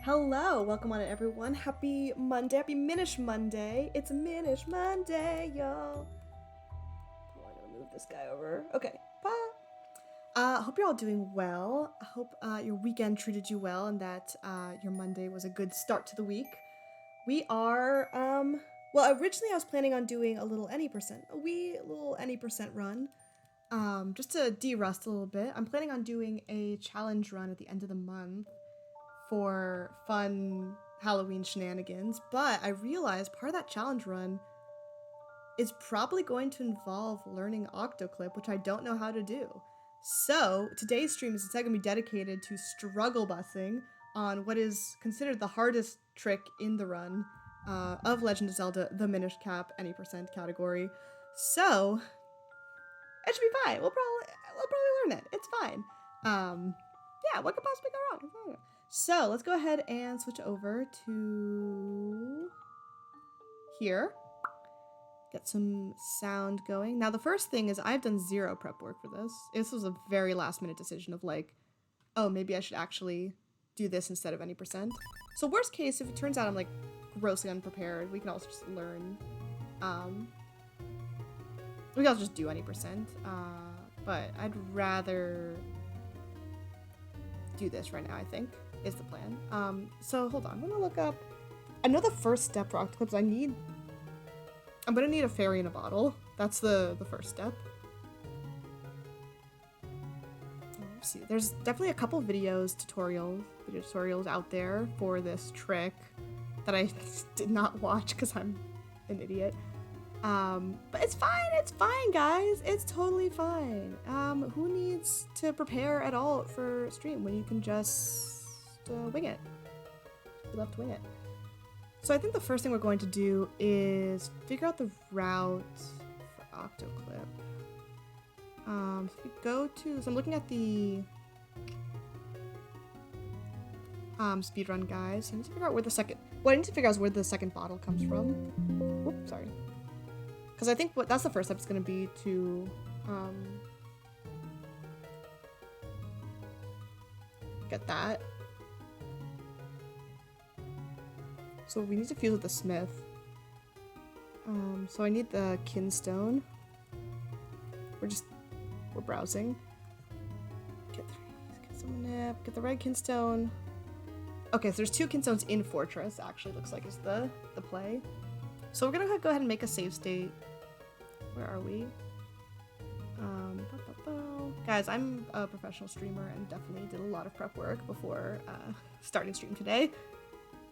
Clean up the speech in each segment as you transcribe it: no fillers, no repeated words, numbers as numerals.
Hello, welcome on everyone. Happy Monday, happy Minish Monday. It's Minish Monday, y'all. Oh, I'm gonna move this guy over. Okay, hope you're all doing well. I hope your weekend treated you well and that your Monday was a good start to the week. We are, well, originally I was planning on doing a little any percent, a little any percent run. Just to de-rust a little bit. I'm planning on doing a challenge run at the end of the month for fun Halloween shenanigans, but I realized part of that challenge run is probably going to involve learning Octo which I don't know how to do. So today's stream is instead going to be dedicated to struggle busing on what is considered the hardest trick in the run of Legend of Zelda: The Minish Cap any percent category. So it should be fine. We'll probably learn it. It's fine. Yeah, what could possibly go wrong? So let's go ahead and switch over to here. Get some sound going. Now the first thing is I've done zero prep work for this. This was a very last minute decision of like, oh, maybe I should actually do this instead of any percent. So worst case, if it turns out I'm like grossly unprepared, we can also just learn. We can also just do any percent. But I'd rather do this right now, I think, is the plan. So hold on, I'm gonna look up. I know the first step for Octoclips I'm gonna need a fairy in a bottle. That's the first step. Let's see, there's definitely a couple video tutorials out there for this trick that I did not watch because I'm an idiot. But it's fine, guys. It's totally fine. Who needs to prepare at all for stream when you can just wing it? You love to wing it. So I think the first thing we're going to do is figure out the route for Octoclip. So if we go to, so I'm looking at the speedrun guys. I need to figure out where the second, what I need to figure out is where the second bottle comes from. Oops, sorry. Because I think that's the first step is going to be to get that. So we need to fuse with the smith. So I need the kinstone. We're browsing. Get some nip. Get the red kinstone. Okay, so there's two kinstones in Fortress. Actually, looks like is the play. So we're gonna go ahead and make a save state. Where are we? Guys, I'm a professional streamer and definitely did a lot of prep work before starting stream today.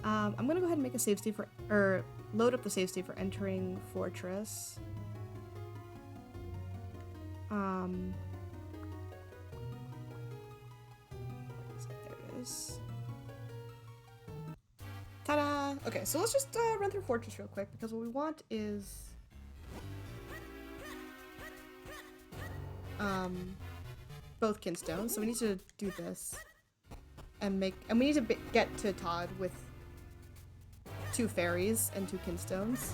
I'm gonna go ahead and make a save state or load up the save state for entering Fortress. There it is. Ta-da! Okay, so let's just run through Fortress real quick because what we want is both kinstones. So we need to do this and we need to get to Todd with 2 fairies and 2 kinstones.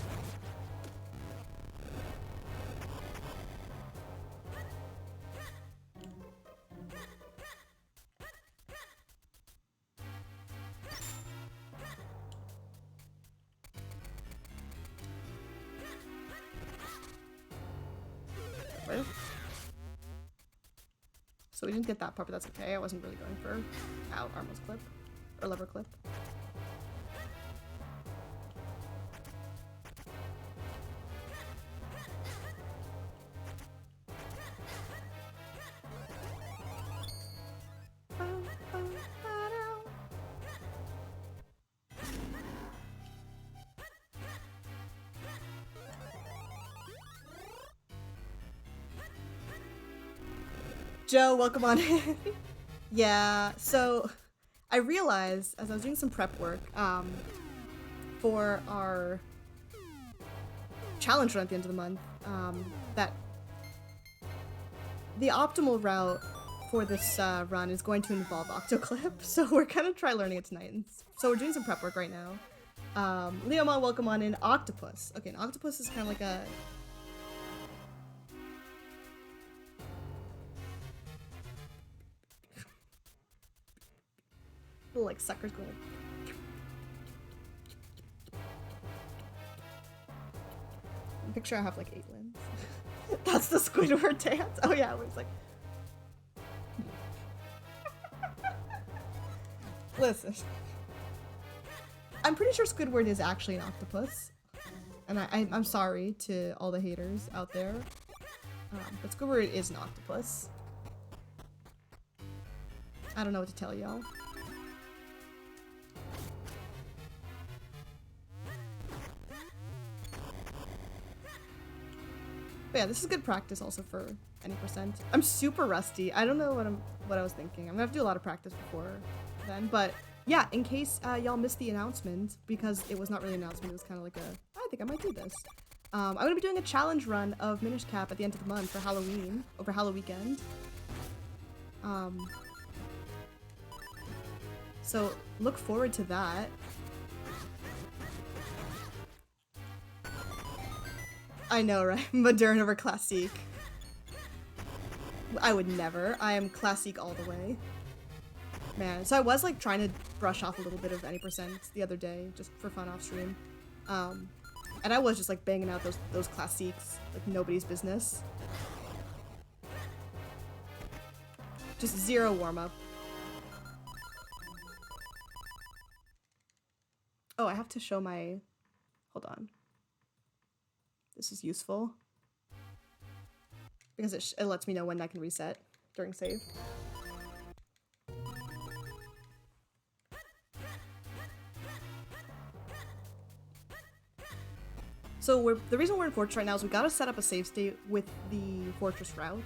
So we didn't get that part, but that's okay. I wasn't really going for Armos clip or lever clip. Joe, welcome on in. Yeah, so I realized as I was doing some prep work for our challenge run at the end of the month that the optimal route for this run is going to involve Octoclip, so we're gonna try learning it tonight. And so we're doing some prep work right now. Leomon, welcome on in. Octopus. Okay, an octopus is kind of like a little like suckers going. Picture I have like 8 limbs. That's the Squidward dance. Oh yeah, it was like. Listen. I'm pretty sure Squidward is actually an octopus. And I'm sorry to all the haters out there. But Squidward is an octopus. I don't know what to tell y'all. But yeah, this is good practice also for any percent. I'm super rusty. I don't know what I was thinking. I'm gonna have to do a lot of practice before then. But yeah, in case y'all missed the announcement, because it was not really an announcement, it was kind of like a, I think I might do this. I'm gonna be doing a challenge run of Minish Cap at the end of the month for Halloween, over Halloween weekend. So look forward to that. I know, right? Modern over classique. I would never. I am classique all the way. Man, so I was like trying to brush off a little bit of any percent the other day, just for fun off stream. And I was just like banging out those classiques like nobody's business. Just zero warm-up. Oh, I have to show my... Hold on. This is useful. Because it lets me know when I can reset during save. So the reason we're in Fortress right now is we gotta set up a save state with the Fortress route.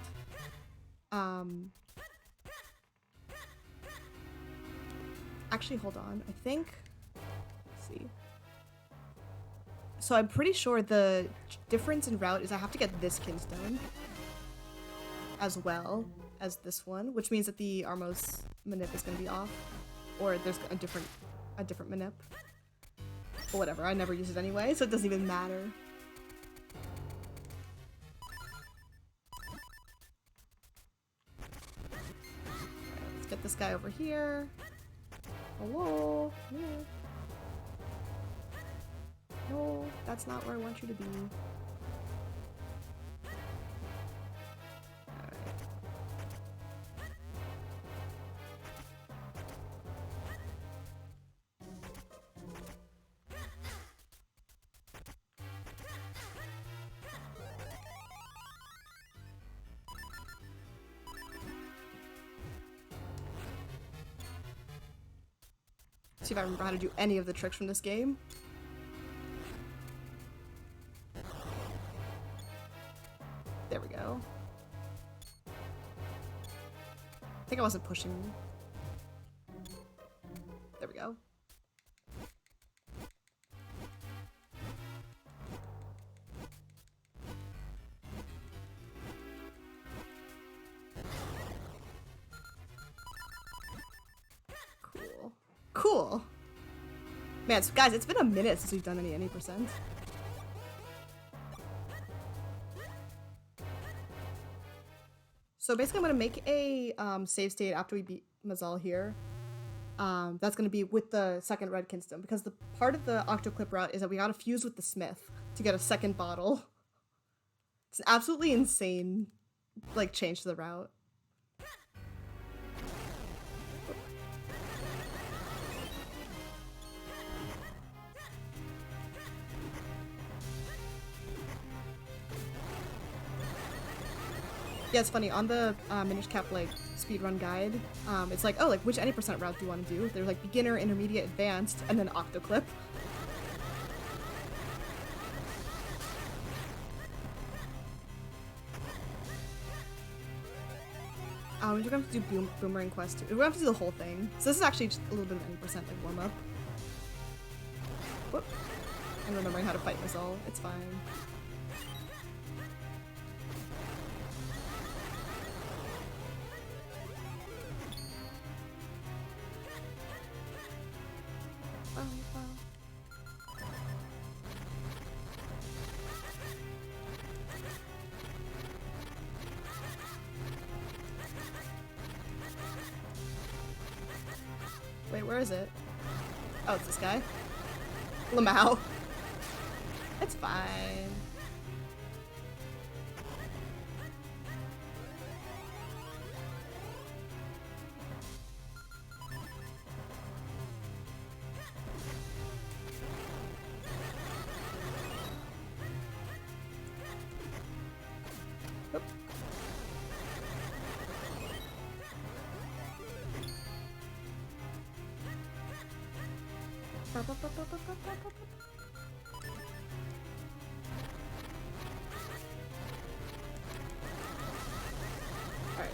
Actually, hold on. I think... Let's see. So I'm pretty sure the difference in route is I have to get this Kinstone as well as this one, which means that the Armos manip is going to be off, or there's a different manip. But whatever, I never use it anyway, so it doesn't even matter. Alright, let's get this guy over here. Hello? Yeah. No, that's not where I want you to be. Alright. See if I remember how to do any of the tricks from this game. There we go. I think I wasn't pushing. There we go. Cool. Cool. Man, so guys, it's been a minute since we've done any percent. So basically I'm going to make a save state after we beat Mazal here. That's going to be with the second red Kinstone, because the part of the Octo clip route is that we got to fuse with the Smith to get a second bottle. It's an absolutely insane like change to the route. Yeah, it's funny, on the Minish Cap like speedrun guide, it's like, oh, like which any percent route do you want to do? They're like beginner, intermediate, advanced, and then Octo clip. We're gonna have to do Boomerang Quest too. We're gonna have to do the whole thing. So this is actually just a little bit of any percent like warm up. Whoop. And remembering how to fight Mazal. It's fine. Wait, where is it? Oh, it's this guy. Lamau. It's fine. Alright.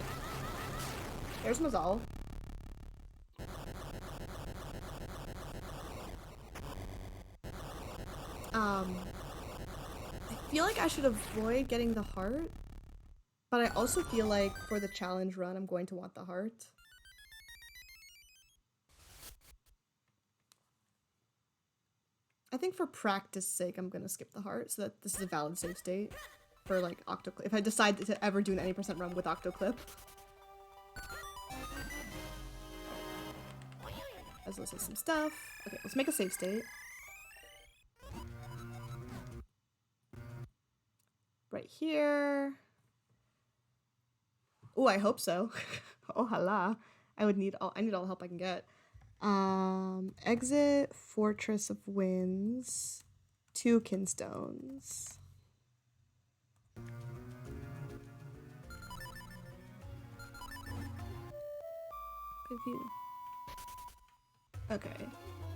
There's Mazal. I feel like I should avoid getting the heart, but I also feel like for the challenge run, I'm going to want the heart. I think for practice sake, I'm gonna skip the heart so that this is a valid save state for like Octo Clip. If I decide to ever do an 80% run with Octo Clip. Let's listen to some stuff. Okay, let's make a save state. Right here. Oh, I hope so. Oh, hala. I need all the help I can get. Exit Fortress of Winds. 2 Kinstones. Okay.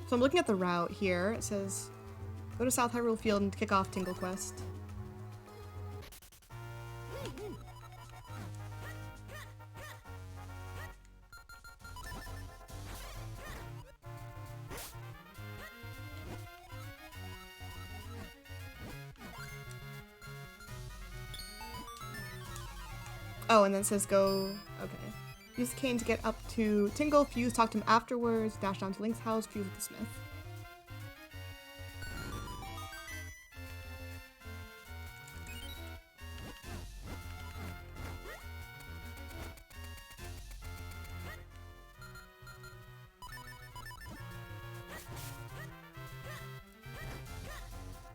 So I'm looking at the route here. It says, go to South Hyrule Field and kick off Tingle Quest. Oh, and then it says go... Okay. Use the cane to get up to Tingle, fuse, talk to him afterwards, dash down to Link's house, fuse with the smith.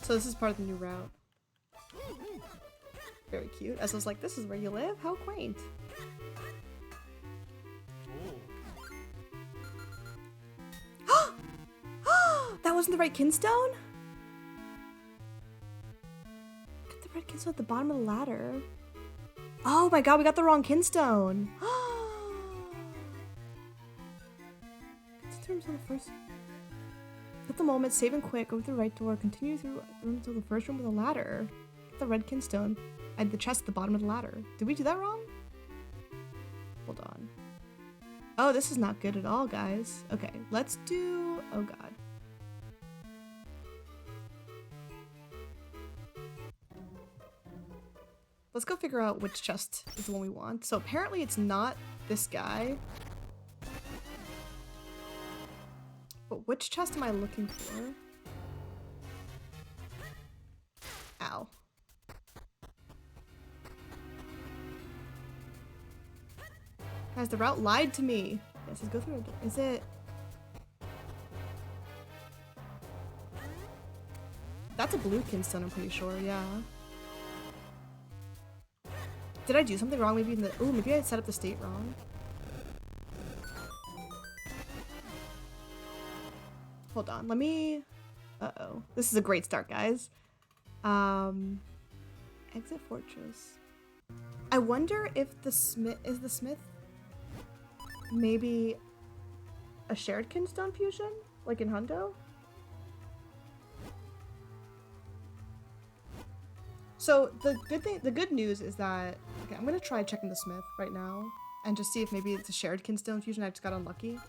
So this is part of the new route. Very cute. As I was like, this is where you live? How quaint. That wasn't the right kinstone? Get the right kinstone at the bottom of the ladder. Oh my god, we got the wrong kinstone. Terms on the first. At the moment, save and quit. Go through the right door. Continue through the room until the first room with a ladder. Get the red kinstone. And the chest at the bottom of the ladder. Did we do that wrong? Hold on. Oh, this is not good at all, guys. Okay, let's do... Oh god. Let's go figure out which chest is the one we want. So apparently it's not this guy. But which chest am I looking for? Ow. Guys, the route lied to me. Yes, let's go through it. Is it... That's a blue kinstone, I'm pretty sure, yeah. Did I do something wrong maybe in the... Ooh, maybe I set up the state wrong. Hold on, let me... Uh-oh. This is a great start, guys. Exit Fortress. I wonder if the smith... Is the smith... Maybe a shared kinstone fusion? Like in Hundo? So the good news is that... Okay, I'm gonna try checking the smith right now and just see if maybe it's a shared kinstone fusion. I just got unlucky.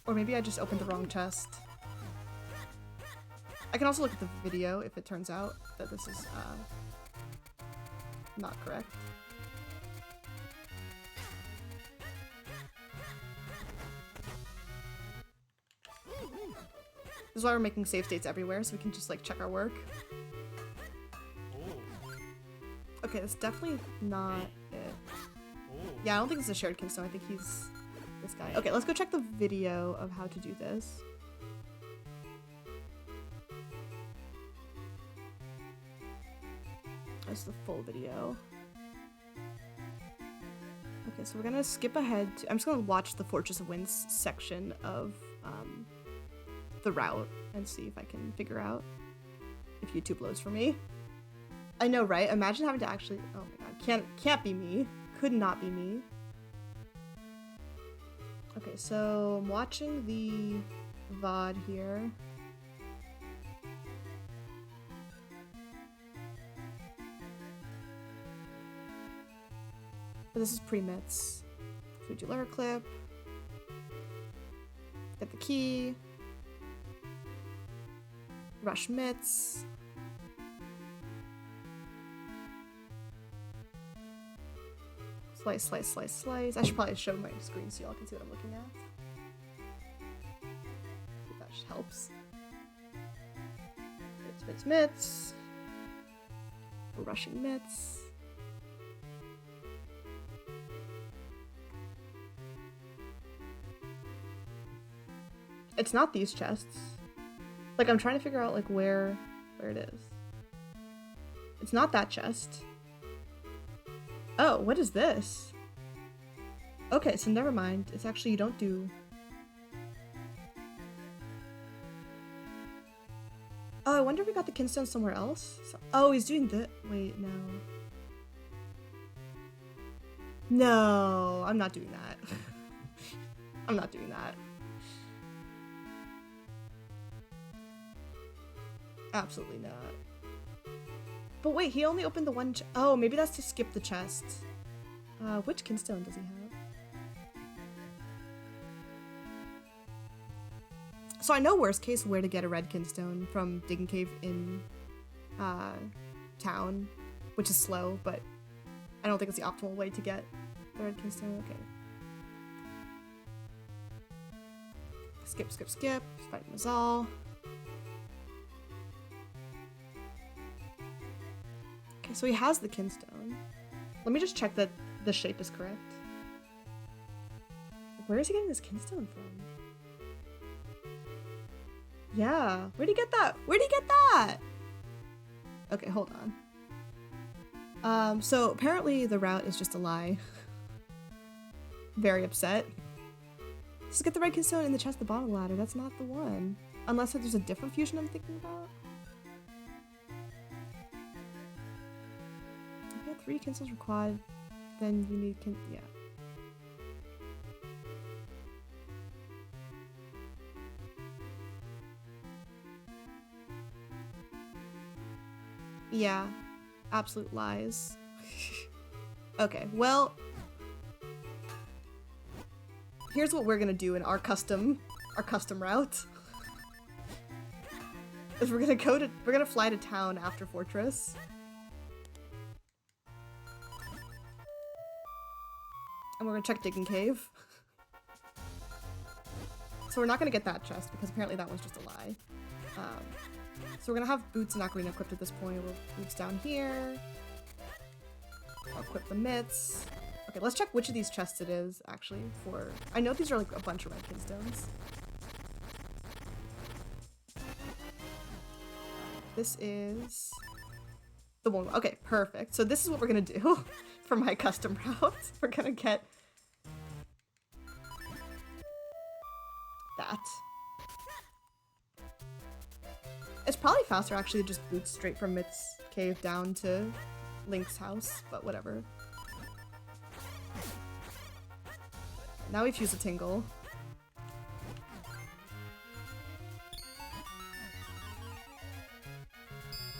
Or maybe I just opened the wrong chest. I can also look at the video if it turns out that this is not correct. This is why we're making save states everywhere, so we can just like check our work. Okay, that's definitely not it. Yeah, I don't think it's a shared kinstone. I think he's this guy. Okay, let's go check the video of how to do this. That's the full video. Okay, so we're gonna skip ahead to, I'm just gonna watch the Fortress of Winds section of the route and see if I can figure out if YouTube loads for me. I know, right? Imagine having to actually... Oh my god. Can't be me. Could not be me. Okay, Okay, so I'm watching the VOD here. But this is pre-mits. Fuji lever clip. Get the key. Rush mitts. Slice, slice, slice, slice. I should probably show my screen so y'all can see what I'm looking at. See if that just helps. Mitts, mitts, mitts. Rushing mitts. It's not these chests. Like, I'm trying to figure out, like, where it is. It's not that chest. Oh, what is this? Okay, so never mind. It's actually, you don't do... Oh, I wonder if we got the kinstone somewhere else? Oh, he's doing the... Wait, no. No, I'm not doing that. I'm not doing that. Absolutely not. But wait, he only opened the one oh, maybe that's to skip the chest. Which kinstone does he have? So I know worst case where to get a red kinstone from Digging Cave in town, which is slow, but I don't think it's the optimal way to get the red kinstone. Okay. Skip, skip, skip. Fight Mazal. Okay, so he has the kinstone. Let me just check that the shape is correct. Where is he getting this kinstone from? Yeah, where'd he get that? Where'd he get that? Okay, hold on. So apparently the route is just a lie. Very upset. Just get the red kinstone in the chest at the bottom ladder. That's not the one. Unless there's a different fusion I'm thinking about. Okay, 3 kinstones for quad. Then you need yeah. Yeah, absolute lies. Okay, well, here's what we're gonna do in our custom route. Is we're gonna fly to town after Fortress. And we're gonna check Digging Cave. So we're not gonna get that chest because apparently that one's just a lie. So we're gonna have Boots and Ocarina equipped at this point. We'll Boots down here. I'll equip the mitts. Okay, let's check which of these chests it is, actually, for... I know these are like a bunch of red kinstones. This is... the one... Okay, perfect. So this is what we're gonna do for my custom route. We're gonna get... that. It's probably faster actually to just boot straight from Mitt's cave down to Link's house, but whatever. Now we fuse a Tingle.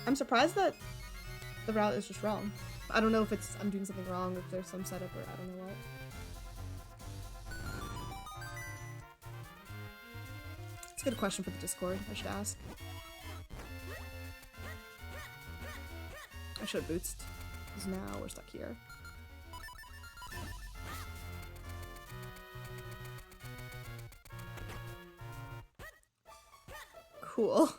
I'm surprised that the route is just wrong. I don't know if it's I'm doing something wrong, if there's some setup or I don't know what. It's a good question for the Discord, I should ask. I should have bootsed, because now we're stuck here. Cool.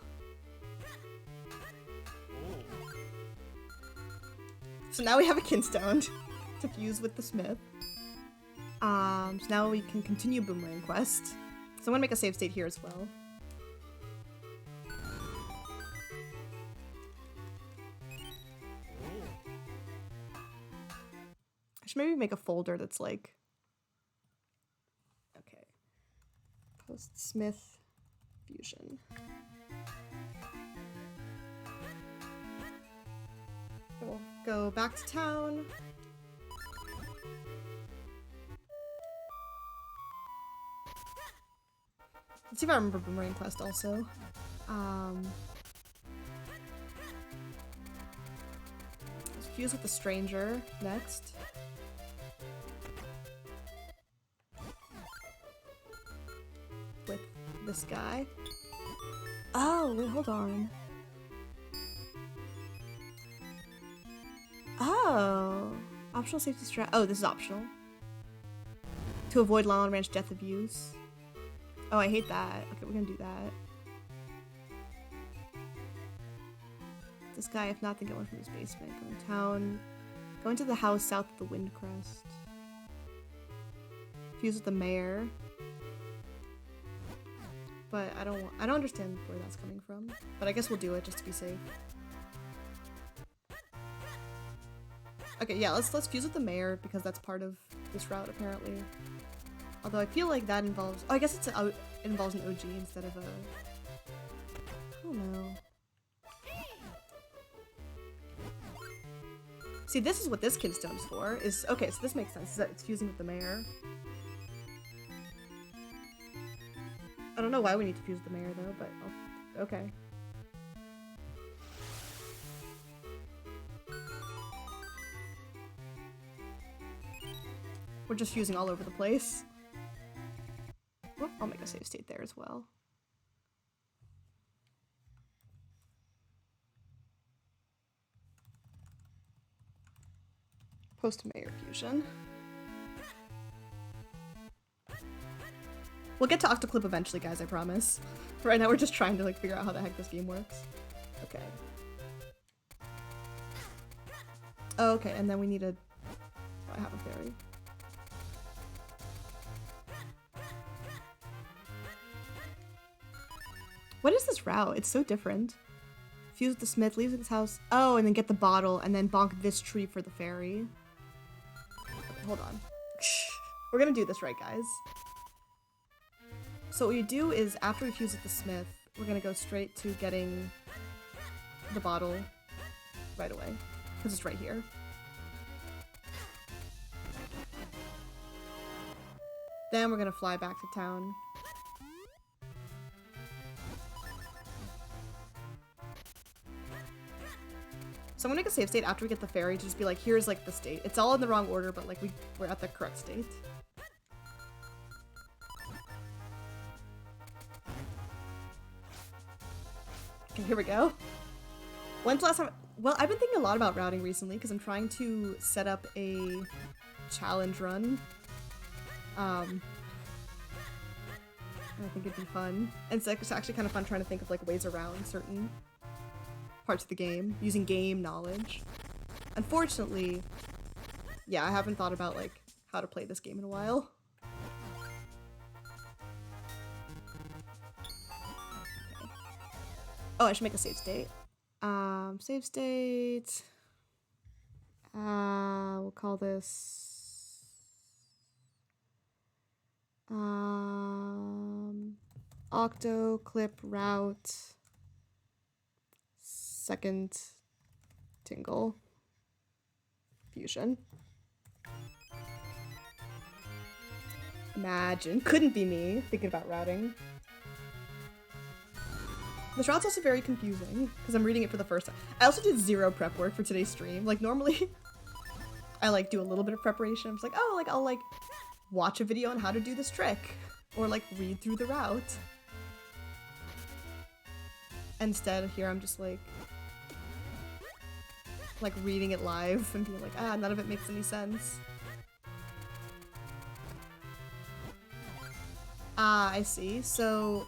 So now we have a kinstone to fuse with the smith. So now we can continue Boomerang Quest. So I'm gonna make a save state here as well. I should maybe make a folder that's like... Okay. Post Smith Fusion. We'll go back to town. Let's see if I remember Boomerang Quest also. Let's fuse with the stranger next. With this guy. Oh, wait, hold on. Oh. Optional safety strat. Oh, this is optional. To avoid Long Ranch death abuse. Oh, I hate that. Okay, we're gonna do that. This guy, if not, then get one from his basement. Go in town. Go into the house south of the Windcrest. Fuse with the mayor. But I don't understand where that's coming from. But I guess we'll do it just to be safe. Okay, yeah, let's fuse with the mayor because that's part of this route apparently. Although I feel like that involves, oh, I guess it involves an OG instead of a, I don't know. See, this is what this kidstone's for, is, okay, so this makes sense, is that it's fusing with the mayor. I don't know why we need to fuse with the mayor though, but okay. We're just fusing all over the place. Whoop, I'll make a save state there as well. Post-mayor fusion. We'll get to Octoclip eventually, guys, I promise. Right now we're just trying to like figure out how the heck this game works. Okay. Oh, okay, and then we need a... I have a fairy. What is this route? It's so different. Fuse with the smith, leaves his house. Oh, and then get the bottle, and then bonk this tree for the fairy. Okay, hold on. We're gonna do this right, guys. So what we do is, after we fuse with the smith, we're gonna go straight to getting the bottle right away. Because it's right here. Then we're gonna fly back to town. So I'm gonna make a save state after we get the fairy to just be like, here's like the state. It's all in the wrong order, but like we're at the correct state. Okay, here we go. When's the last time? Well, I've been thinking a lot about routing recently because I'm trying to set up a challenge run. I think it'd be fun. And it's actually kind of fun trying to think of like ways around certain parts of the game using game knowledge. Unfortunately, yeah, I haven't thought about like how to play this game in a while. Okay. Oh, I should make a save state. Save state. We'll call this Octo clip route second tingle fusion. Imagine. Couldn't be me thinking about routing. This route's also very confusing because I'm reading it for the first time. I also did zero prep work for today's stream. Like normally I like do a little bit of preparation. I'm just like, oh, like I'll like watch a video on how to do this trick or like read through the route. Instead here I'm just like reading it live and being like, ah, none of it makes any sense. Ah, I see. So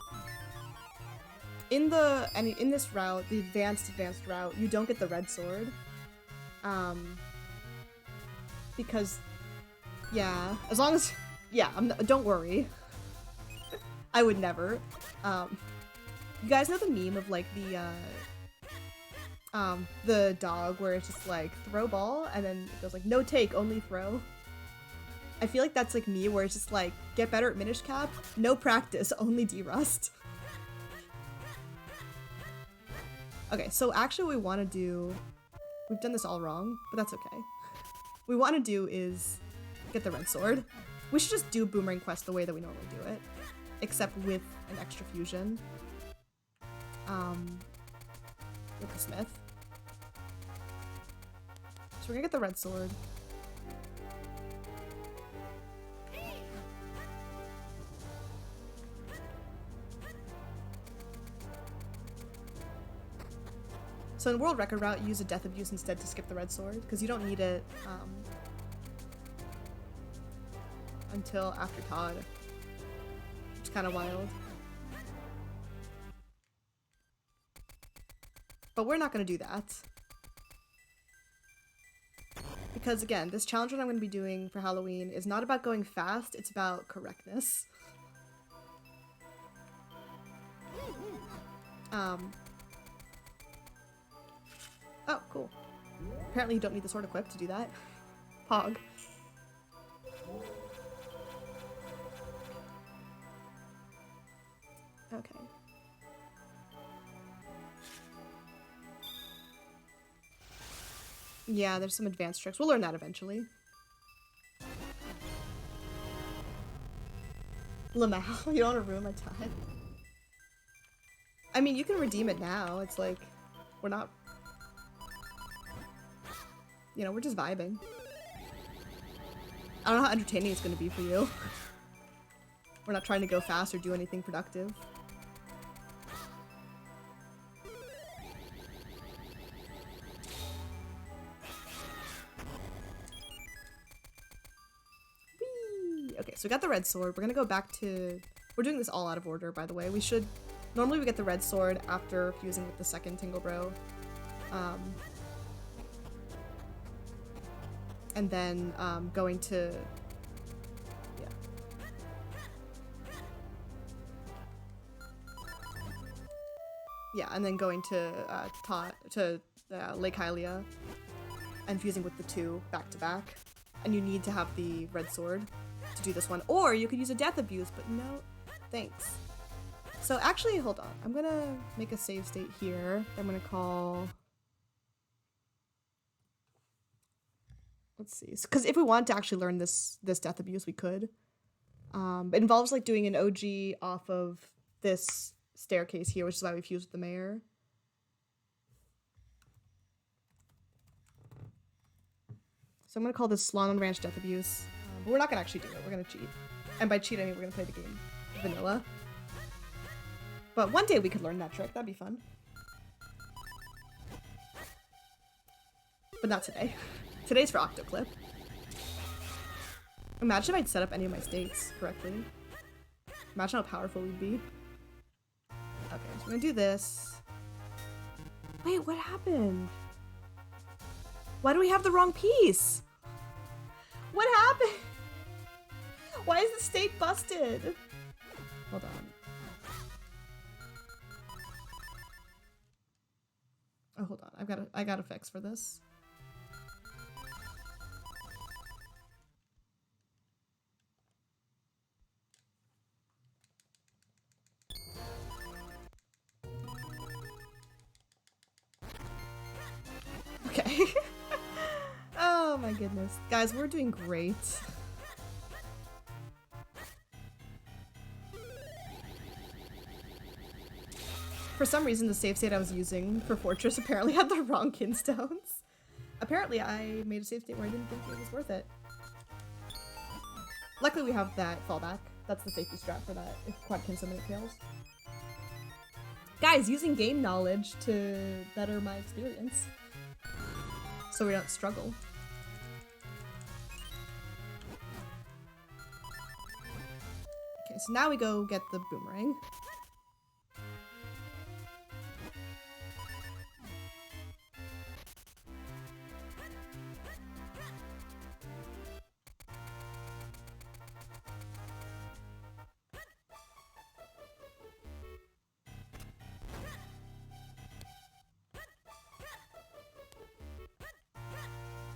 in this route, the advanced route, you don't get the red sword. Because yeah, as long as yeah, don't worry. I would never. You guys know the meme of like the dog where it's just like throw ball and then it goes like no take, only throw. I feel like that's like me where it's just like get better at Minish Cap, no practice, only D-Rust. Okay, so actually what we want to do, we've done this all wrong, but that's okay. What we want to do is get the red sword. We should just do Boomerang Quest the way that we normally do it. except with an extra fusion. With the smith. So we're gonna get the red sword. So in World Record Route, you use a Death Abuse instead to skip the red sword, because you don't need it until after Todd. It's kind of wild. But we're not going to do that. Because again, this challenge that I'm going to be doing for Halloween is not about going fast, it's about correctness. Oh, cool. Apparently you don't need the sword equipped to do that. Pog. Okay. Yeah, there's some advanced tricks. We'll learn that eventually. Lamau, you don't want to ruin my time. I mean, you can redeem it now. It's like, we're not... You know, we're just vibing. I don't know how entertaining it's going to be for you. We're not trying to go fast or do anything productive. Whee! Okay, so we got the red sword. We're going to go back to... We're doing this all out of order, by the way. We should... Normally we get the red sword after fusing with the second Tingle Bro. And then going to, yeah. Yeah, and then going to Lake Hylia and fusing with the two back to back. And you need to have the red sword to do this one. Or you could use a Death Abuse, but no, thanks. So actually, hold on. I'm gonna make a save state here. I'm gonna call... Let's see, because if we want to actually learn this Death Abuse, we could. It involves like doing an OG off of this staircase here, which is why we fused with the mayor. So I'm gonna call this Slalom Ranch Death Abuse, but we're not gonna actually do it. We're gonna cheat, and by cheat I mean we're gonna play the game vanilla. But one day we could learn that trick. That'd be fun. But not today. Today's for Octo Clip. Imagine if I'd set up any of my states correctly. Imagine how powerful we'd be. Okay, so I'm gonna do this. Wait, what happened? Why do we have the wrong piece? What happened? Why is the state busted? Hold on. Oh, hold on. I got a fix for this. Okay. Oh my goodness. Guys, we're doing great. For some reason, the save state I was using for Fortress apparently had the wrong kinstones. Apparently, I made a save state where I didn't think it was worth it. Luckily, we have that fallback. That's the safety strat for that if quad kinstone minute fails. Guys, using game knowledge to better my experience. So we don't struggle. Okay, so now we go get the boomerang.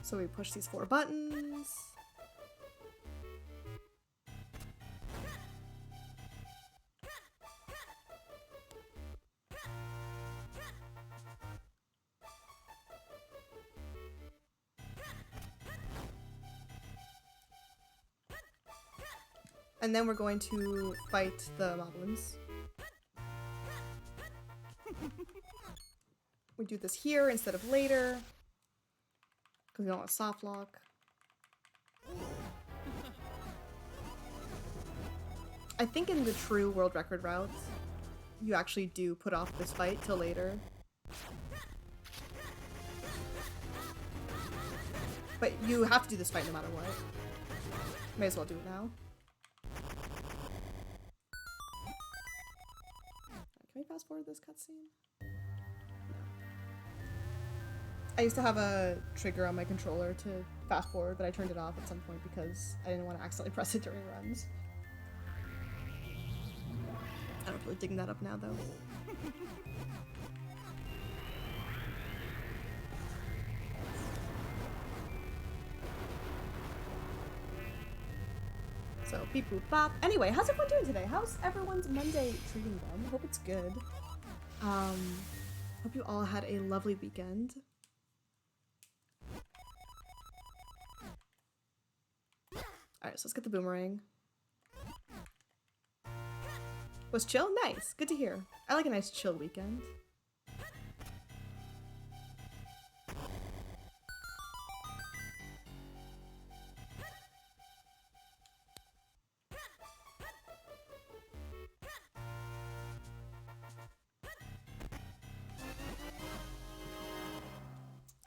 So we push these 4 buttons. And then we're going to fight the moblins. We do this here instead of later. Because we don't want a soft lock. I think in the true world record routes, you actually do put off this fight till later. But you have to do this fight no matter what. May as well do it now. Can we fast forward this cutscene? No. I used to have a trigger on my controller to fast forward, but I turned it off at some point because I didn't want to accidentally press it during runs. I don't really digging that up now though. So, beep boop bop. Anyway, how's everyone doing today? How's everyone's Monday treating them? Hope it's good. Hope you all had a lovely weekend. Alright, so let's get the boomerang. Was chill? Nice. Good to hear. I like a nice chill weekend.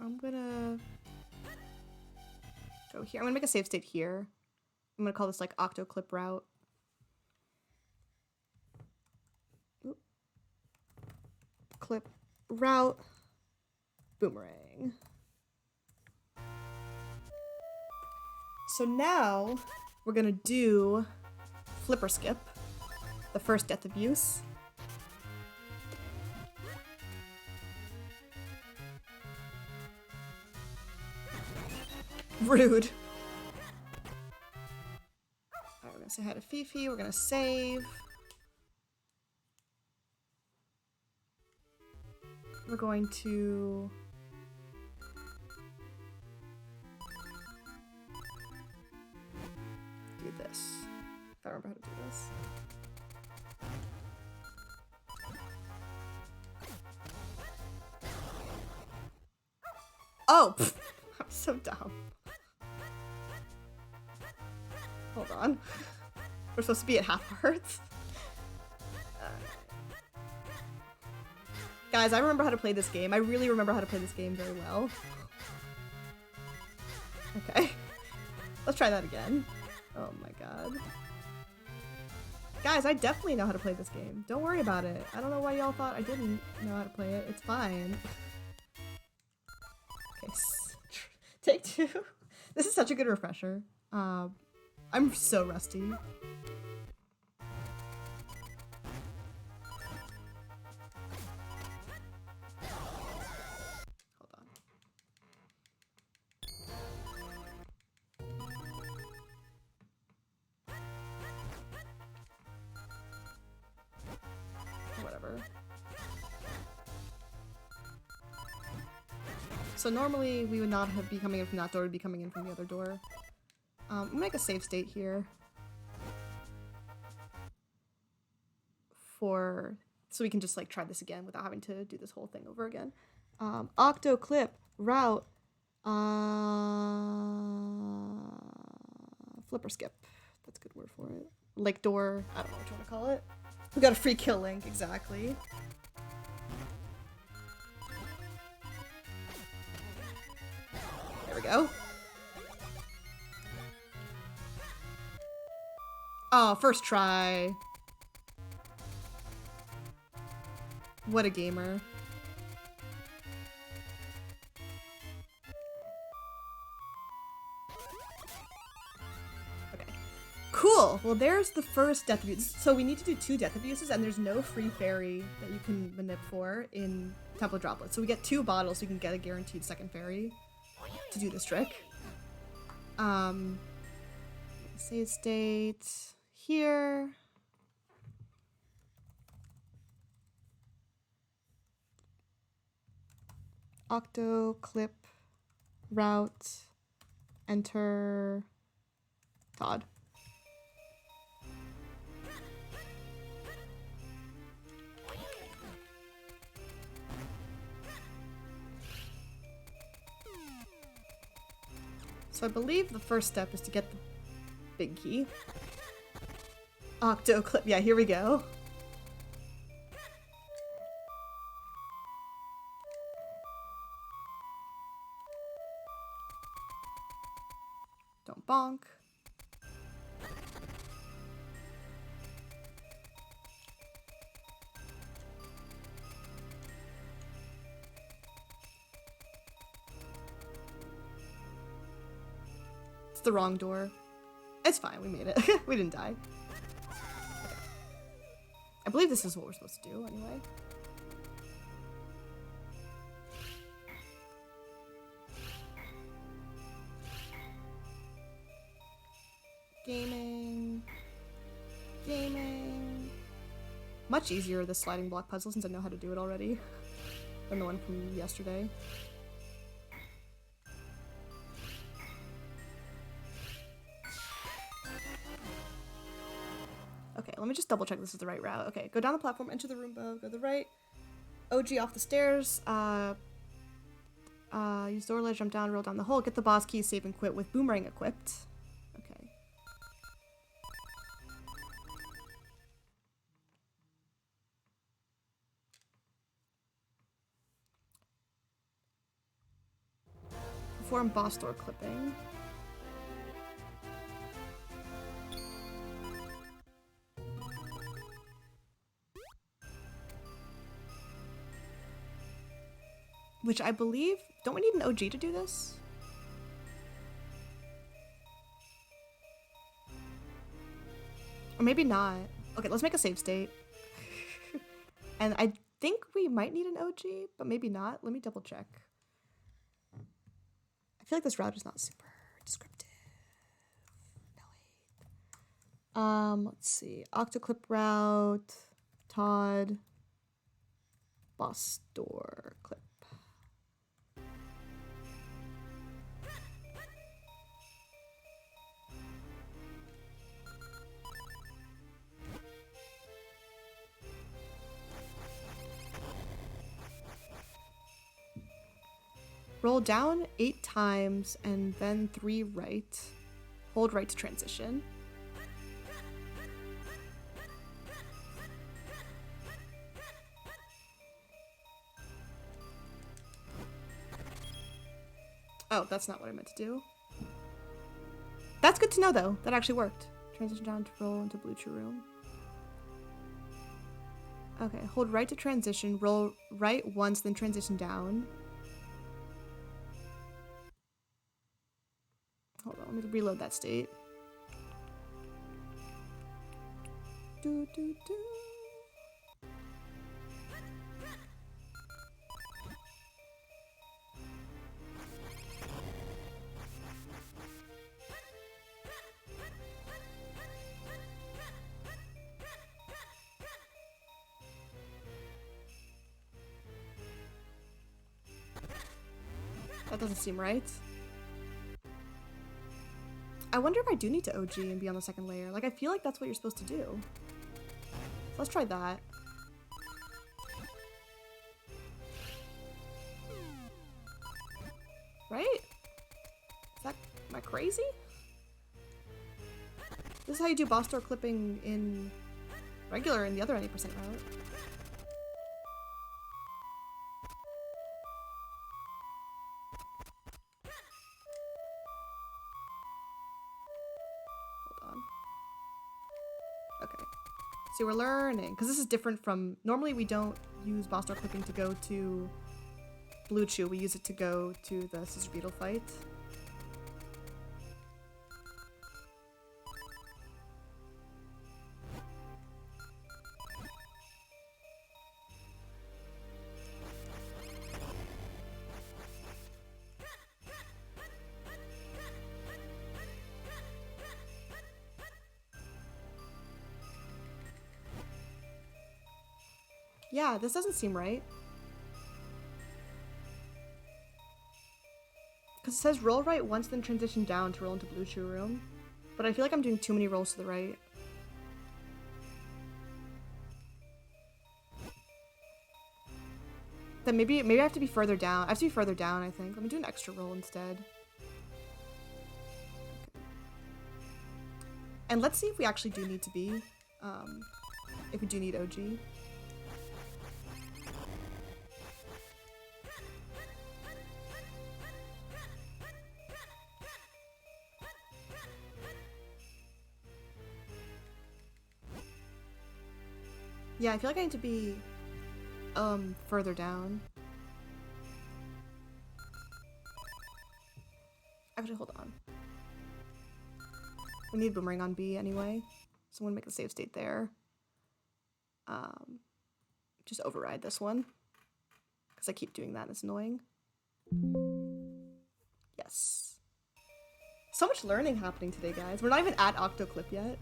I'm gonna go here. I'm gonna make a save state here. I'm gonna call this like Octo clip route. Oop. Clip route boomerang. So now we're gonna do flipper skip, the first death abuse. Rude. Alright, we're gonna say hi to Fifi, we're gonna save. We're going to do this. If I remember how to do this. Oh! Pfft. I'm so dumb. Hold on. We're supposed to be at half hearts. Guys, I remember how to play this game. I really remember how to play this game very well. Okay. Let's try that again. Oh my god. Guys, I definitely know how to play this game. Don't worry about it. I don't know why y'all thought I didn't know how to play it. It's fine. Okay, take two. This is such a good refresher. I'm so rusty. Hold on. Whatever. So normally we would not have be coming in from that door, we'd be coming in from the other door. I'm gonna make a save state here. So we can just like try this again without having to do this whole thing over again. Octo clip route flipper skip. That's a good word for it. Lake door. I don't know what you want to call it. We got a free kill link, exactly. There we go. Oh, first try. What a gamer. Okay. Cool! Well, there's the first death abuse. So we need to do 2 death abuses, and there's no free fairy that you can manip for in Temple of Droplets. So we get 2 bottles so we can get a guaranteed second fairy to do this trick. Save state here. Octo, clip, route, enter, Todd. So I believe the first step is to get the big key. Octo clip. Yeah, here we go. Don't bonk. It's the wrong door. It's fine, we made it. We didn't die. Okay. I believe this is what we're supposed to do, anyway. Gaming. Gaming. Much easier, this sliding block puzzle, since I know how to do it already, than the one from yesterday. Okay, let me just double check this is the right route. Okay, go down the platform, enter the room above, go to the right. OG off the stairs. Use door ledge, jump down, roll down the hole, get the boss key, save and quit with boomerang equipped. Okay. Perform boss door clipping. Which I believe, don't we need an OG to do this? Or maybe not. Okay, let's make a save state. And I think we might need an OG, but maybe not. Let me double check. I feel like this route is not super descriptive. No wait. Let's see. Octoclip route, Todd, boss door clip. Roll down 8 times and then 3 right. Hold right to transition. Oh, that's not what I meant to do. That's good to know though. That actually worked. Transition down to roll into blue true room. Okay, hold right to transition, roll right once, then transition down. Hold on, let me reload that state. Do, do, do. That doesn't seem right. I wonder if I do need to OG and be on the second layer. Like, I feel like that's what you're supposed to do. So let's try that. Right? Am I crazy? This is how you do boss door clipping in regular and the other 90% route. See, we're learning, because this is different from, normally we don't use boss door clipping to go to Blue Chew, we use it to go to the Scissor Beetle fight. Yeah, this doesn't seem right. Because it says roll right once, then transition down to roll into Blue Chew room. But I feel like I'm doing too many rolls to the right. Then maybe I have to be further down. I have to be further down, I think. Let me do an extra roll instead. And let's see if we actually do need to be, if we do need OG. Yeah, I feel like I need to be, further down. Actually, hold on. We need Boomerang on B anyway, so I'm gonna make a save state there. Just override this one, because I keep doing that and it's annoying. Yes. So much learning happening today, guys. We're not even at Octo clip yet.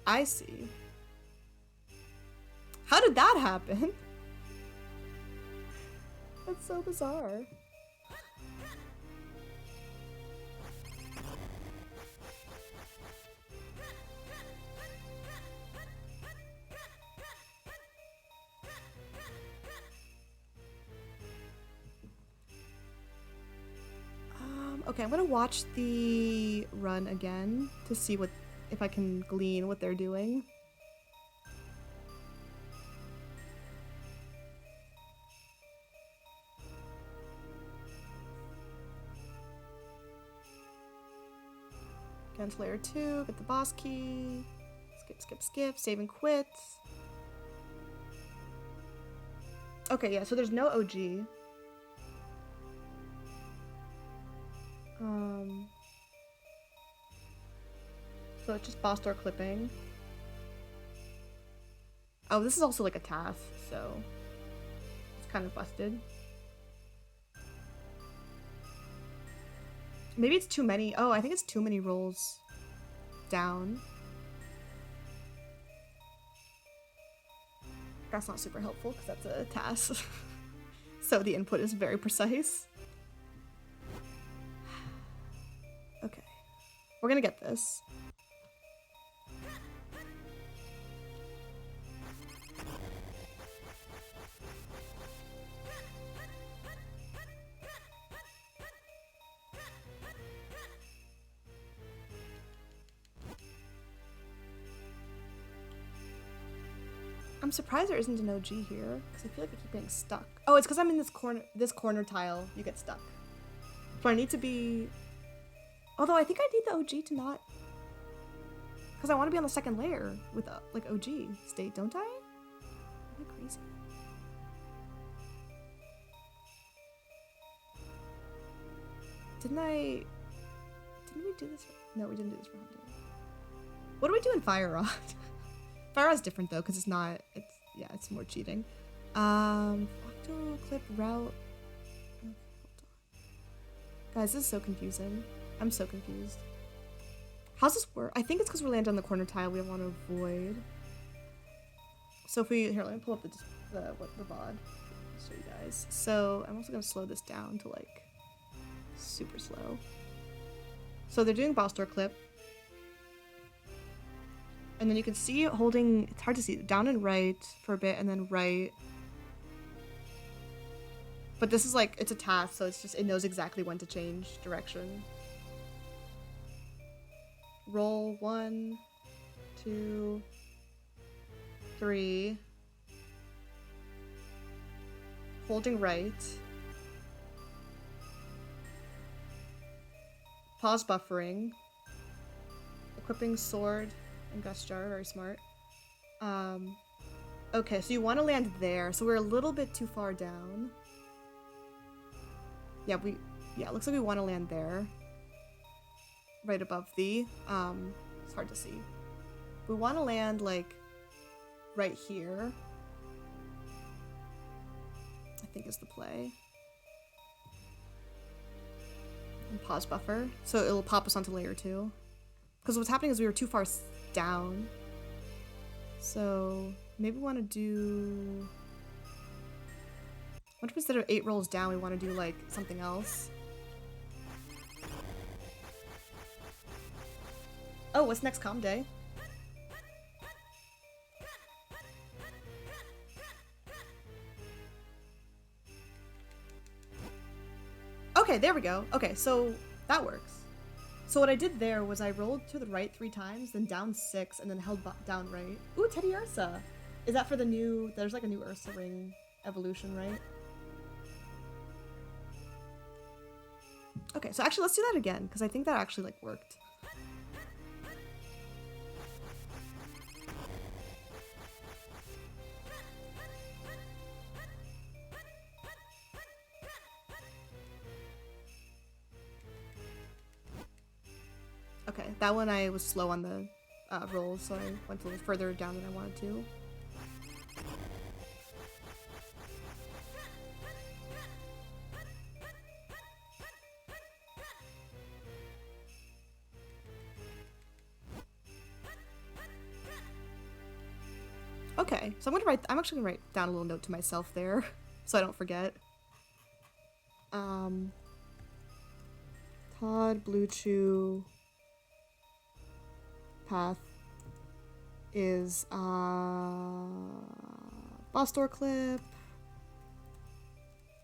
I see. How did that happen? That's so bizarre. Okay, I'm gonna watch the run again to see what, if I can glean what they're doing. Get into layer 2, get the boss key. Skip, save and quit. Okay, yeah, so there's no OG. So it's just boss door clipping. Oh, this is also like a task, so it's kind of busted. Maybe it's too many. Oh, I think it's too many rolls down. That's not super helpful because that's a task. So the input is very precise. Okay. We're gonna get this. I'm surprised there isn't an OG here, because I feel like I keep getting stuck. Oh, it's because I'm in this corner tile, you get stuck. So I need to be... Although I think I need the OG to not... Because I want to be on the second layer with, like, OG state, don't I? Am I crazy? Didn't we do this? No, we didn't do this for Hunter. What do we do in Fire Rod? Fire Rod's different though, because it's not, yeah, it's more cheating. Octo clip route. Okay, hold on. Guys, this is so confusing. I'm so confused. How's this work? I think it's because we're landing on the corner tile we want to avoid. So if we, here, let me pull up the VOD. Show you guys. So I'm also gonna slow this down to like super slow. So they're doing boss door clip. And then you can see it holding, it's hard to see, down and right for a bit and then right. But this is like, it's a task, so it's just, it knows exactly when to change direction. Roll 1, 2, 3. Holding right. Pause buffering. Equipping sword and Gust Jar, very smart. Okay, so you want to land there. So we're a little bit too far down. Yeah, it looks like we want to land there. Right above the, it's hard to see. We want to land, like, right here. I think is the play. And pause buffer. So it'll pop us onto layer 2. Because what's happening is we were too far down. So maybe we want to do... What if instead of 8 rolls down, we want to do like something else? Oh, what's next comm day? Okay, there we go. Okay, so that works. So what I did there was I rolled to the right 3 times, then down 6, and then held down right. Ooh, Teddy Ursa. Is that for the new... There's like a new Ursa ring evolution, right? Okay, so actually let's do that again, because I think that actually like worked. Okay, that one I was slow on the rolls, so I went a little further down than I wanted to. Okay, so I'm actually gonna write down a little note to myself there, so I don't forget. Todd Blue Chew path is boss door clip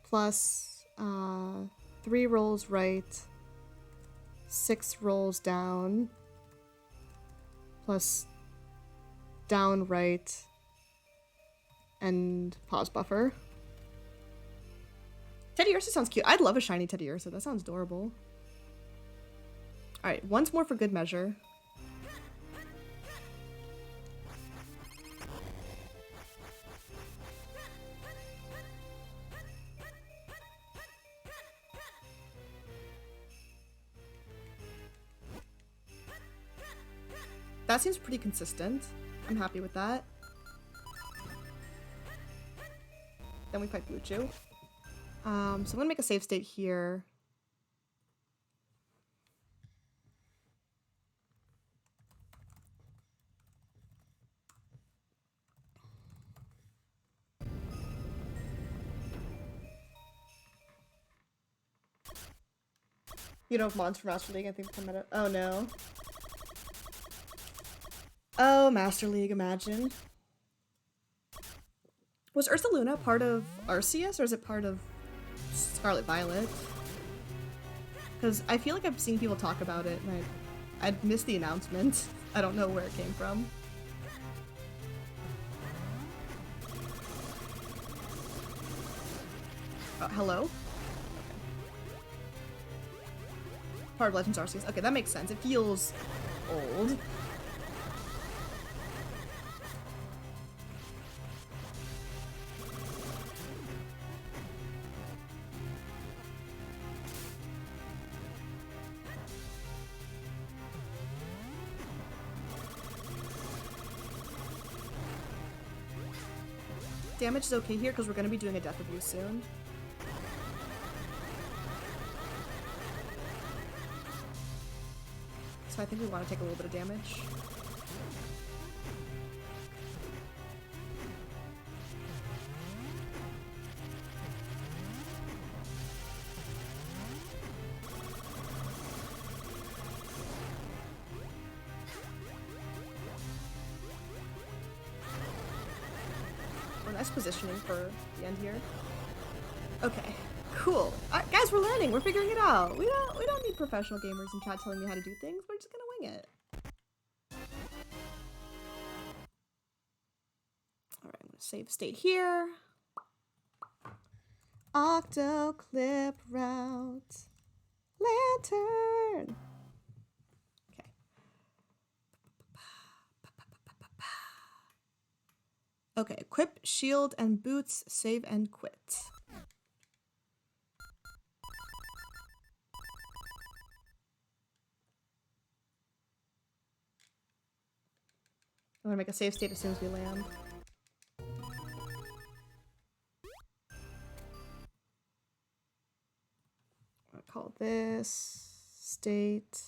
plus 3 rolls right, 6 rolls down, plus down right, and pause buffer. Teddy Ursa sounds cute. I'd love a shiny Teddy Ursa. That sounds adorable. Alright, once more for good measure. That seems pretty consistent. I'm happy with that. Then we fight Bluchu. So I'm gonna make a save state here. You know, if Monster Master League, I think come out. Oh no. Oh, Master League, imagine. Was Ursa Luna part of Arceus, or is it part of Scarlet Violet? Because I feel like I've seen people talk about it, and I'd missed the announcement. I don't know where it came from. Hello? Okay. Part of Legends Arceus. Okay, that makes sense. It feels old. Damage is okay here because we're going to be doing a Death Abuse soon. So I think we want to take a little bit of damage. Nice positioning for the end here. Okay, cool. Guys, we're learning. We're figuring it out. We don't need professional gamers in chat telling me how to do things. We're just gonna wing it. All right, I'm gonna save state here. Octo clip route. Lantern. Okay, equip, shield, and boots, save, and quit. I'm gonna make a save state as soon as we land. I'll call this state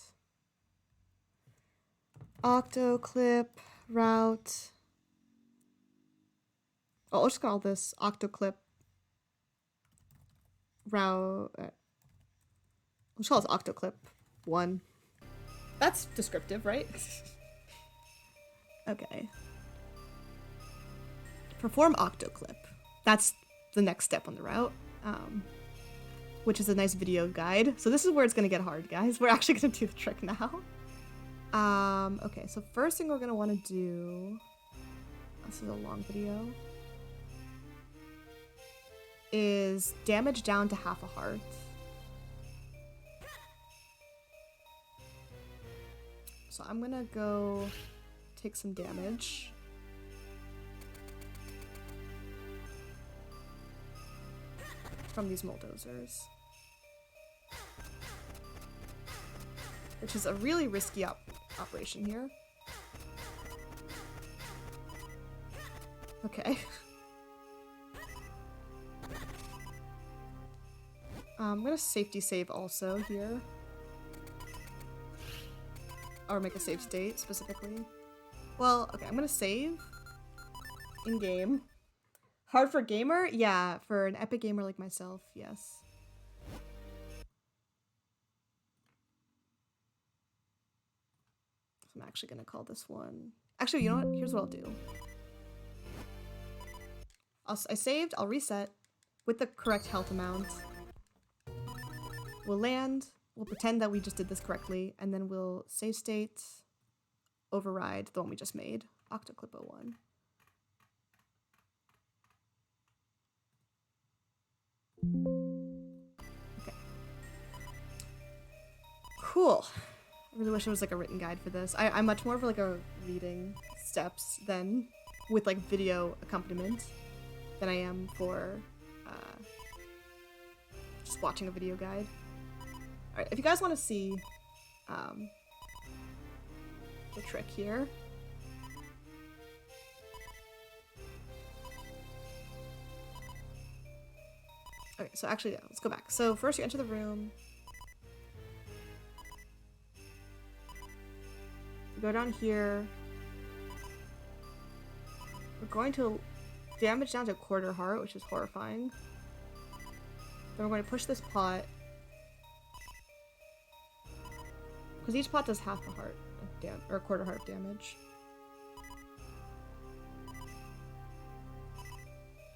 Octo clip route. Oh, I'll just call this Octoclip route. Let's call this Octoclip 1. That's descriptive, right? Okay. Perform Octoclip. That's the next step on the route. which is a nice video guide. So this is where it's gonna get hard, guys. We're actually gonna do the trick now. Okay, so first thing we're gonna wanna do, this is a long video, is damage down to half a heart. So I'm gonna go take some damage. From these bulldozers. Which is a really risky operation here. Okay. I'm gonna safety save also here. Or make a save state, specifically. Well, okay, I'm gonna save. In-game. Hard for gamer? Yeah, for an epic gamer like myself, yes. I'm actually gonna call this one... Actually, you know what? Here's what I'll do. I saved, I'll reset with the correct health amount. We'll land, we'll pretend that we just did this correctly, and then we'll save state, override the one we just made, Octo Clip 01. Okay. Cool. I really wish there was like a written guide for this. I'm much more of like a reading steps than with like video accompaniment than I am for just watching a video guide. Alright, if you guys want to see the trick here. Okay, so actually, yeah, let's go back. So first you enter the room. You go down here. We're going to damage down to a quarter heart, which is horrifying. Then we're going to push this pot. Because each pot does half a heart of damage, or a quarter heart of damage.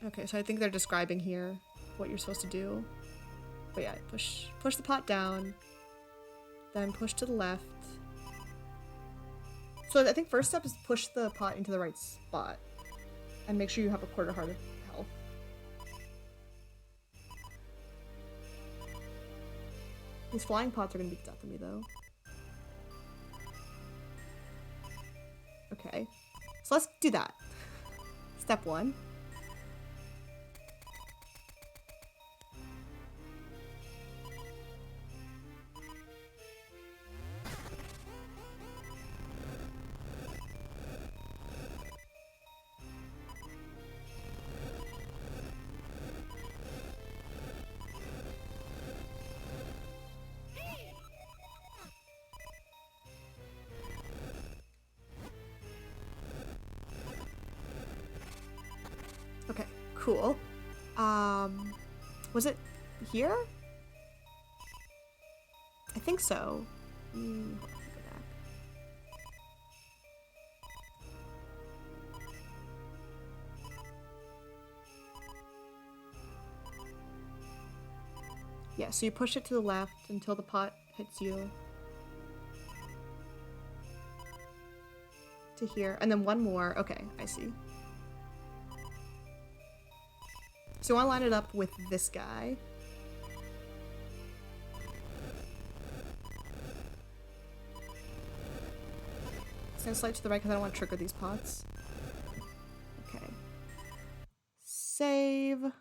Okay, so I think they're describing here what you're supposed to do. But yeah, push the pot down, then push to the left. So I think first step is push the pot into the right spot and make sure you have a quarter heart of health. These flying pots are gonna be the death of me though. Okay, so let's do that. Step one. Okay, cool. Was it here? I think so. Hold on, go back. Yeah, so you push it to the left until the pot hits you. To here, and then one more. Okay, I see. So you want to line it up with this guy. Stand slightly to the right because I don't want to trigger these pots. Okay. Save. We're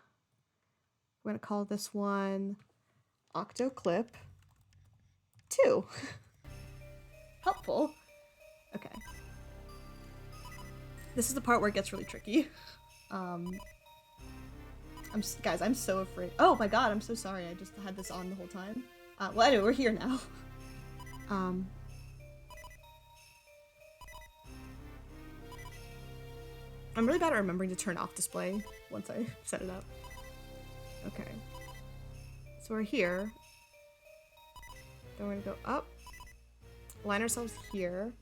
going to call this one Octo Clip 2. Helpful. Okay. This is the part where it gets really tricky. Guys, I'm so afraid. Oh my god, I'm so sorry. I just had this on the whole time. Well, anyway, we're here now. I'm really bad at remembering to turn off display once I set it up. Okay. So we're here. Then we're gonna go up. Line ourselves here.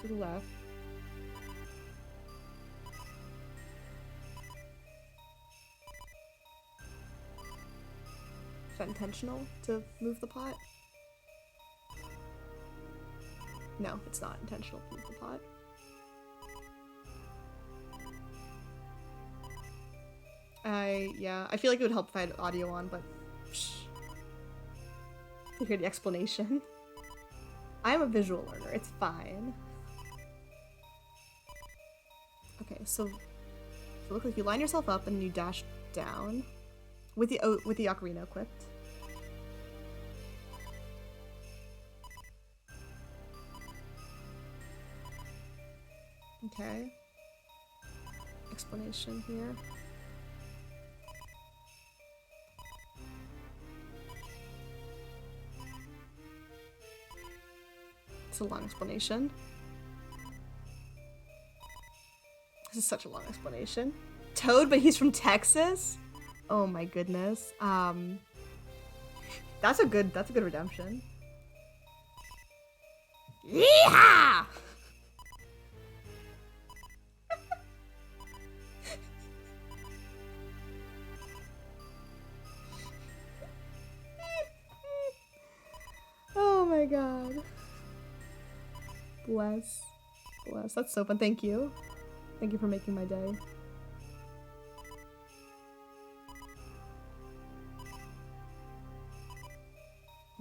To the left. that intentional to move the pot? No, it's not intentional to move the pot. Yeah, I feel like it would help if I had audio on, but psh. To hear the explanation. I am a visual learner, it's fine. Okay, so look like you line yourself up and you dash down with the ocarina equipped. Okay. Explanation here. It's a long explanation. This is such a long explanation. Toad, but he's from Texas? Oh my goodness. That's a good redemption. Yeehaw! Oh my god. Bless. Bless. That's so fun. Thank you. Thank you for making my day.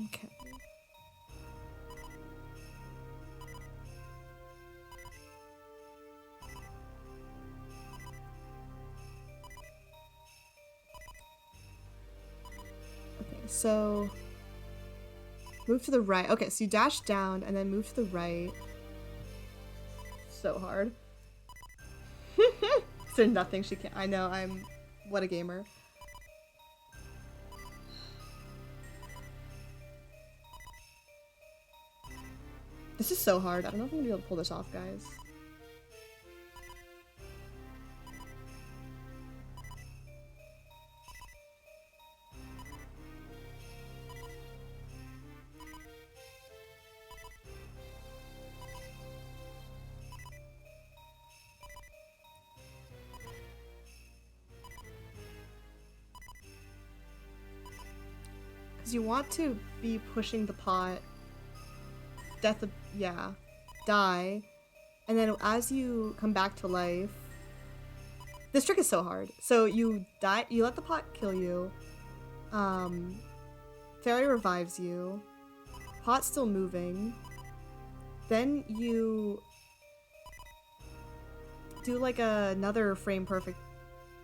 Okay. Okay, so move to the right. Okay, so you dash down and then move to the right. So hard. Is there nothing she can't? I know, what a gamer. This is so hard. I don't know if I'm gonna be able to pull this off, guys. You want to be pushing the pot, die, and then as you come back to life, this trick is so hard. So you die, you let the pot kill you, fairy revives you, pot's still moving, then you do like another frame perfect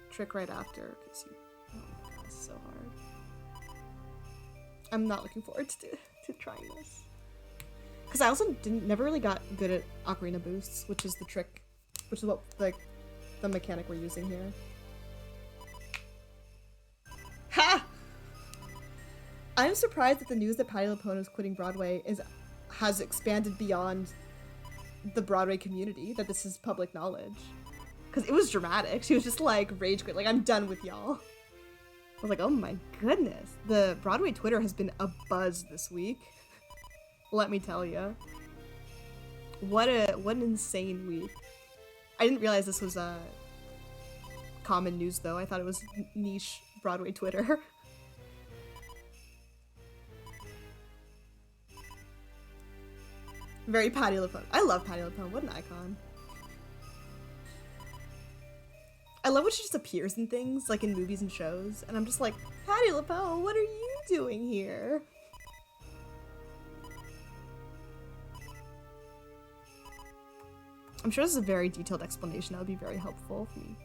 trick right after. Oh my god, this is so hard. I'm not looking forward to trying this. Because I also never really got good at ocarina boosts, which is the trick, which is what, like, the mechanic we're using here. Ha! I'm surprised that the news that Patti LuPone is quitting Broadway has expanded beyond the Broadway community, that this is public knowledge. Because it was dramatic. She was just like, rage quit, like, I'm done with y'all. I was like, oh my goodness. The Broadway Twitter has been abuzz this week. Let me tell you. What an insane week. I didn't realize this was common news though. I thought it was niche Broadway Twitter. Very Patti LuPone. I love Patti LuPone. What an icon. I love when she just appears in things, like in movies and shows, and I'm just like, Patti LuPone, what are you doing here? I'm sure this is a very detailed explanation. That would be very helpful for me.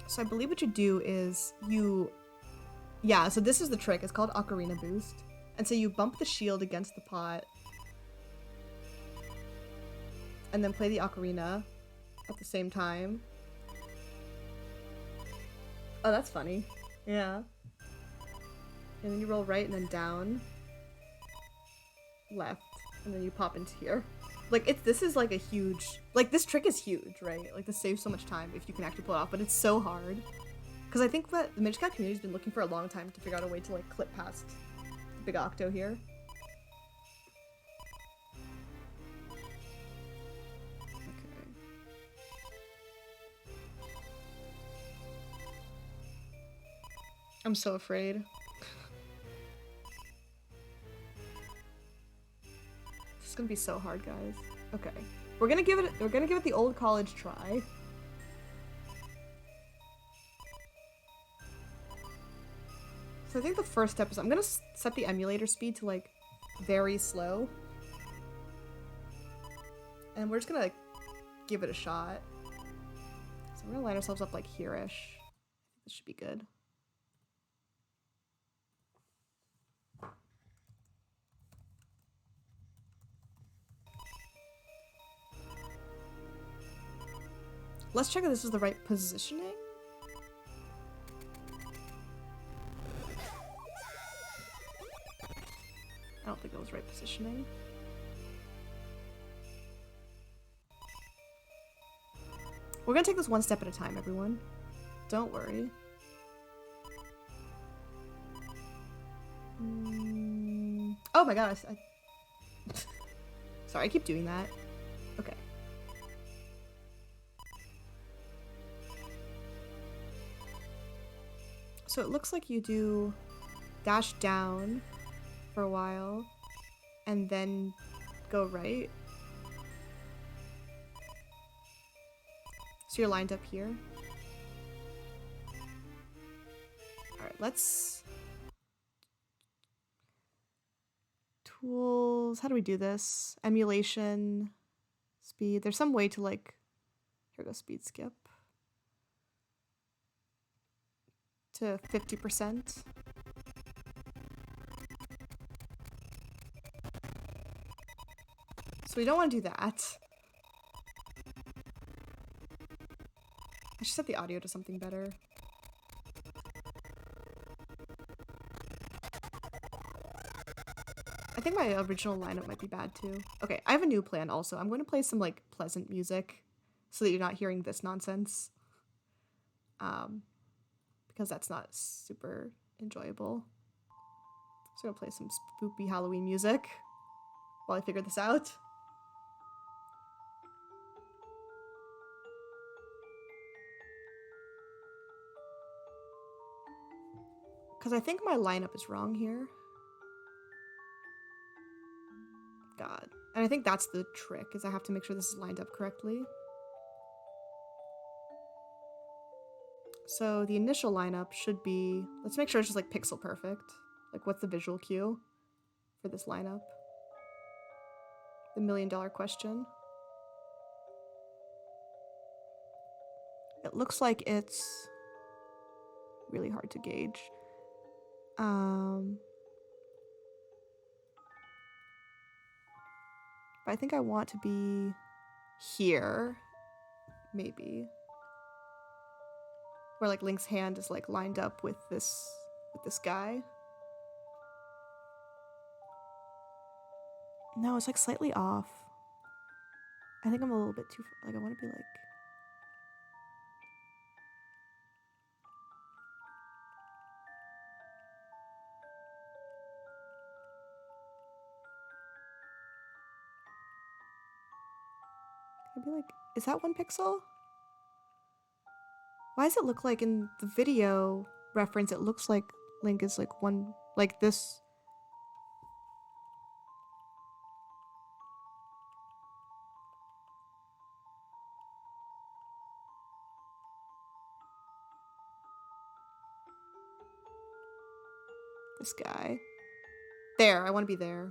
So I believe what you do is yeah, so this is the trick. It's called Ocarina Boost. And so you bump the shield against the pot, and then play the ocarina at the same time. Oh, that's funny. Yeah. And then you roll right and then down, left, and then you pop into here. Like, this is like a huge, like, this trick is huge, right? Like, this saves so much time if you can actually pull it off, but it's so hard. Because I think that the Minish Cap community's been looking for a long time to figure out a way to, like, clip past Big Octo here. I'm so afraid. This is gonna be so hard, guys. Okay. We're gonna give it the old college try. So I think the first step is I'm gonna set the emulator speed to like very slow. And we're just gonna give it a shot. So we're gonna line ourselves up like here-ish. I think this should be good. Let's check if this is the right positioning. I don't think that was right positioning. We're gonna take this one step at a time, everyone. Don't worry. Oh my gosh. Sorry, I keep doing that. Okay. So it looks like you do dash down for a while and then go right. So you're lined up here. Alright, let's... Tools... How do we do this? Emulation... Speed... There's some way to like... Here goes speed skip. To 50%. So we don't want to do that. I should set the audio to something better. I think my original lineup might be bad too. Okay, I have a new plan also. I'm going to play some like pleasant music so that you're not hearing this nonsense. Because that's not super enjoyable. So I'm gonna play some spoopy Halloween music while I figure this out. Because I think my lineup is wrong here. God. And I think that's the trick, is I have to make sure this is lined up correctly. So the initial lineup should be... Let's make sure it's just like pixel perfect. Like, what's the visual cue for this lineup? The $1,000,000 question. It looks like it's really hard to gauge. But I think I want to be here, maybe. Where like Link's hand is like lined up with this guy. No, it's like slightly off. I think I'm a little bit too, like I want to be like... I'd be like, is that 1 pixel? Why does it look like in the video reference, it looks like Link is like one, like this. This guy. There, I want to be there.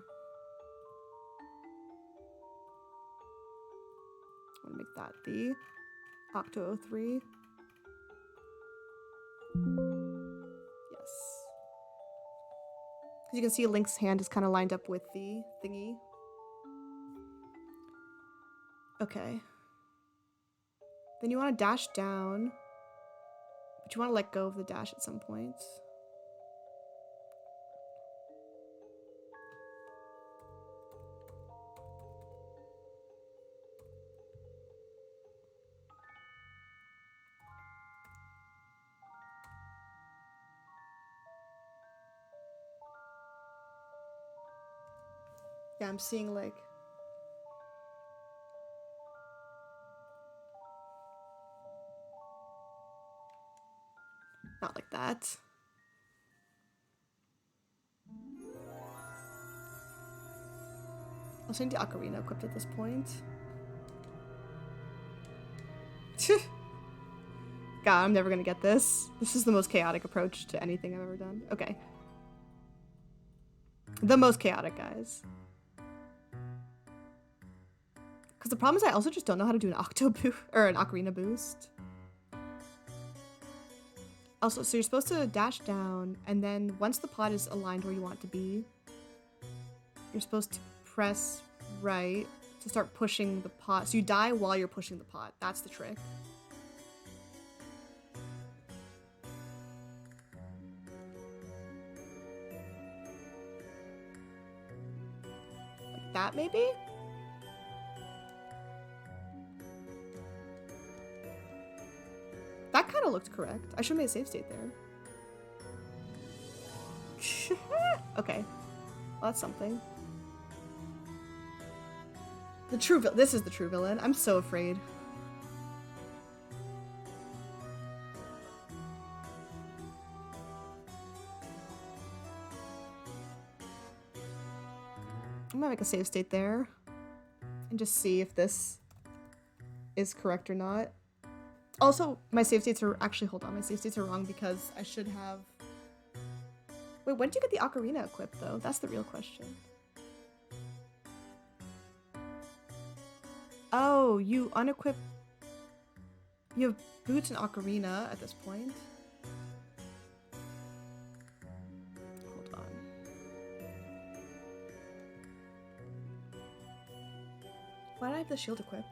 I want to make that the Octo 03. Yes. Because you can see Link's hand is kind of lined up with the thingy. Okay. Then you want to dash down, but you want to let go of the dash at some point. Yeah, I'm seeing like... Not like that. I'll change the ocarina equipped at this point. God, I'm never gonna get this. This is the most chaotic approach to anything I've ever done. Okay. The most chaotic, guys. Because the problem is I also just don't know how to do an Octo boost, or an ocarina boost. Also, so you're supposed to dash down, and then once the pot is aligned where you want it to be, you're supposed to press right to start pushing the pot. So you die while you're pushing the pot. That's the trick. Like that, maybe? That kind of looked correct. I should have made a save state there. Okay. Well, that's something. The true villain. This is the true villain. I'm so afraid. I'm gonna make a save state there and just see if this is correct or not. Also, my save states are actually, hold on, my save states are wrong because I should have. Wait, when did you get the ocarina equipped though? That's the real question. Oh, you unequip. You have boots and ocarina at this point. Hold on. Why did I have the shield equipped?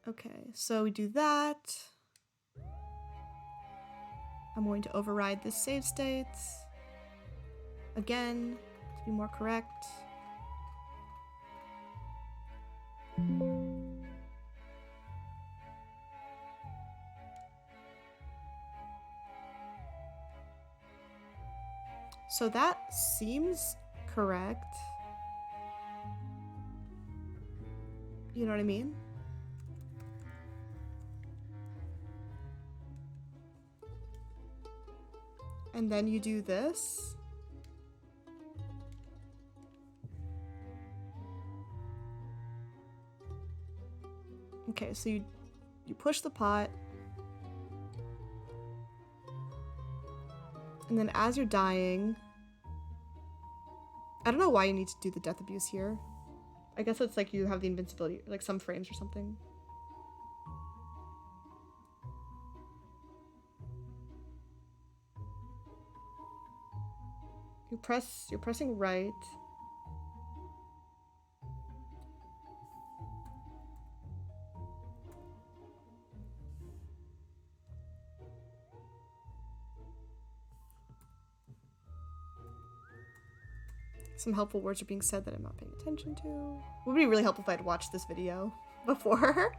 Okay, so we do that. I'm going to override this save state. Again, to be more correct. So that seems correct. You know what I mean? And then you do this. Okay, so you push the pot. And then as you're dying, I don't know why you need to do the death abuse here. I guess it's like you have the invincibility, like some frames or something. You're pressing right. Some helpful words are being said that I'm not paying attention to. It would be really helpful if I'd watched this video before. Okay.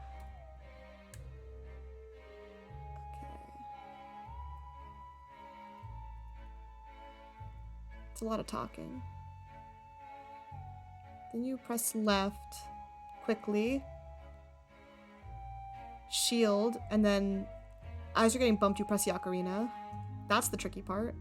It's a lot of talking. Then you press left quickly. Shield, and then as you're getting bumped, you press the ocarina. That's the tricky part.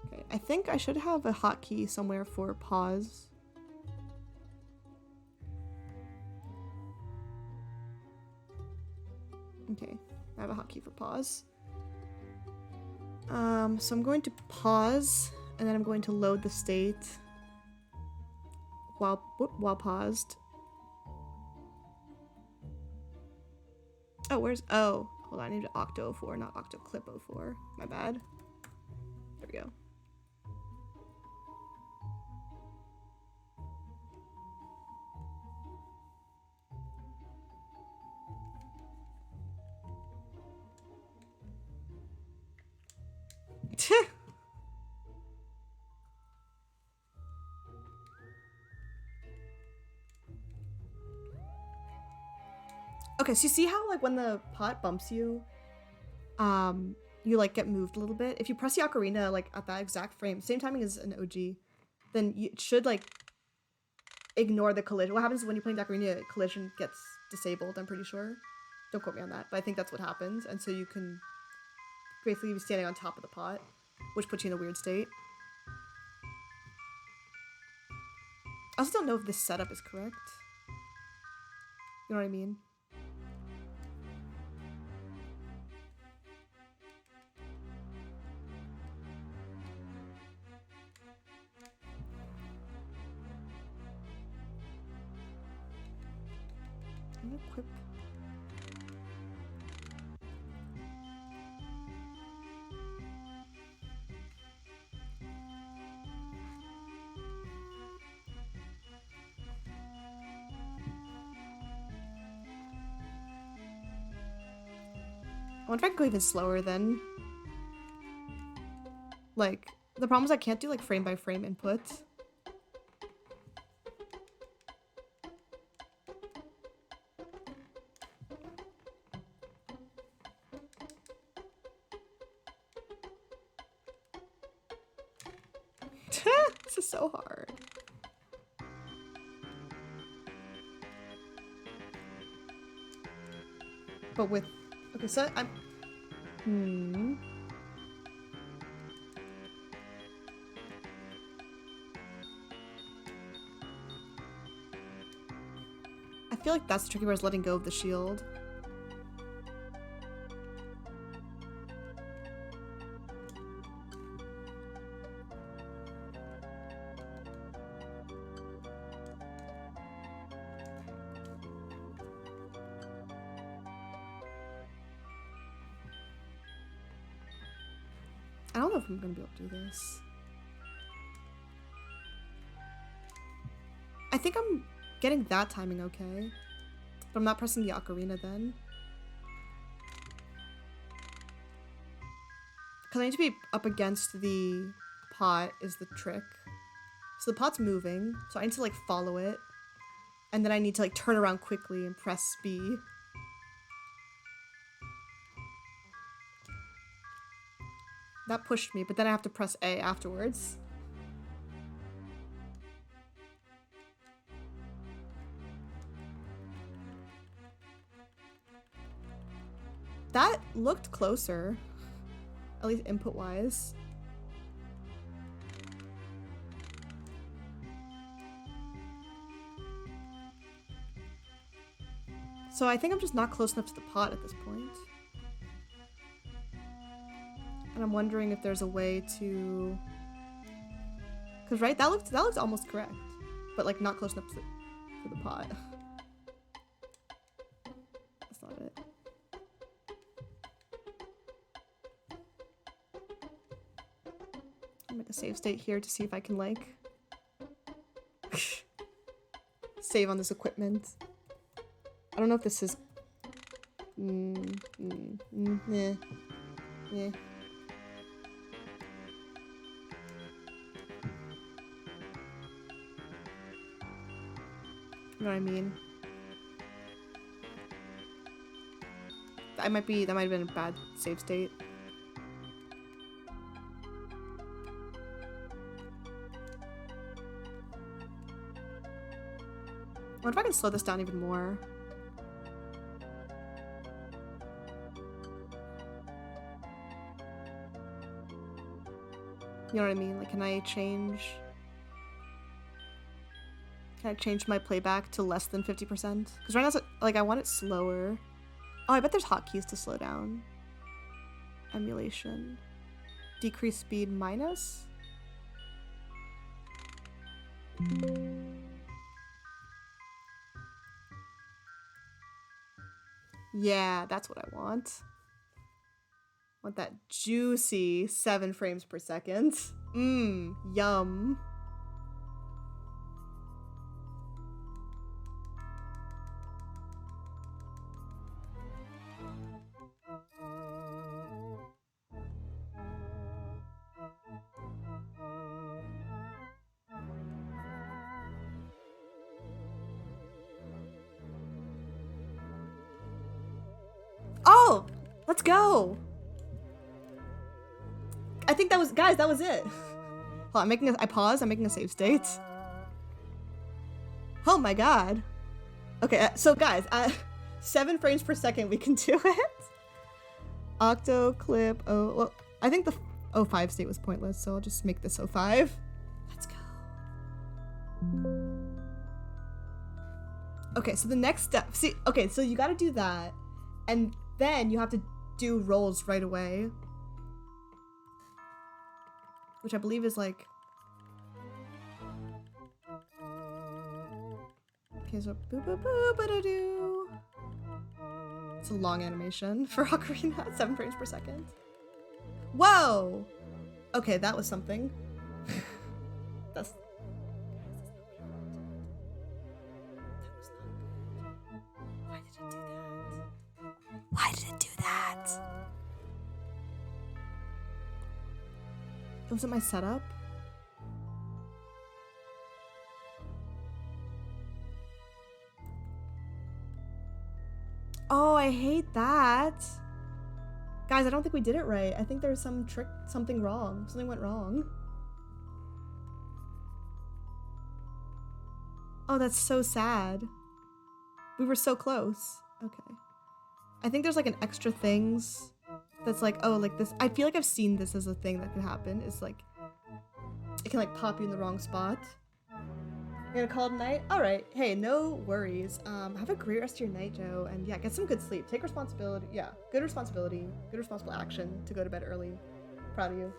Okay, I think I should have a hotkey somewhere for pause. Okay, I have a hotkey for pause. So I'm going to pause, and then I'm going to load the state while paused. Oh, oh, hold on, I need Octo 04, not Octo Clip 04. My bad. There we go. Okay, so you see how like when the pot bumps you, you like get moved a little bit. If you press the ocarina like at that exact frame, same timing as an OG, then it should like ignore the collision. What happens when you're playing the ocarina, collision gets disabled, I'm pretty sure. Don't quote me on that, but I think that's what happens. And so you can basically be standing on top of the pot, which puts you in a weird state. I also don't know if this setup is correct. You know what I mean? I'm gonna equip. I wonder if I can go even slower then. Like, the problem is I can't do like frame by frame input. This is so hard. But with, okay, so I'm, I feel like that's the tricky part, is letting go of the shield. I don't know if I'm gonna be able to do this. I think I'm getting that timing okay, but I'm not pressing the ocarina then. Because I need to be up against the pot is the trick. So the pot's moving, so I need to like follow it. And then I need to like turn around quickly and press B. That pushed me, but then I have to press A afterwards. That looked closer, at least input-wise. So I think I'm just not close enough to the pot at this point. And I'm wondering if there's a way to... Because, right, that looked almost correct. But, like, not close enough to the pot. That's not it. I'll make a save state here to see if I can, like... save on this equipment. I don't know if this is... Yeah. You know what I mean? That might have been a bad save state. I wonder if I can slow this down even more. You know what I mean? Like, can I change my playback to less than 50%? Because right now, it's, like, I want it slower. Oh, I bet there's hotkeys to slow down. Emulation. Decrease speed minus? Yeah, that's what I want. I want that juicy 7 frames per second. Yum. Oh, let's go. I think that was, guys, that was it. Hold on, I paused, I'm making a save state. Oh my god. Okay, so guys, 7 frames per second, we can do it. Octo, clip, oh, well, I think the 05 state was pointless, so I'll just make this 05. Let's go. Okay, so the next step, see, okay, so you gotta do that, and then you have to do rolls right away. Which I believe is like... Okay, so boo boo boo ba da doo. It's a long animation for Ocarina, 7 frames per second. Whoa! Okay, that was something. That's... Why did it do that? Why did it do that? Was it my setup? Oh, I hate that. Guys, I don't think we did it right. I think there's some trick, something wrong. Something went wrong. Oh, that's so sad. We were so close. Okay. I think there's like an extra things that's like, oh, like this. I feel like I've seen this as a thing that could happen. It's like, it can like pop you in the wrong spot. You're gonna call it a night? Alright. Hey, no worries. Have a great rest of your night, Joe. And yeah, get some good sleep. Take responsibility. Yeah, good responsibility. Good responsible action to go to bed early. Proud of you.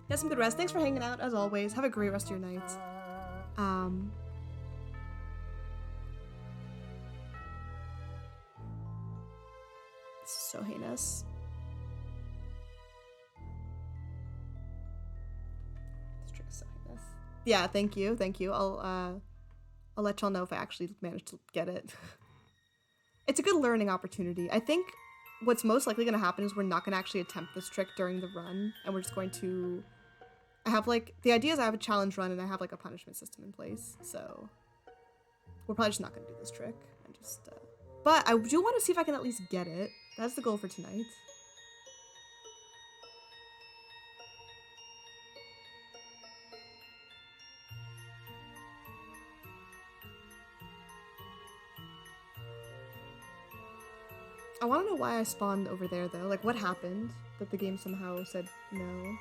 Get some good rest. Thanks for hanging out, as always. Have a great rest of your night. This is so heinous. This trick is so heinous. Yeah, thank you, thank you. I'll let y'all know if I actually manage to get it. It's a good learning opportunity. I think what's most likely gonna happen is we're not gonna actually attempt this trick during the run, and we're just going to... I have like, the idea is I have a challenge run and I have like a punishment system in place, so we're probably just not gonna do this trick. And just, but I do want to see if I can at least get it. That's the goal for tonight. I want to know why I spawned over there though. Like, what happened that the game somehow said no?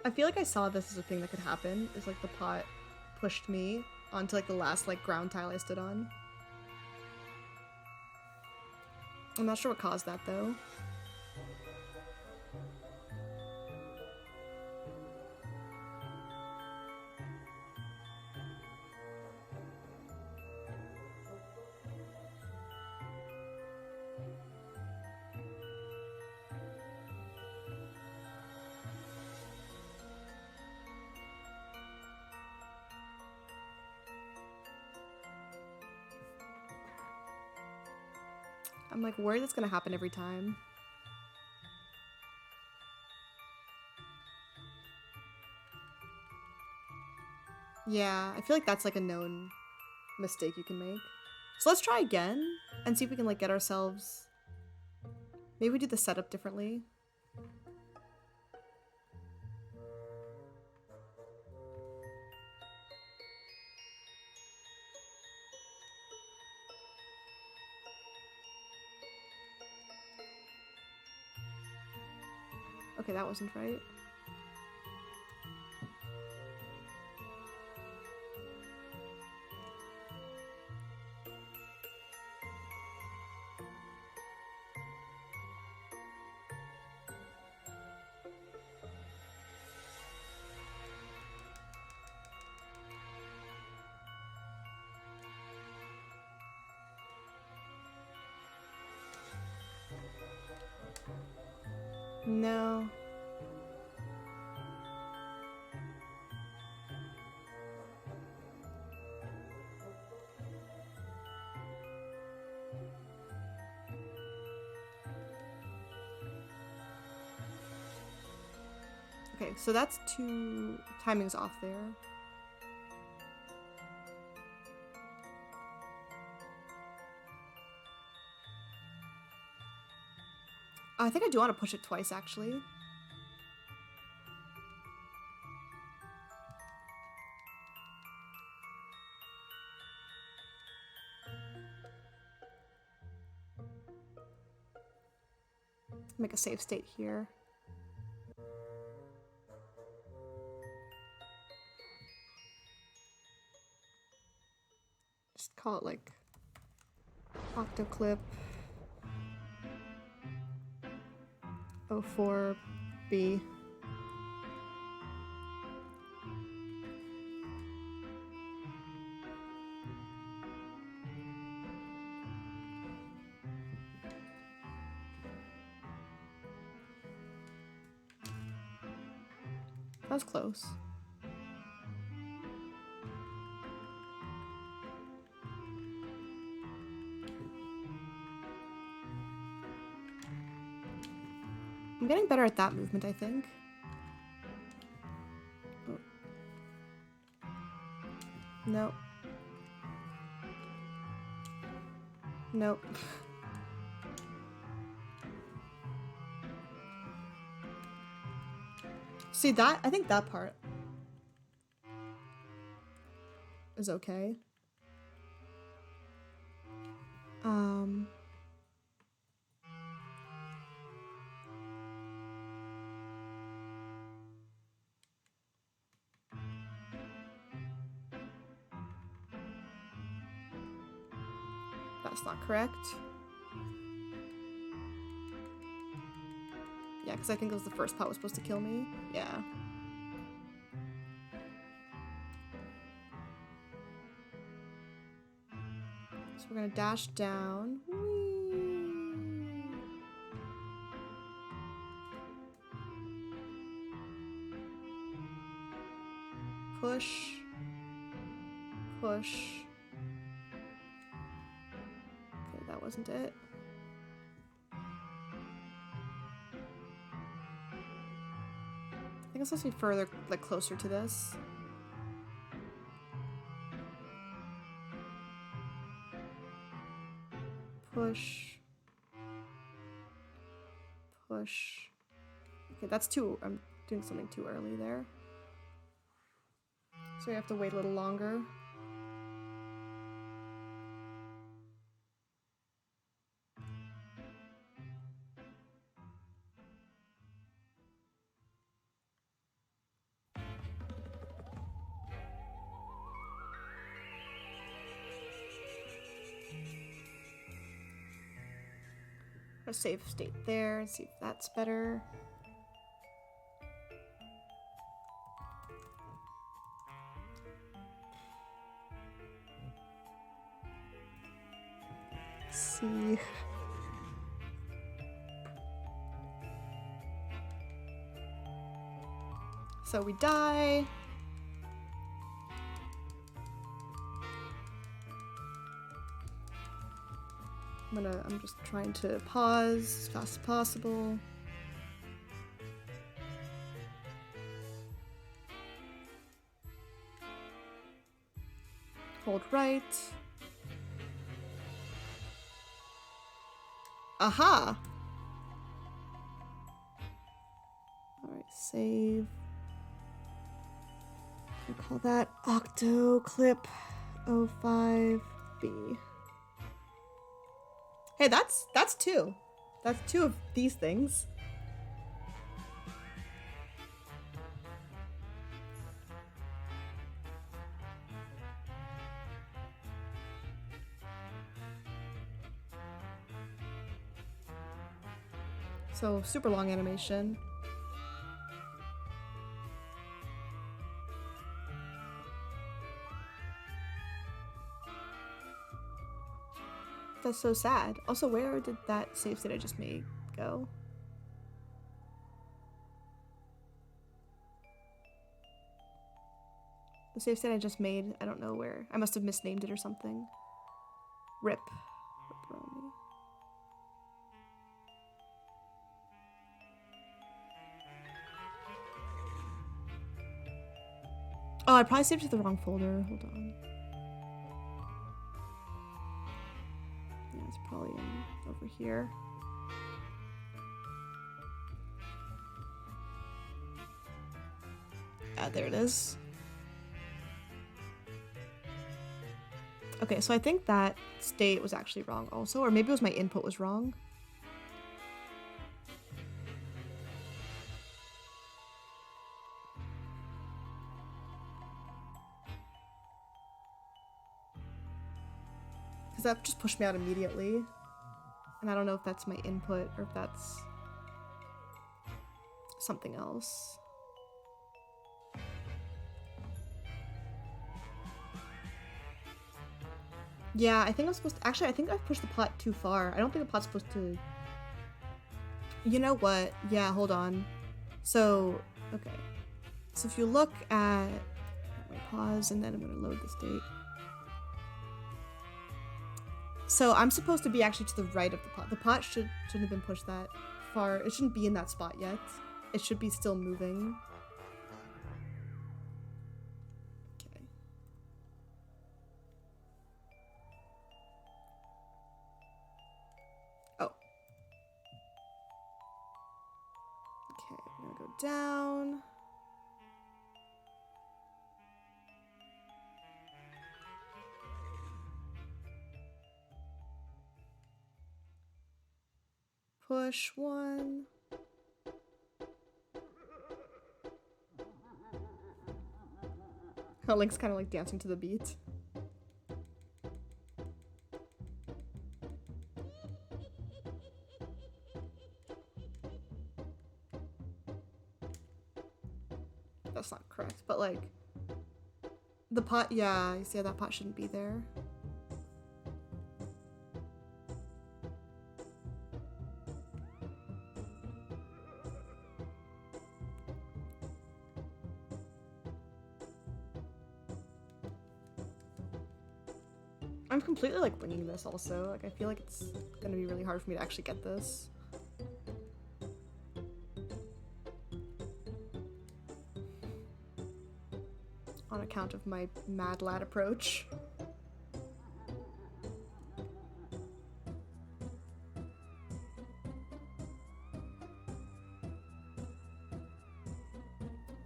I feel like I saw this as a thing that could happen. It's like the pot pushed me onto like the last like ground tile I stood on. I'm not sure what caused that though. I'm like worried it's gonna happen every time. Yeah, I feel like that's like a known mistake you can make. So let's try again and see if we can like get ourselves... Maybe we do the setup differently. Okay, that wasn't right. No. Okay, so that's two timings off there. I think I do want to push it twice, actually. Make a save state here. Just call it like Octo clip 04B. That was close. I'm getting better at that movement, I think. Oh. Nope. Nope. See that? I think that part is okay. That's not correct. Yeah, because I think it was the first part was supposed to kill me. Yeah. So we're gonna dash down. Whee! Push. Push. Okay, that wasn't it. I think it's supposed to be further, like, closer to this. Push. Push. Okay, that's too... I'm doing something too early there. So we have to wait a little longer. A save state there and see if that's better. Let's see. So we die. I'm just trying to pause as fast as possible. Hold right. Aha! Alright, save. I call that Octo clip 05B. Hey, that's two. That's two of these things. So, super long animation. That's so sad. Also, where did that save state I just made go? The save state I just made, I don't know where. I must have misnamed it or something. Rip. Ripperoni. Oh, I probably saved it to the wrong folder. Hold on. Yeah, it's probably over here. Ah, there it is. Okay, so I think that state was actually wrong also, or maybe it was my input was wrong. Because that just pushed me out immediately. And I don't know if that's my input or if that's something else. Yeah, I think I'm supposed to... Actually, I think I've pushed the pot too far. I don't think the pot's supposed to... You know what? Yeah, hold on. So, okay. So if you look at... I'm gonna pause and then I'm gonna load this date. So I'm supposed to be actually to the right of the pot. The pot shouldn't have been pushed that far. It shouldn't be in that spot yet. It should be still moving. Okay. Oh. Okay, I'm gonna go down. Push one. Oh, Link's kind of like dancing to the beat. That's not correct, but like the pot, yeah, you see how that pot shouldn't be there. I'm completely like winging this also. Like I feel like it's gonna be really hard for me to actually get this. On account of my mad lad approach.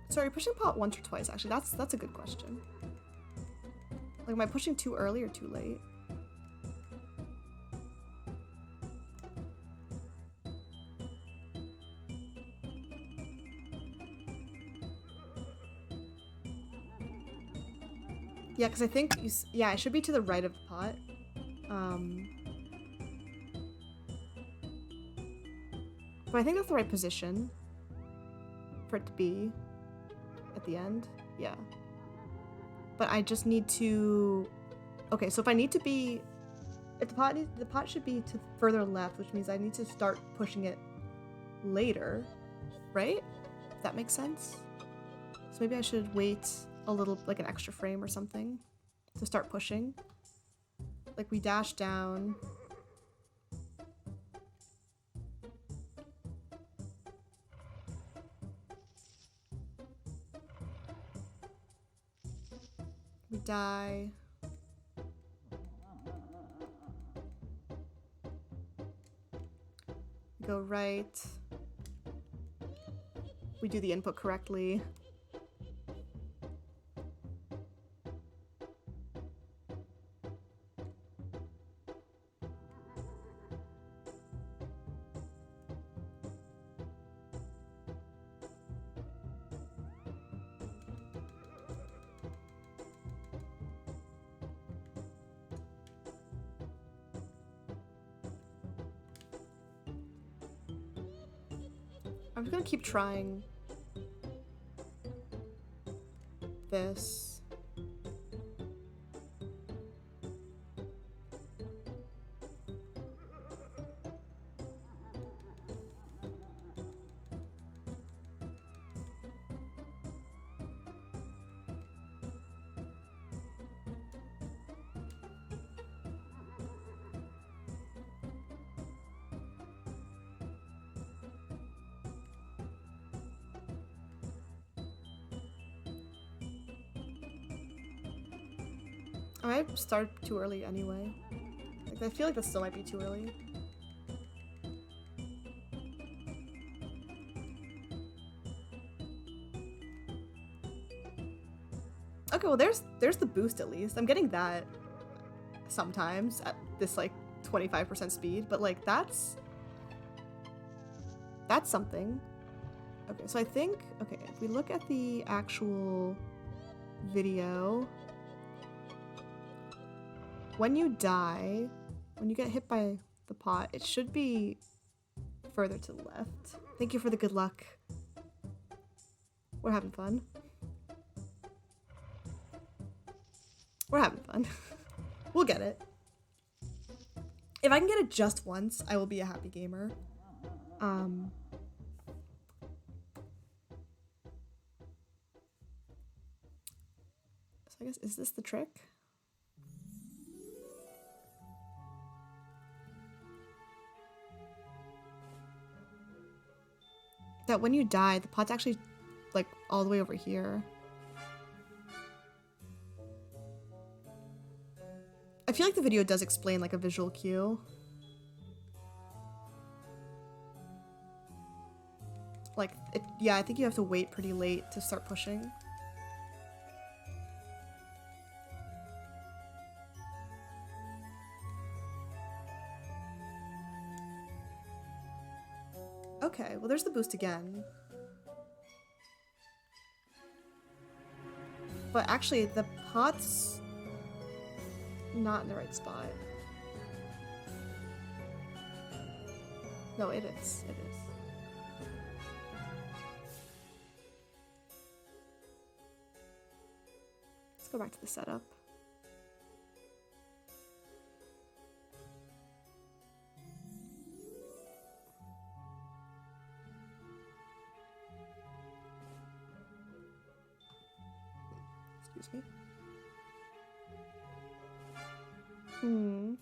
Sorry, pushing pot once or twice actually. That's a good question. Like, am I pushing too early or too late? Yeah, because I think, yeah, I should be to the right of the pot. But I think that's the right position for it to be at the end. Yeah. But I just need to... Okay, so if I need to be... If the pot should be to further left, which means I need to start pushing it later, right? If that makes sense? So maybe I should wait a little, like an extra frame or something to start pushing. Like we dash down. We die. We go right. We do the input correctly. I'm just gonna keep trying this. I might start too early anyway. Like, I feel like this still might be too early. Okay, well there's the boost at least. I'm getting that sometimes at this like 25% speed, but like that's something. Okay, so I think, okay, if we look at the actual video, when you die, when you get hit by the pot, it should be further to the left. Thank you for the good luck. We're having fun. We're having fun. We'll get it. If I can get it just once, I will be a happy gamer. So I guess, is this the trick? That when you die, the pot's actually like all the way over here. I feel like the video does explain like a visual cue. Like, yeah, I think you have to wait pretty late to start pushing. Okay, well there's the boost again. But actually, the pot's not in the right spot. No, it is. It is. Let's go back to the setup. Excuse me. So you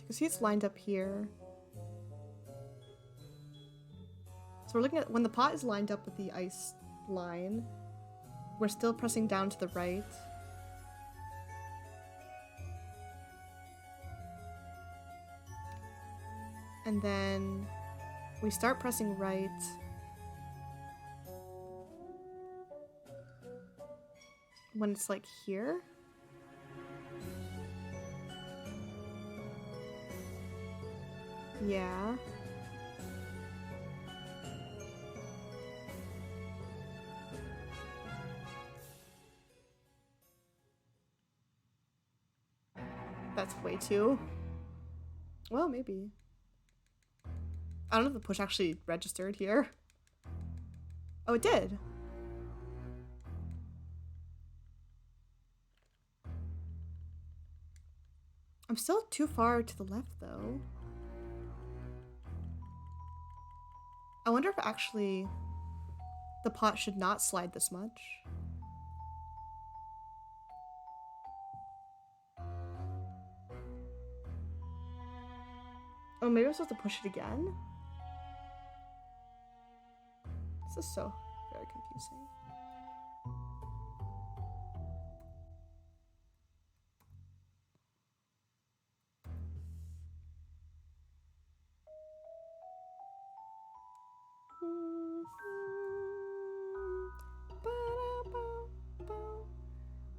can see it's lined up here. So we're looking at when the pot is lined up with the ice line, we're still pressing down to the right. And then we start pressing right. When it's like here. Yeah. That's way too. Well, maybe. I don't know if the push actually registered here. Oh, it did. I'm still too far to the left, though. I wonder if actually the pot should not slide this much. Oh, maybe I'm supposed to push it again? This is so very confusing.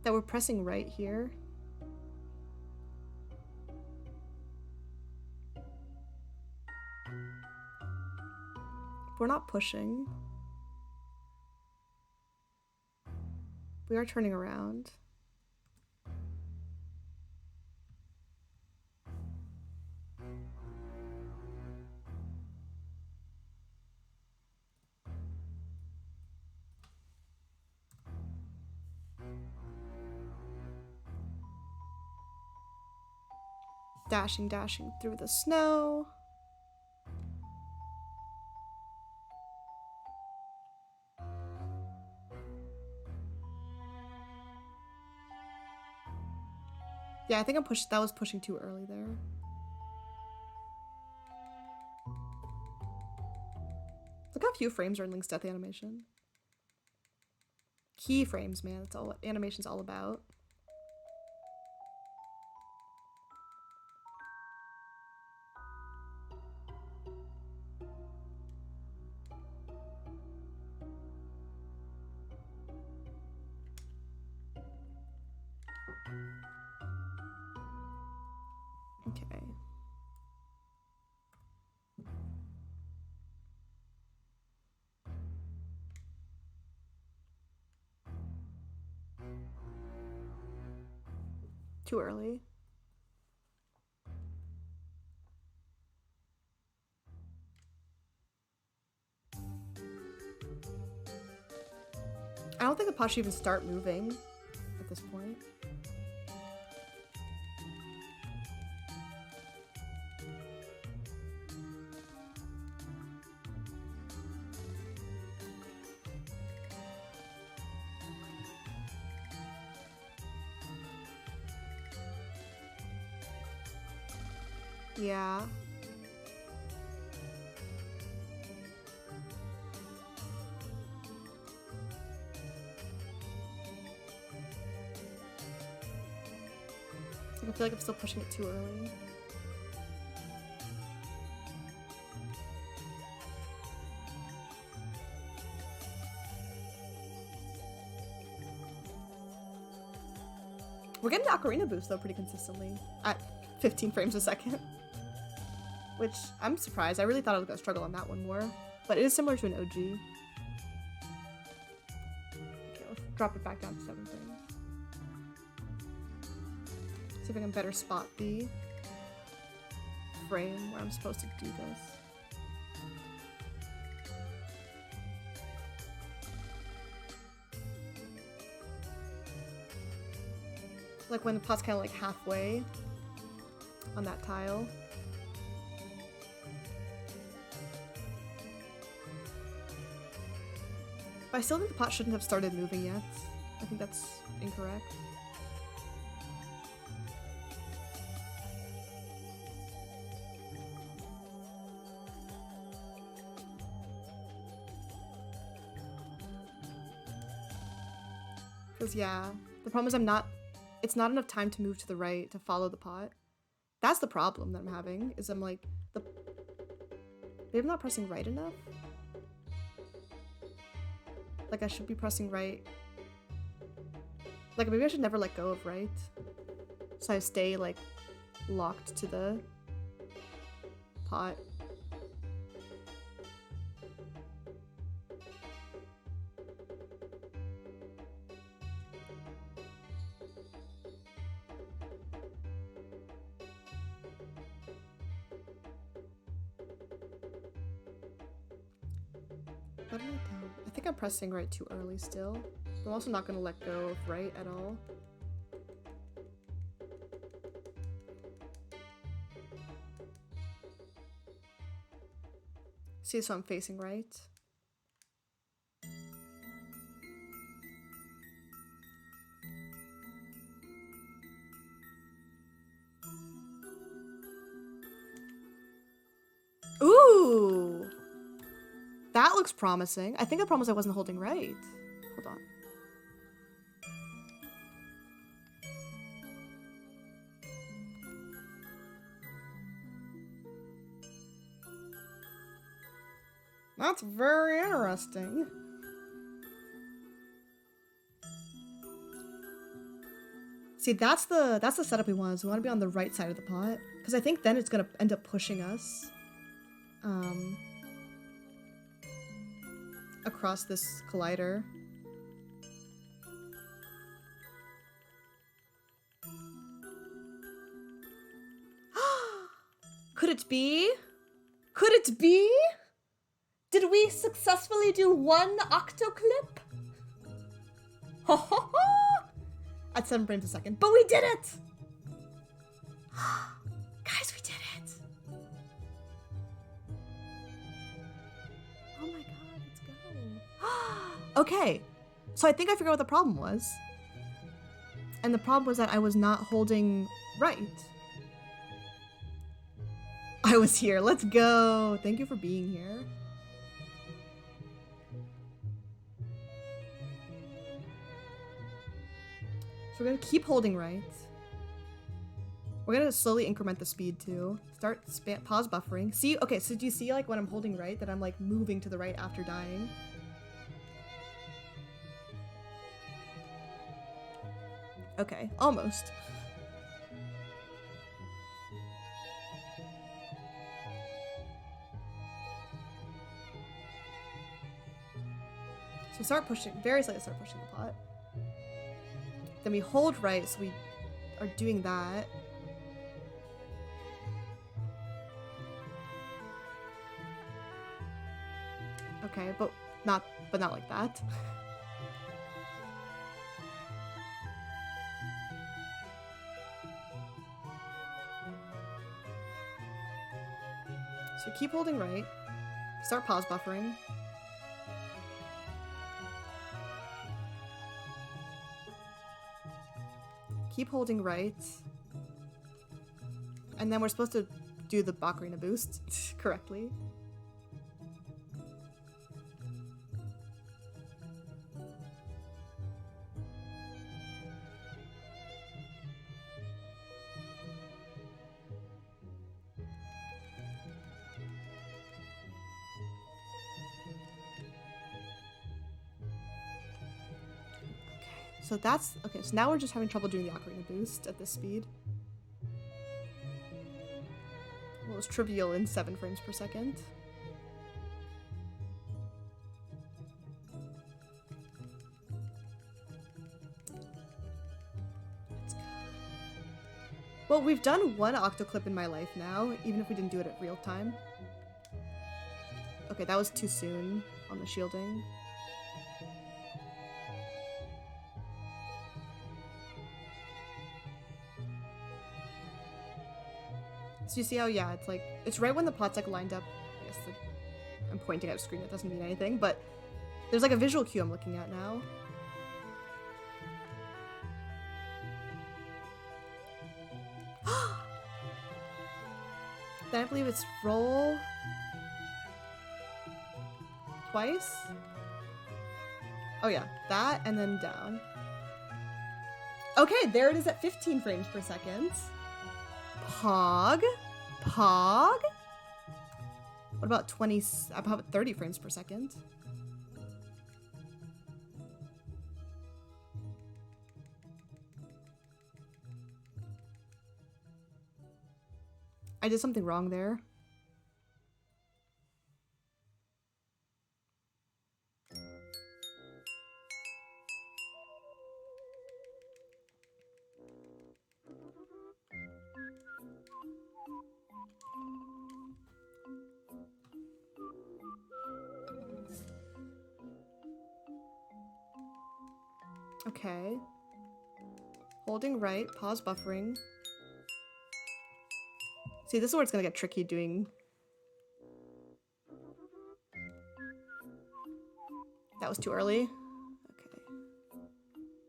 That we're pressing right here. We're not pushing. We are turning around. Dashing, dashing through the snow. Yeah, I think that was pushing too early there. Look how few frames are in Link's death animation. Keyframes, man, that's all what animation's all about. Okay. Too early. I don't think the pot should even start moving at this point. Yeah. I feel like I'm still pushing it too early. We're getting the ocarina boost though pretty consistently at 15 frames a second. Which I'm surprised. I really thought I was gonna struggle on that one more. But it is similar to an OG. Okay, let's drop it back down to 7 frames. See if I can better spot the frame where I'm supposed to do this. Like when the pot's kind of like halfway on that tile. But I still think the pot shouldn't have started moving yet. I think that's incorrect. Because yeah, the problem is it's not enough time to move to the right to follow the pot. That's the problem that I'm having, is I'm like, maybe I'm not pressing right enough? Like I should be pressing right. Like maybe I should never let go of right. So I stay like locked to the pot. What am I down? I think I'm pressing right too early still. But I'm also not gonna let go of right at all. See, so I'm facing right. Ooh! That looks promising. I think the problem was I wasn't holding right. Hold on. That's very interesting. See, that's the setup we want. We want to be on the right side of the pot. Because I think then it's going to end up pushing us. Across this collider. Could it be? Could it be? Did we successfully do one Octo clip? Ho ho ho! At 7 frames a second. But we did it! Guys, we did it! Oh my god, let's go. Okay, so I think I figured out what the problem was. And the problem was that I was not holding right. I was here. Let's go. Thank you for being here. So we're gonna keep holding right. We're gonna slowly increment the speed too. Start pause buffering. See, okay, so do you see like when I'm holding right that I'm like moving to the right after dying? Okay, almost. So start pushing, very slightly start pushing the pot. Then we hold right so we are doing that. Okay, but not like that. So keep holding right. Start pause buffering. Keep holding right. And then we're supposed to do the Ocarina boost correctly. So that's okay. So now we're just having trouble doing the Ocarina boost at this speed. Well, it was trivial in 7 frames per second. Let's go. Well, we've done one Octo clip in my life now, even if we didn't do it at real time. Okay, that was too soon on the shielding. So you see how, yeah, it's like, it's right when the pot's like lined up. I guess I'm pointing at a screen that doesn't mean anything, but there's like a visual cue I'm looking at now. Then I believe it's roll twice. Oh yeah, that and then down. Okay, there it is at 15 frames per second. Pog. Pog. What about 20? About 30 frames per second? I did something wrong there. Okay. Holding right, pause buffering. See, this is where it's gonna get tricky doing. That was too early. Okay.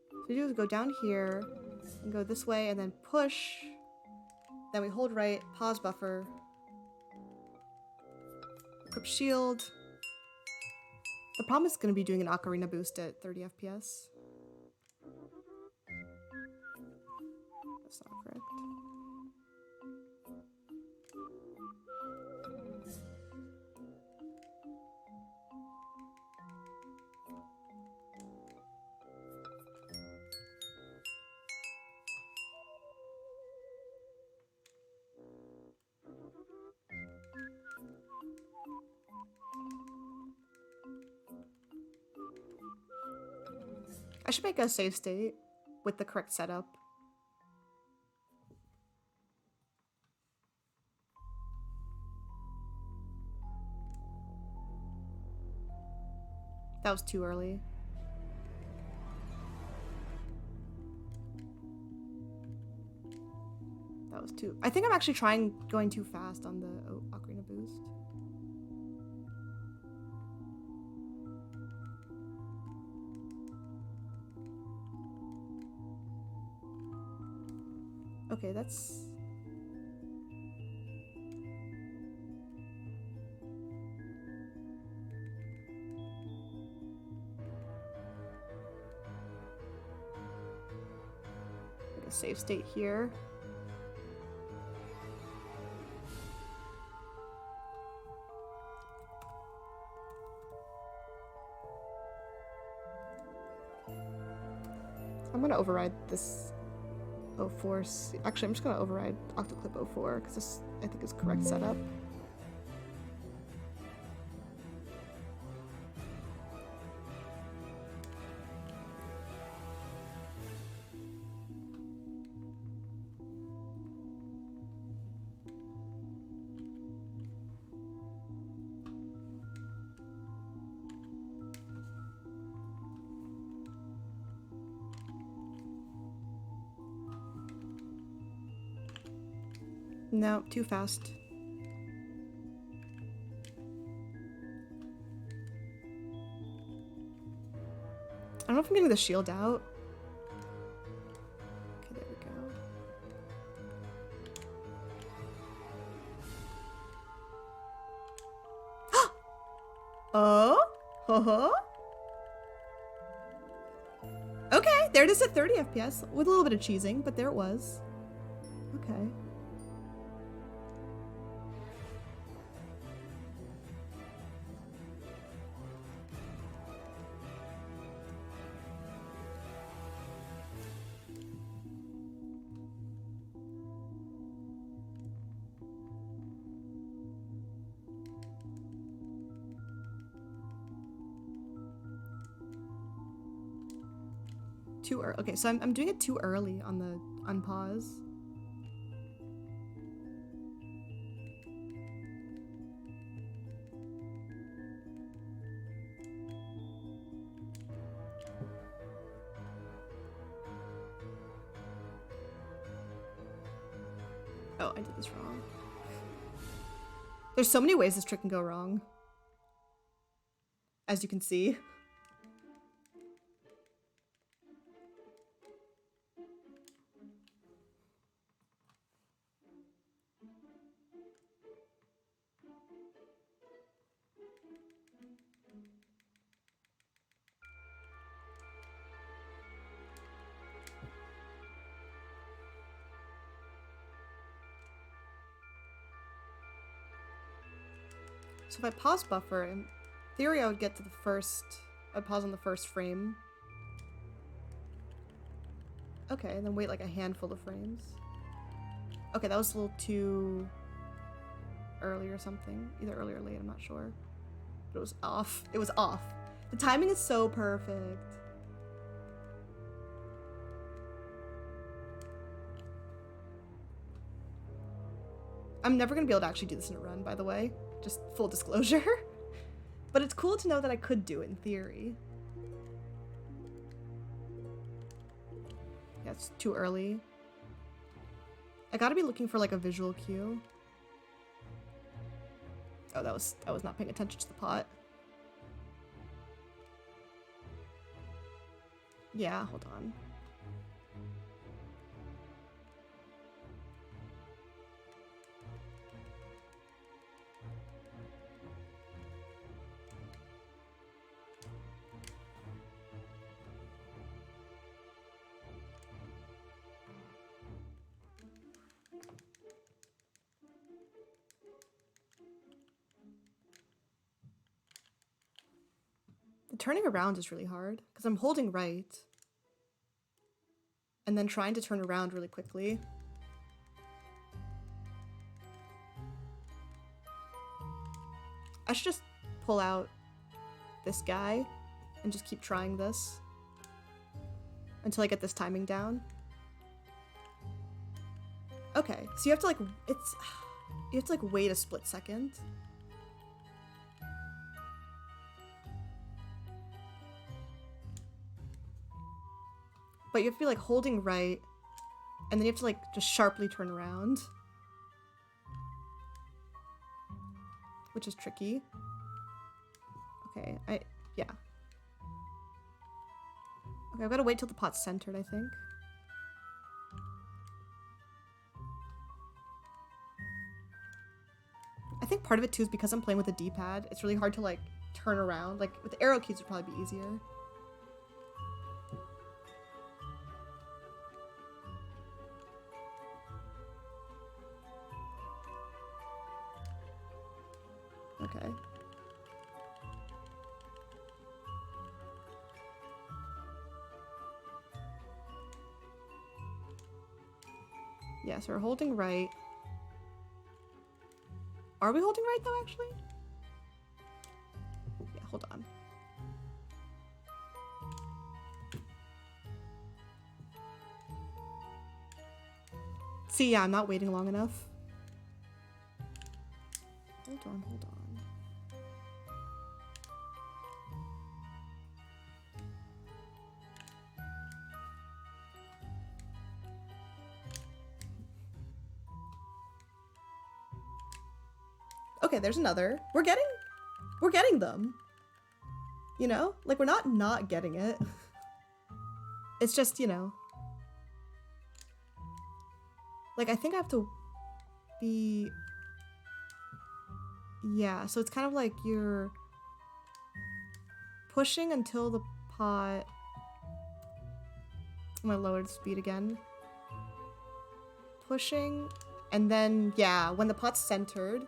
So we do is go down here and go this way and then push. Then we hold right, pause buffer. Equip shield. The problem is gonna be doing an Ocarina boost at 30 FPS. That's not correct. I should make a save state with the correct setup. That was too early. That was too... I think I'm actually going too fast on the Ocarina boost. Okay, that's... like a save state here. I'm gonna override this 04. Actually, I'm just gonna override Octoclip 04 because this, I think, is correct setup. No, too fast. I don't know if I'm getting the shield out. Okay, there we go. Oh? Uh-huh. Okay, there it is at 30 FPS with a little bit of cheesing, but there it was. Okay. Too early. Okay, so I'm doing it too early on the unpause. Oh, I did this wrong. There's so many ways this trick can go wrong. As you can see. So if I pause buffer, in theory I would get to the first... I'd pause on the first frame. Okay, and then wait like a handful of frames. Okay, that was a little too early or something. Either early or late, I'm not sure. But it was off. It was off. The timing is so perfect. I'm never gonna be able to actually do this in a run, by the way. Just full disclosure. But it's cool to know that I could do it in theory. Yeah, it's too early. I gotta be looking for like a visual cue. Oh, I was not paying attention to the pot. Yeah, hold on. The turning around is really hard because I'm holding right and then trying to turn around really quickly. I should just pull out this guy and just keep trying this until I get this timing down. Okay, so you have to like, you have to like wait a split second. But you have to be like holding right, and then you have to like just sharply turn around. Which is tricky. Okay, yeah. Okay, I've got to wait till the pot's centered, I think. I think part of it too is because I'm playing with a D-pad, it's really hard to like turn around. Like with the arrow keys would probably be easier. Okay. Yeah, so we're holding right. Are we holding right though, actually? Yeah, hold on. See, yeah, I'm not waiting long enough. Hold on, hold on. Okay, there's another. We're getting them. You know? Like, we're not getting it. It's just, you know. Like, I think I have to be... Yeah, so it's kind of like you're pushing until the pot... I'm gonna lower the speed again. Pushing, and then, yeah, when the pot's centered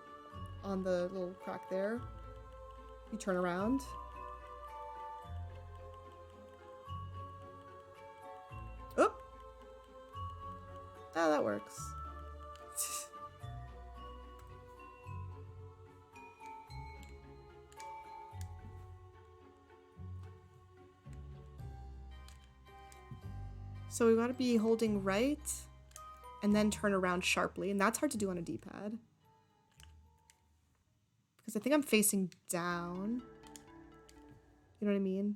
on the little crack there, you turn around. Oop! Oh, that works. So we gotta be holding right, and then turn around sharply, and that's hard to do on a D-pad. Because I think I'm facing down. You know what I mean?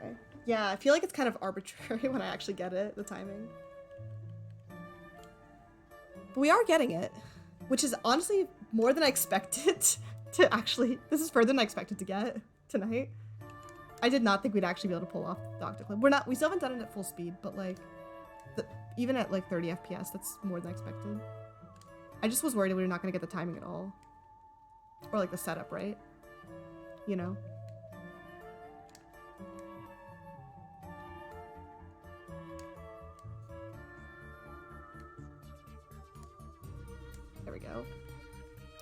Okay. Yeah, I feel like it's kind of arbitrary when I actually get it, the timing. But we are getting it, which is honestly more than I expected to actually... This is further than I expected to get tonight. I did not think we'd actually be able to pull off the octoclip. We still haven't done it at full speed, but like, even at like 30 FPS, that's more than I expected. I just was worried we were not going to get the timing at all. Or like the setup, right? You know? There we go.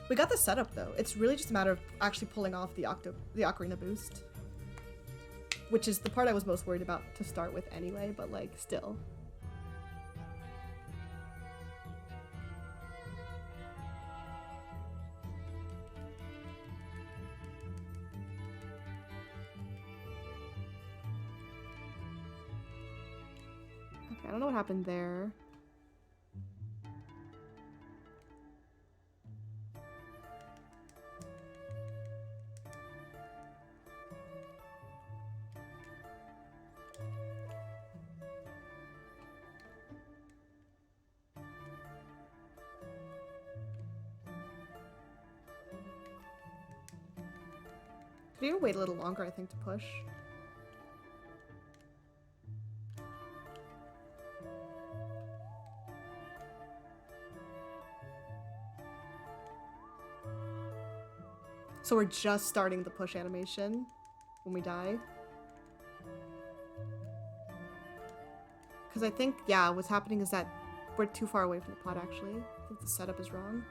We got the setup though. It's really just a matter of actually pulling off the ocarina boost. Which is the part I was most worried about to start with anyway, but like, still. Okay, I don't know what happened there. Could you wait a little longer, I think, to push? So we're just starting the push animation when we die. Because I think, yeah, what's happening is that we're too far away from the pot, actually. I think the setup is wrong.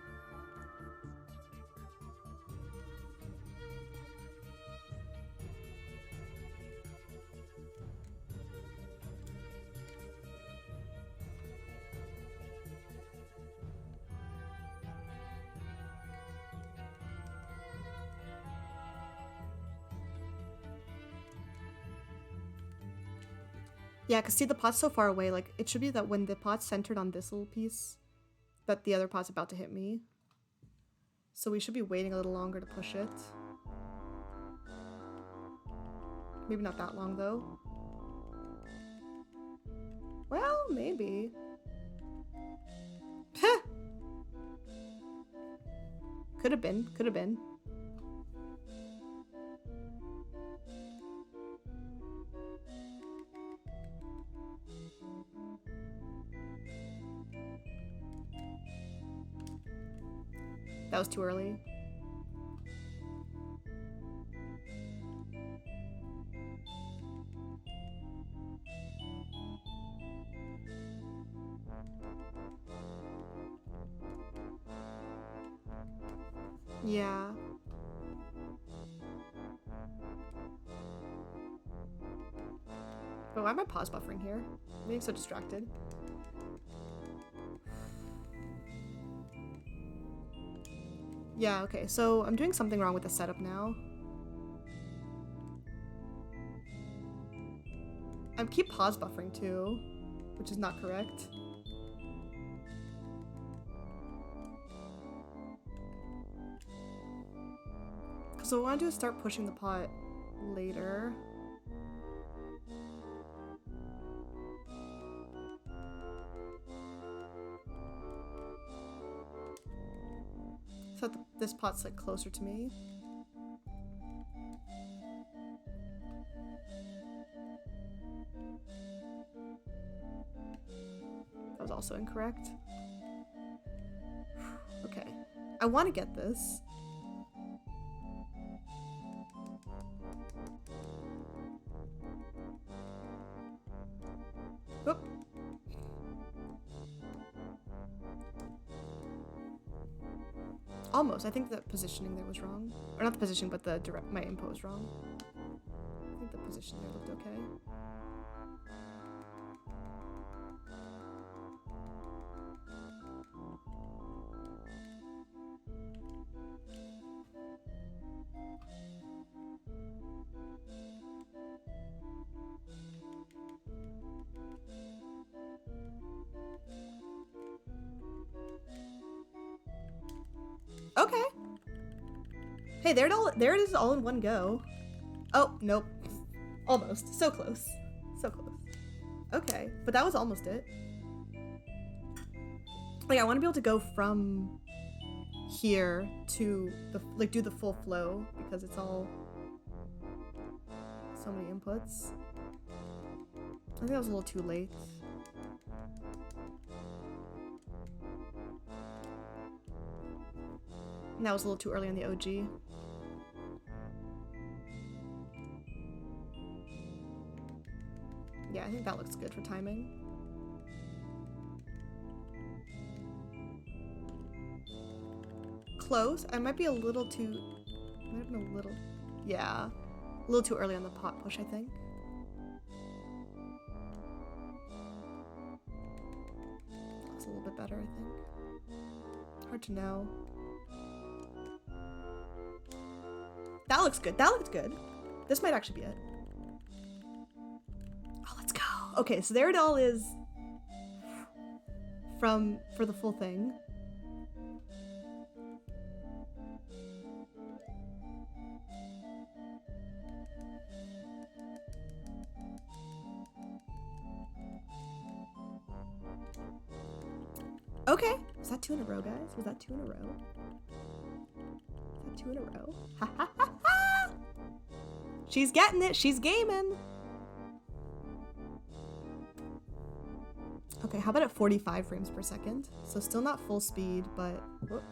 Yeah, because see, the pot's so far away, like, it should be that when the pot's centered on this little piece, that the other pot's about to hit me. So we should be waiting a little longer to push it. Maybe not that long, though. Well, maybe. Could have been, could have been. That was too early. Yeah. But why am I pause buffering here? I'm getting so distracted. Yeah, okay, so I'm doing something wrong with the setup now. I keep pause buffering too, which is not correct. So what I want to do is start pushing the pot later. So that this pot's like closer to me. That was also incorrect. Okay. I want to get this. Whoop. Almost. I think the positioning there was wrong. Or not the positioning, but the direct. My input was wrong. I think the position there looked okay. Okay. Hey, there it is all in one go. Oh, nope. Almost. So close. So close. Okay, but that was almost it. Like, I want to be able to go from here to the, like, do the full flow because it's all so many inputs. I think that was a little too late. And that was a little too early on the OG. Yeah, I think that looks good for timing. Close. I might be a little too... Might have been a little... Yeah. A little too early on the pot push, I think. Looks a little bit better, I think. Hard to know. That looks good. That looks good. This might actually be it. Oh, let's go. Okay, so there it all is for the full thing. Okay. Was that 2 in a row, guys? Was that 2 in a row? Was that 2 in a row? Ha ha ha ha! She's getting it. She's gaming. Okay, how about at 45 frames per second? So still not full speed, but whoop.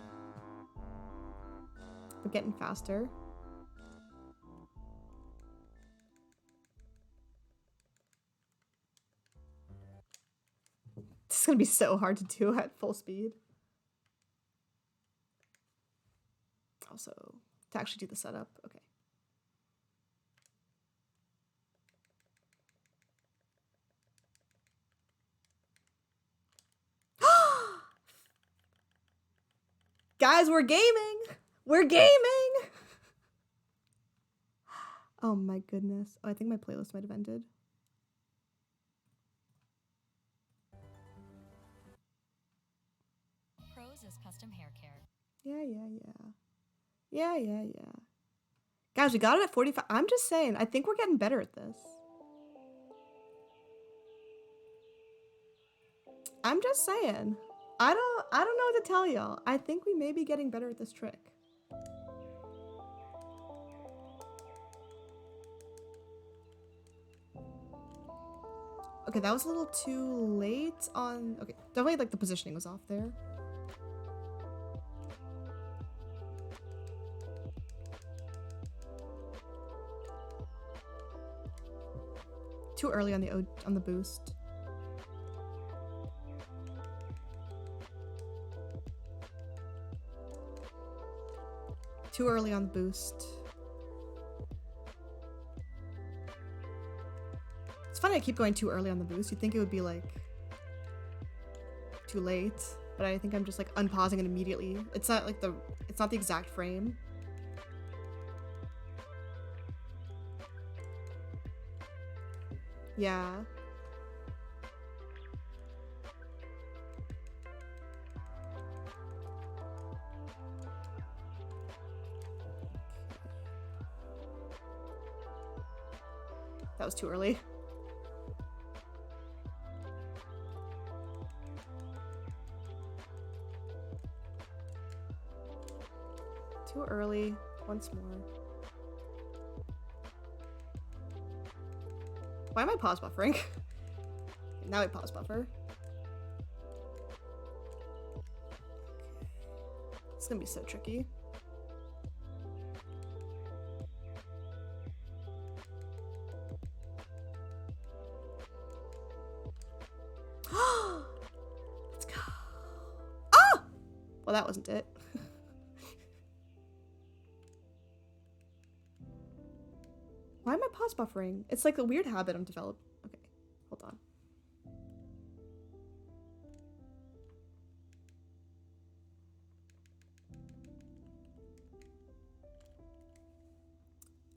We're getting faster. This is gonna be so hard to do at full speed. Also, to actually do the setup, okay. Guys, we're gaming! We're gaming! Oh my goodness. Oh, I think my playlist might have ended. Pros is custom hair care. Yeah. Guys, we got it at 45. I'm just saying, I think we're getting better at this. I'm just saying. I don't know what to tell y'all. I think we may be getting better at this trick. Okay, that was a little too late on... Okay, definitely like the positioning was off there. Too early on the boost. Too early on the boost. It's funny I keep going too early on the boost. You'd think it would be like too late, but I think I'm just like unpausing it immediately. It's not like it's not the exact frame. Yeah. That was too early. Too early. Once more. Why am I pause buffering? Now I pause buffer. It's gonna be so tricky. Let's go. Oh! Well, that wasn't it. Why am I pause buffering? It's like a weird habit I'm developed. Okay, hold on.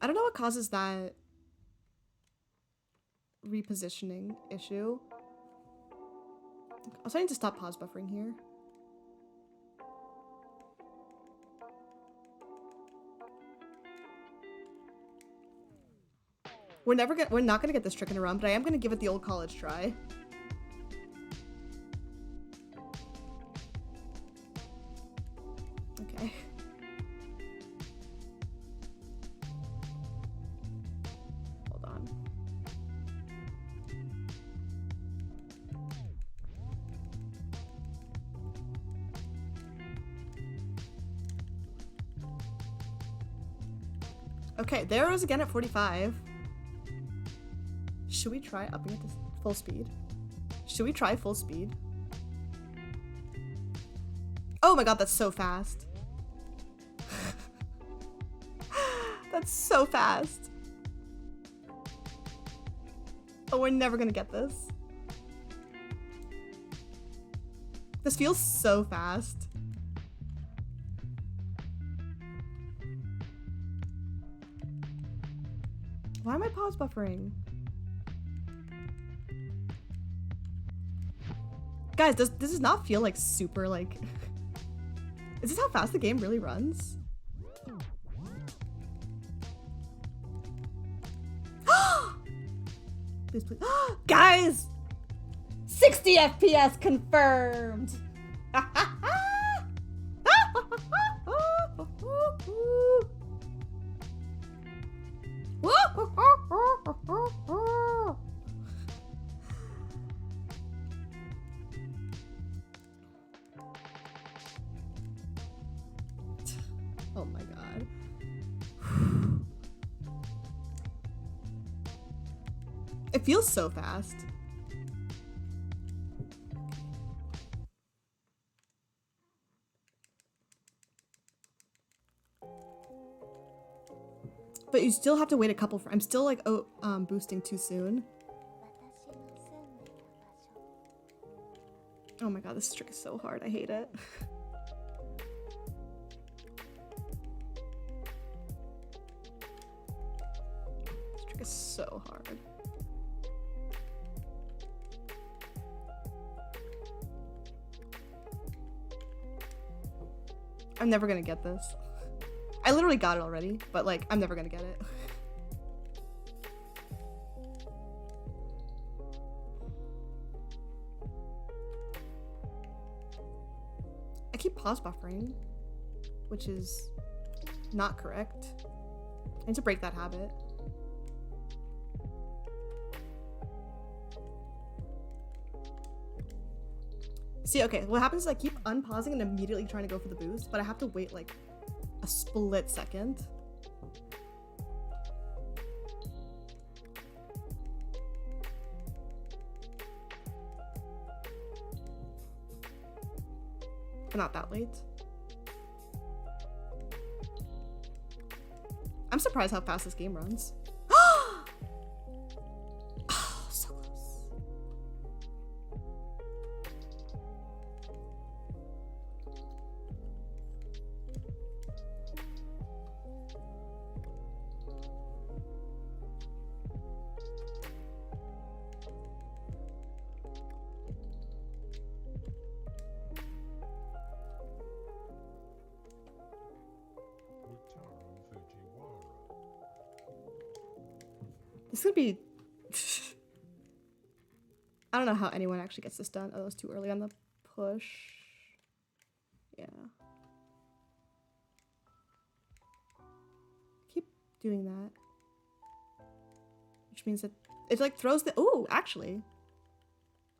I don't know what causes that repositioning issue. I need to stop pause buffering here. We're not gonna get this trick in a run, but I am gonna give it the old college try. Okay. Hold on. Okay, there it is again at 45. Should we try upping it to full speed? Should we try full speed? Oh my god, that's so fast. That's so fast. Oh, we're never gonna get this. This feels so fast. Why am I pause buffering? Guys, this does not feel like super like... Is this how fast the game really runs? Please, please. Guys! 60 FPS confirmed! Oh my god. It feels so fast. But you still have to wait a couple I'm still like boosting too soon. Oh my god, this trick is so hard. I hate it. This trick is so hard. I'm never gonna get this. I literally got it already, but like, I'm never gonna get it. I keep pause buffering, which is not correct. I need to break that habit. See, okay, what happens is I keep unpausing and immediately trying to go for the boost, but I have to wait like a split second. But not that late. I'm surprised how fast this game runs. Oh, so close. This could be I don't know how anyone actually gets this done. Oh, that was too early on the push. Yeah. Keep doing that. Which means that it like throws the, ooh, actually.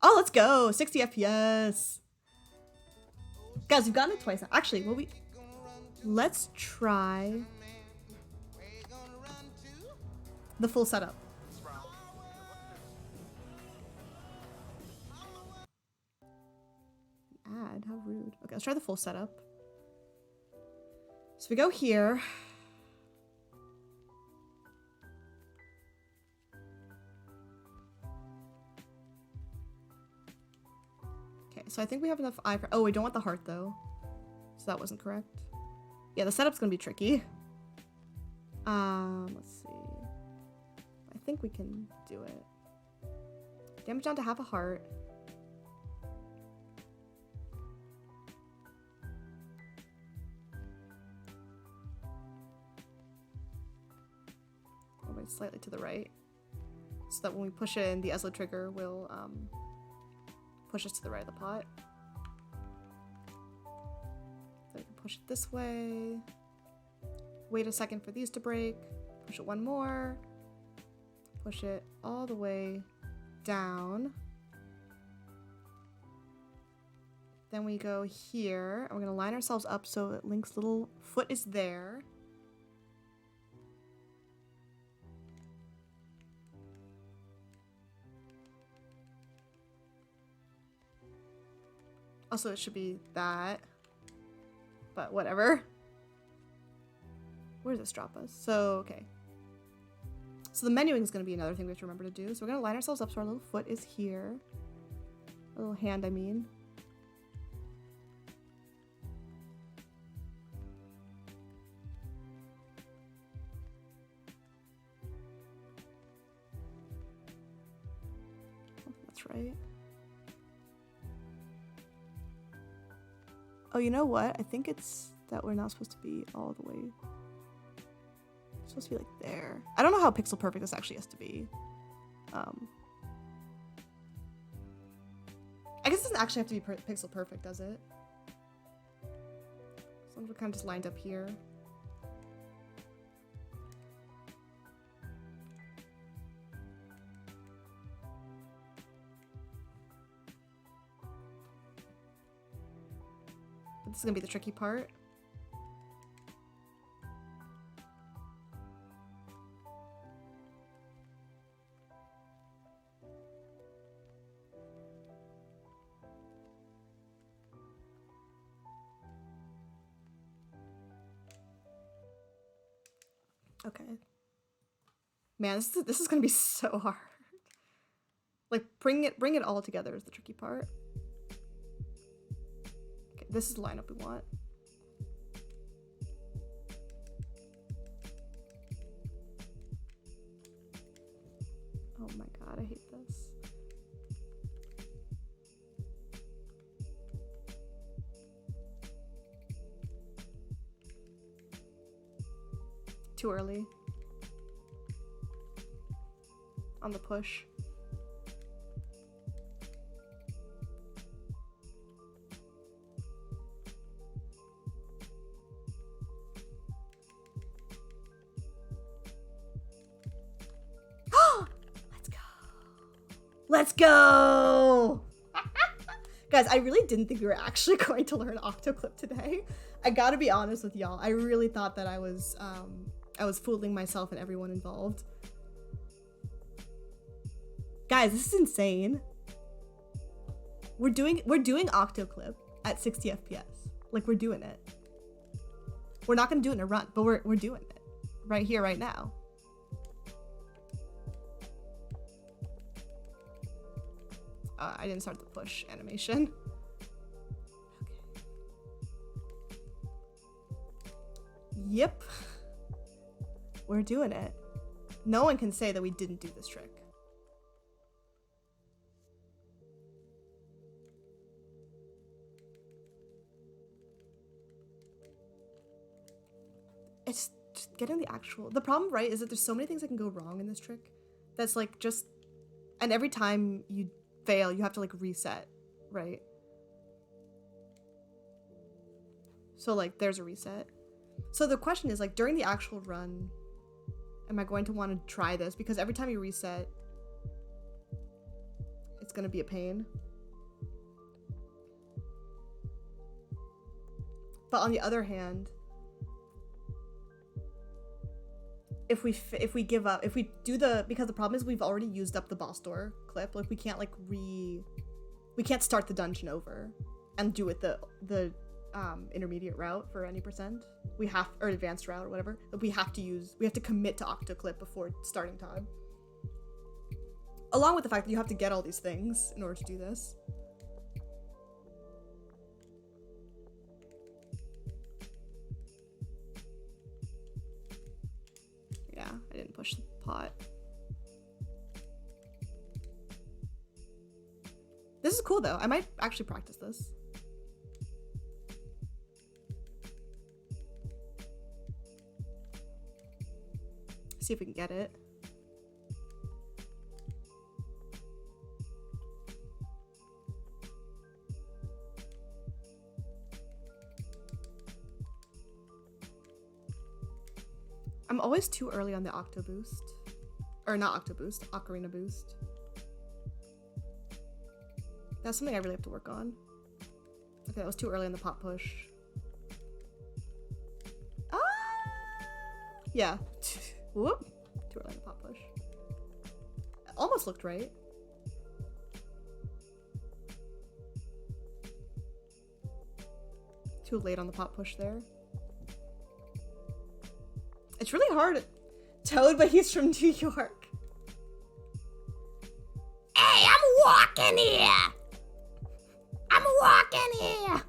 Oh, let's go. 60 FPS. Guys, we've gotten it twice now. Actually, let's try the full setup. Add, how rude. Okay, let's try the full setup. So we go here. Okay, so I think we have enough eye. Oh, we don't want the heart though. So that wasn't correct. Yeah, the setup's gonna be tricky. Let's see. I think we can do it. Damage down to half a heart. Slightly to the right, so that when we push in, the Esla trigger will push us to the right of the pot. So we can push it this way. Wait a second for these to break. Push it one more. Push it all the way down. Then we go here, and we're gonna line ourselves up so that Link's little foot is there. Also, it should be that, but whatever. Where does this drop us? So, okay. So the menuing is going to be another thing we have to remember to do. So we're going to line ourselves up so our little foot is here. Our little hand, I mean. Oh, that's right. Oh, you know what? I think it's that we're not supposed to be all the way. It's supposed to be like there. I don't know how pixel perfect this actually has to be. I guess it doesn't actually have to be pixel perfect, does it? As long as we're kind of just lined up here. This is gonna be the tricky part. Okay. Man, this is gonna be so hard. Like bring it all together is the tricky part. This is the lineup we want. Oh my god, I hate this. Too early. On the push. Let's go! Guys, I really didn't think we were actually going to learn Octo clip today. I gotta be honest with y'all. I really thought that I was fooling myself and everyone involved. Guys, this is insane. We're doing Octo clip at 60 FPS. Like, we're doing it. We're not gonna do it in a run, but we're doing it. Right here, right now. I didn't start the push animation. Okay. Yep. We're doing it. No one can say that we didn't do this trick. It's just getting the actual... The problem, right, is that there's so many things that can go wrong in this trick. That's like just... And every time you fail, you have to like reset, right? So like there's a reset. So the question is like during the actual run, am I going to want to try this? Because every time you reset, it's going to be a pain. But on the other hand, if we give up, if we do because the problem is we've already used up the boss door clip, like we can't like we can't start the dungeon over and do it the intermediate route for any percent. We have, or advanced route or whatever. We have to commit to Octo clip before starting time. Along with the fact that you have to get all these things in order to do this. Yeah, I didn't push the pot. This is cool though. I might actually practice this. See if we can get it. I'm always too early on the Octo boost. Or not Octo boost, Ocarina boost. That's something I really have to work on. Okay, that was too early on the pot push. Ah! Yeah. Whoop. Too early on the pot push. Almost looked right. Too late on the pot push there. It's really hard. Toad, but he's from New York. Hey, I'm walking here. I'm walking here.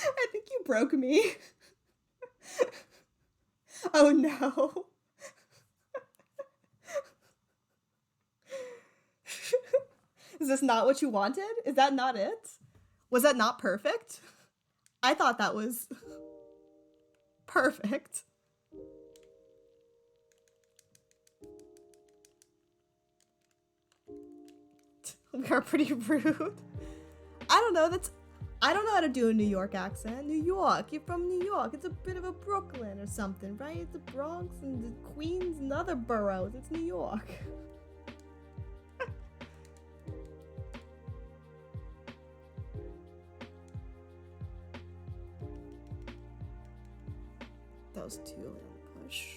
I think you broke me. Oh no. Is this not what you wanted? Is that not it? Was that not perfect? I thought that was perfect. We are pretty rude. I don't know, I don't know how to do a New York accent. New York, you're from New York. It's a bit of a Brooklyn or something, right? It's the Bronx and the Queens and other boroughs. It's New York. That was too late on the push.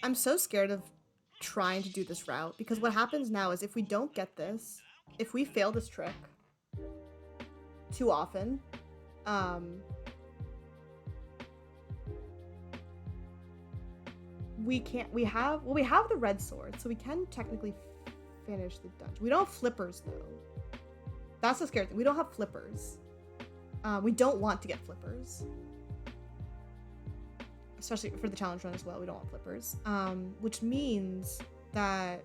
I'm so scared of trying to do this route because what happens now is if we don't get this, if we fail this trick too often, we have the red sword, so we can technically finish the dungeon. We don't have flippers though. That's the scary thing. We don't have flippers. We don't want to get flippers. Especially for the challenge run as well, we don't want flippers. Which means that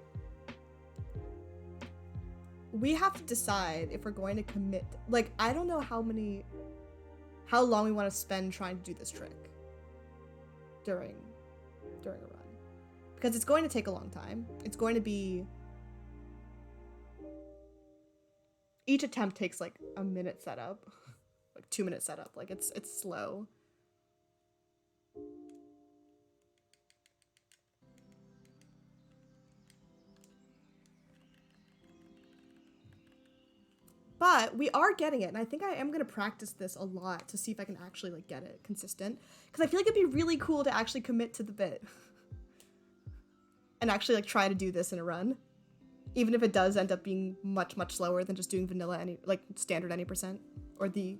we have to decide if we're going to commit. Like, I don't know how long we want to spend trying to do this trick during a run. Because it's going to take a long time. It's going to be... Each attempt takes like a minute setup. Like 2 minute setup. Like, it's slow. But we are getting it, and I think I am gonna practice this a lot to see if I can actually like get it consistent. Because I feel like it'd be really cool to actually commit to the bit. And actually like try to do this in a run. Even if it does end up being much, much slower than just doing vanilla standard any percent. Or the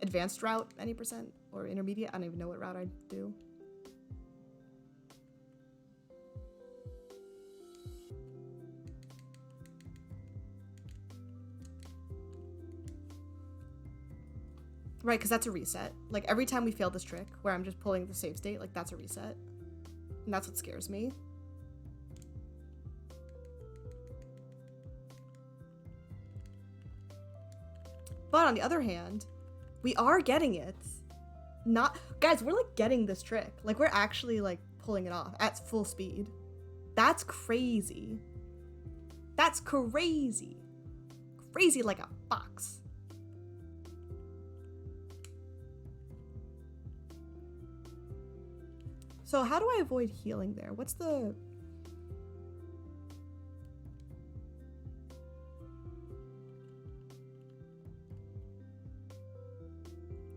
advanced route any percent. Or intermediate. I don't even know what route I'd do. Right, because that's a reset. Like, every time we fail this trick, where I'm just pulling the save state, like, that's a reset. And that's what scares me. But on the other hand, we are getting it. Guys, we're, like, getting this trick. Like, we're actually, like, pulling it off at full speed. That's crazy. That's crazy. Crazy like a fox. So how do I avoid healing there? What's the...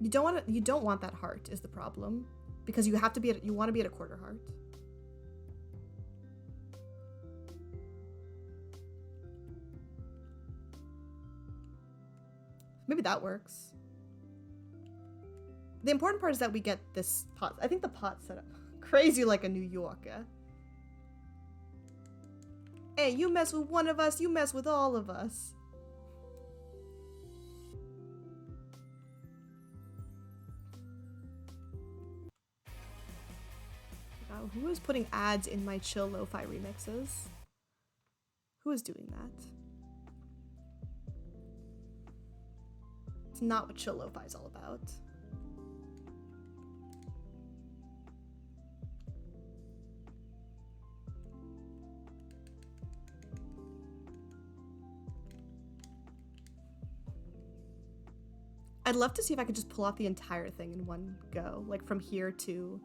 You don't want that heart is the problem. Because you want to be at a quarter heart. Maybe that works. The important part is that we get this pot. I think the pot's set up crazy like a New Yorker. Hey, you mess with one of us, you mess with all of us. Wow, who is putting ads in my chill lo-fi remixes? Who is doing that? It's not what chill lo-fi is all about. I'd love to see if I could just pull off the entire thing in one go, like from here to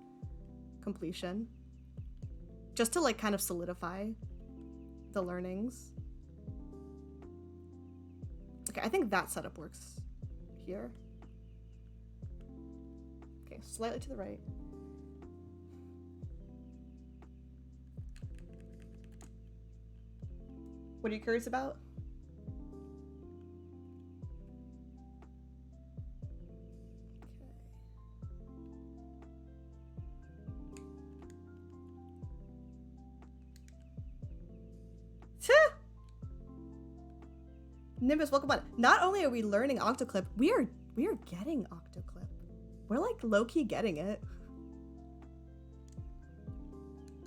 completion. Just to like kind of solidify the learnings. Okay, I think that setup works here. Okay, slightly to the right. What are you curious about? Nimbus, welcome on. Not only are we learning Octoclip, we are getting Octoclip. We're like low-key getting it.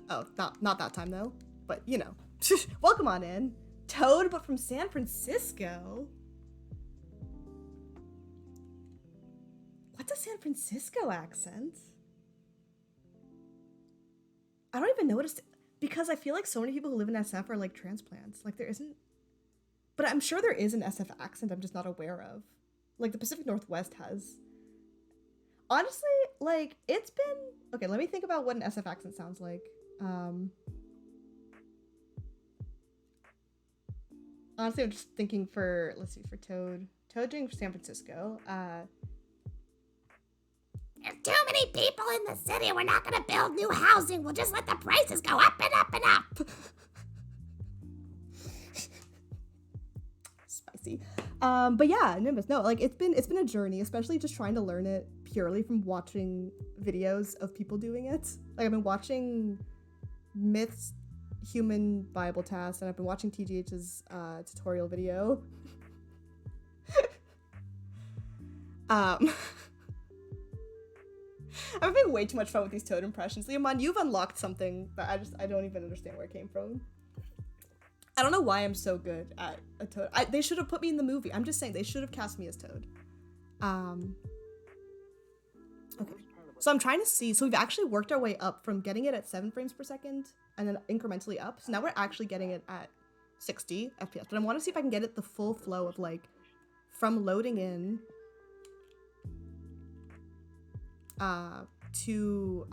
Oh, not that time though. But you know. Welcome on in. Toad, but from San Francisco. What's a San Francisco accent? I don't even notice it, because I feel like so many people who live in SF are like transplants. Like there isn't. But I'm sure there is an SF accent I'm just not aware of. Like, the Pacific Northwest has. Honestly, like, it's been... Okay, let me think about what an SF accent sounds like. Honestly, I'm just thinking for... Let's see, for Toad. Toad doing San Francisco. There's too many people in the city. We're not going to build new housing. We'll just let the prices go up and up and up. But yeah, Nimbus, no, like it's been a journey, especially just trying to learn it purely from watching videos of people doing it. Like I've been watching Myth's Human Bible Task, and I've been watching TGH's tutorial video. I'm having way too much fun with these Toad impressions. Leomon, you've unlocked something that I don't even understand where it came from. I don't know why I'm so good at a Toad. They should have put me in the movie. I'm just saying, they should have cast me as Toad. Okay. So I'm trying to see. So we've actually worked our way up from getting it at 7 frames per second and then incrementally up. So now we're actually getting it at 60 FPS. But I want to see if I can get it the full flow of like from loading in to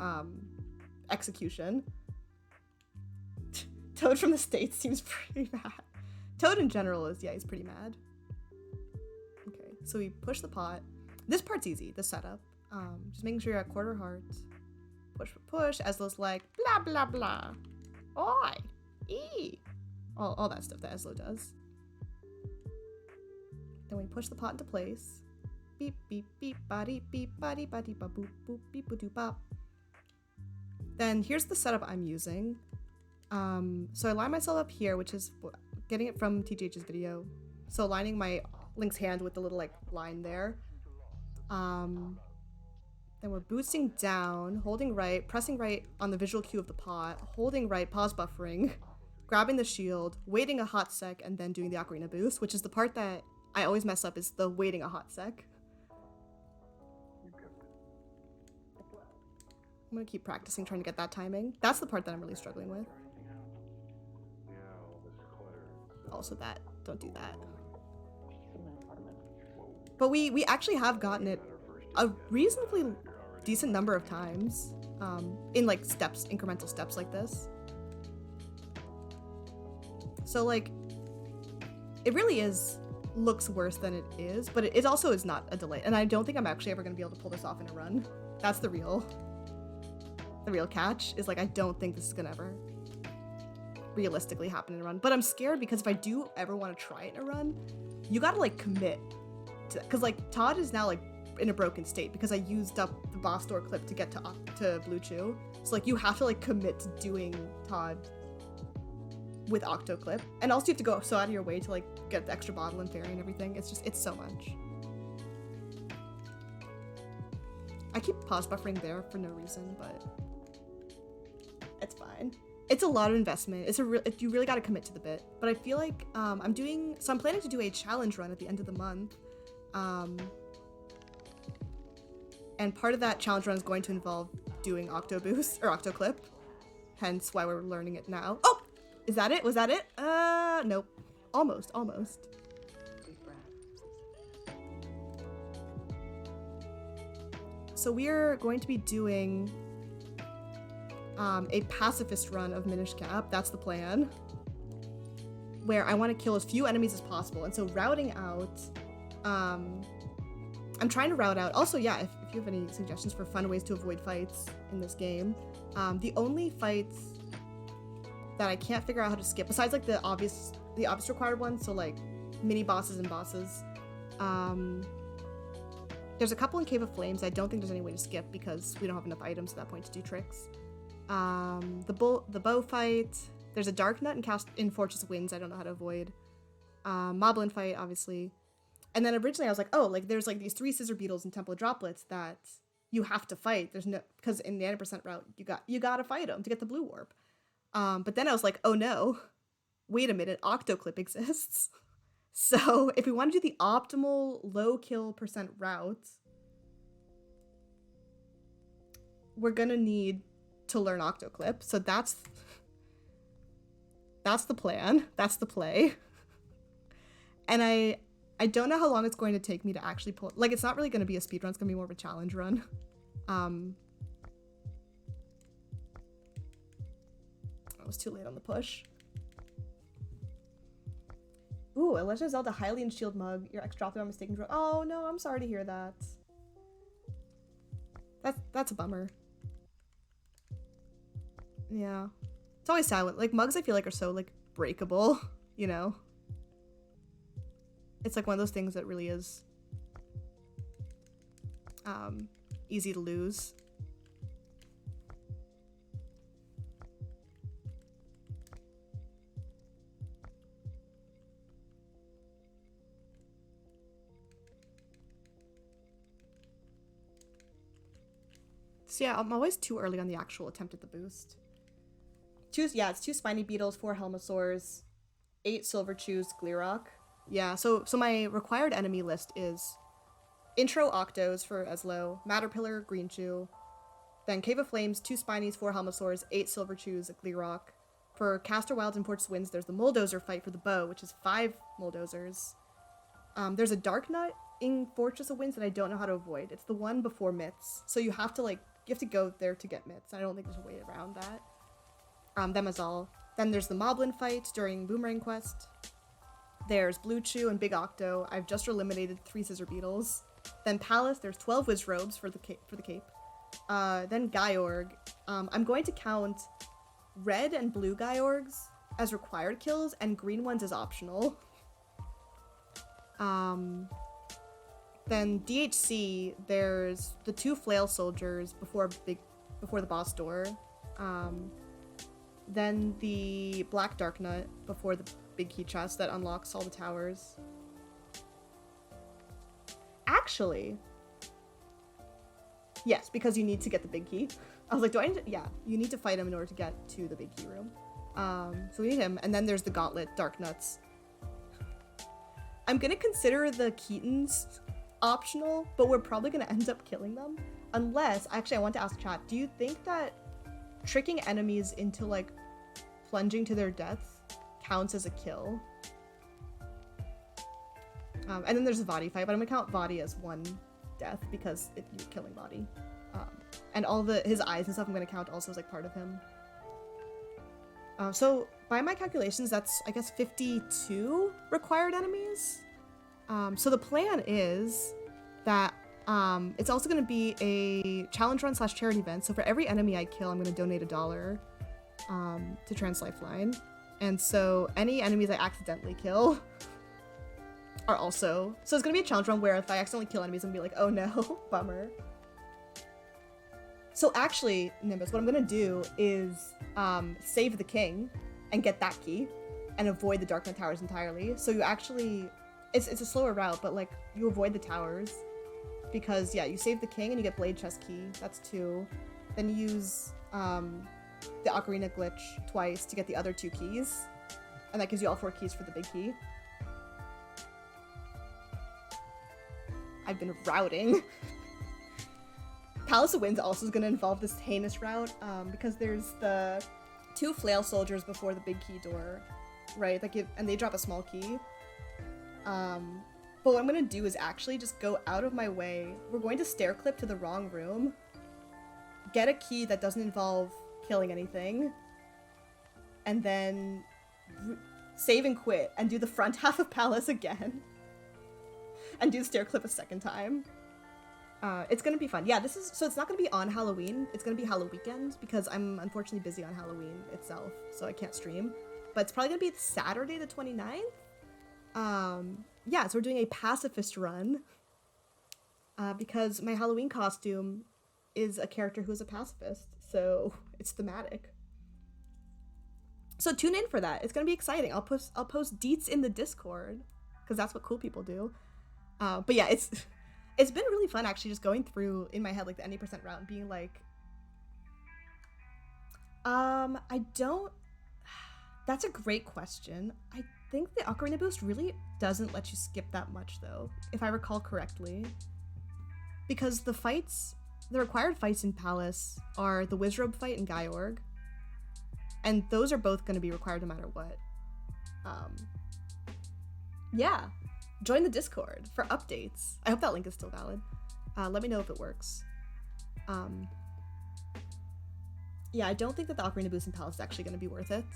execution. Toad from the States seems pretty mad. Toad in general is, yeah, he's pretty mad. So we push the pot. This part's easy, the setup. Just making sure you're at quarter heart. Push. Eslo's like, blah, blah, blah. Oi! E! All that stuff that Eslo does. Then we push the pot into place. Beep, beep, beep, body, beep, body, body, ba, boop, boop, beep, ba, doop, bop. Then here's the setup I'm using. So I line myself up here, which is getting it from TGH's video. So lining my Link's hand with the little like line there. Then we're boosting down, holding right, pressing right on the visual cue of the pot, holding right, pause buffering, grabbing the shield, waiting a hot sec, and then doing the ocarina boost, which is the part that I always mess up, is the waiting a hot sec. I'm gonna keep practicing trying to get that timing. That's the part that I'm really struggling with. Also that, don't do that. But we actually have gotten it a reasonably decent number of times, in like steps, incremental steps like this. So like, it really looks worse than it is, but it also is not a delay. And I don't think I'm actually ever gonna be able to pull this off in a run. That's the real catch, is like, I don't think this is gonna ever realistically happen in a run. But I'm scared because if I do ever want to try it in a run, you gotta like commit to that. Cause like Todd is now like in a broken state because I used up the boss door clip to get to Blue Chew. So like you have to like commit to doing Todd with Octo clip. And also you have to go so out of your way to like get the extra bottle and fairy and everything. It's so much. I keep pause buffering there for no reason, but it's fine. It's a lot of investment. You really got to commit to the bit. But I feel like I'm planning to do a challenge run at the end of the month. And part of that challenge run is going to involve doing Octo Boost or Octo Clip. Hence why we're learning it now. Oh! Is that it? Was that it? Nope. Almost. So we're going to be doing a pacifist run of Minish Cap. That's the plan. Where I want to kill as few enemies as possible. And so routing out, I'm trying to route out. Also, yeah, if you have any suggestions for fun ways to avoid fights in this game, the only fights that I can't figure out how to skip, besides like the obvious required ones, so like mini bosses and bosses, there's a couple in Cave of Flames I don't think there's any way to skip because we don't have enough items at that point to do tricks. The bow fight, there's a Dark Nut in Fortress of Winds I don't know how to avoid. Moblin fight, obviously. And then originally I was like, oh, like there's like these 3 scissor beetles and temple droplets that you have to fight. There's no, because in the 90% route you gotta fight them to get the blue warp. But then I was like, oh no, wait a minute, Octo Clip exists. So if we want to do the optimal low kill % route, we're gonna need to learn Octo Clip. So that's the plan. That's the play. And I don't know how long it's going to take me to actually pull. Like, it's not really going to be a speed run. It's going to be more of a challenge run. I was too late on the push. Ooh, a Legend of Zelda Hylian Shield mug. Your ex dropped it on mistaken draw. Oh no, I'm sorry to hear that. That's a bummer. Yeah. It's always sad when, like, mugs I feel like are so, like, breakable, you know? It's like one of those things that really is easy to lose. So yeah, I'm always too early on the actual attempt at the boost. It's 2 Spiny Beetles, 4 Helmosaurs, 8 Silver Chews, Gleerock. Yeah, so my required enemy list is Intro Octos for Eslo, Matterpillar, Green Chew, then Cave of Flames, 2 Spinies, 4 Helmosaurs, 8 Silver Chews, Gleerock. For Caster Wilds and Fortress Winds, there's the Mulldozer fight for the bow, which is 5 Mulldozers. There's a Dark Nut in Fortress of Winds that I don't know how to avoid. It's the one before Mitts, so you have to go there to get Mitts. I don't think there's a way around that. Them is all. Then there's the Moblin fight during Boomerang Quest. there's Blue Chew and Big Octo. I've just eliminated 3 Scissor Beetles. Then Palace, there's 12 Wiz Robes for the cape. Then Gyorg. I'm going to count red and blue Gyorgs as required kills and green ones as optional. Then DHC, there's the 2 Flail Soldiers before the boss door. Then the Black Dark Nut before the big key chest that unlocks all the towers. Actually, yes, because you need to get the big key. I was like, do I need to? Yeah, you need to fight him in order to get to the big key room. So we need him, and then there's the Gauntlet Dark Nuts. I'm gonna consider the Keatons optional, but we're probably gonna end up killing them. Unless, actually, I want to ask chat, do you think that tricking enemies into, like, plunging to their death counts as a kill? And then there's a Vadi fight, but I'm gonna count Vadi as 1 death because you're killing Vadi. And all his eyes and stuff I'm gonna count also as, like, part of him. So, by my calculations, that's, I guess, 52 required enemies. So the plan is that it's also going to be a challenge run / charity event. So for every enemy I kill, I'm going to donate $1 to Trans Lifeline. And so any enemies I accidentally kill are also... So it's going to be a challenge run where if I accidentally kill enemies, I'm going to be like, oh no, bummer. So actually, Nimbus, what I'm going to do is save the king and get that key and avoid the Dark Knight Towers entirely. So you actually... It's a slower route, but, like, you avoid the towers because, yeah, you save the king and you get Blade Chest Key. That's 2. Then you use the Ocarina glitch twice to get the other 2 keys. And that gives you all 4 keys for the big key. I've been routing. Palace of Winds also is going to involve this heinous route because there's the 2 Flail Soldiers before the big key door, right? And they drop a small key. But what I'm gonna do is actually just go out of my way. We're going to stair clip to the wrong room, get a key that doesn't involve killing anything, and then save and quit and do the front half of Palace again and do the stair clip a second time. It's gonna be fun. Yeah, so it's not gonna be on Halloween. It's gonna be Halloween because I'm unfortunately busy on Halloween itself, so I can't stream. But it's probably gonna be Saturday the 29th. Yeah, so we're doing a pacifist run because my Halloween costume is a character who's a pacifist, so it's thematic. So tune in for that. It's gonna be exciting. I'll post deets in the Discord because that's what cool people do. But yeah, it's been really fun actually just going through in my head like the any % route and being like, that's a great question. I think the Ocarina boost really doesn't let you skip that much though, if I recall correctly. Because the required fights in Palace are the Wizrobe fight and Gyorg. And those are both going to be required no matter what. Yeah. Join the Discord for updates. I hope that link is still valid. Let me know if it works. Yeah, I don't think that the Ocarina boost in Palace is actually going to be worth it.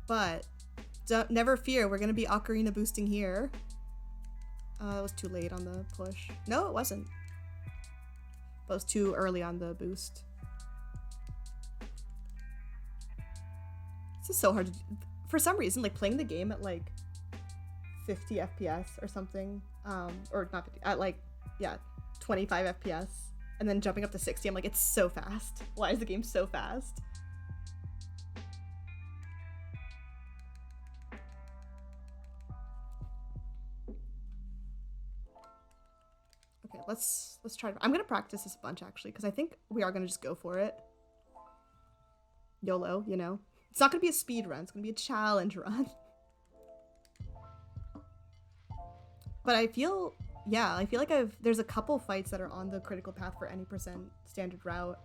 But never fear, we're gonna be Ocarina boosting here. It was too late on the push. No, it wasn't. But it was too early on the boost. This is so hard to do. For some reason, like playing the game at like 50 FPS or something, or not 50, at like, yeah, 25 FPS, and then jumping up to 60, I'm like, it's so fast. Why is the game so fast? Okay, let's try. I'm gonna practice this a bunch actually, because I think we are gonna just go for it. YOLO, you know. It's not gonna be a speed run. It's gonna be a challenge run. But I feel like there's a couple fights that are on the critical path for any % standard route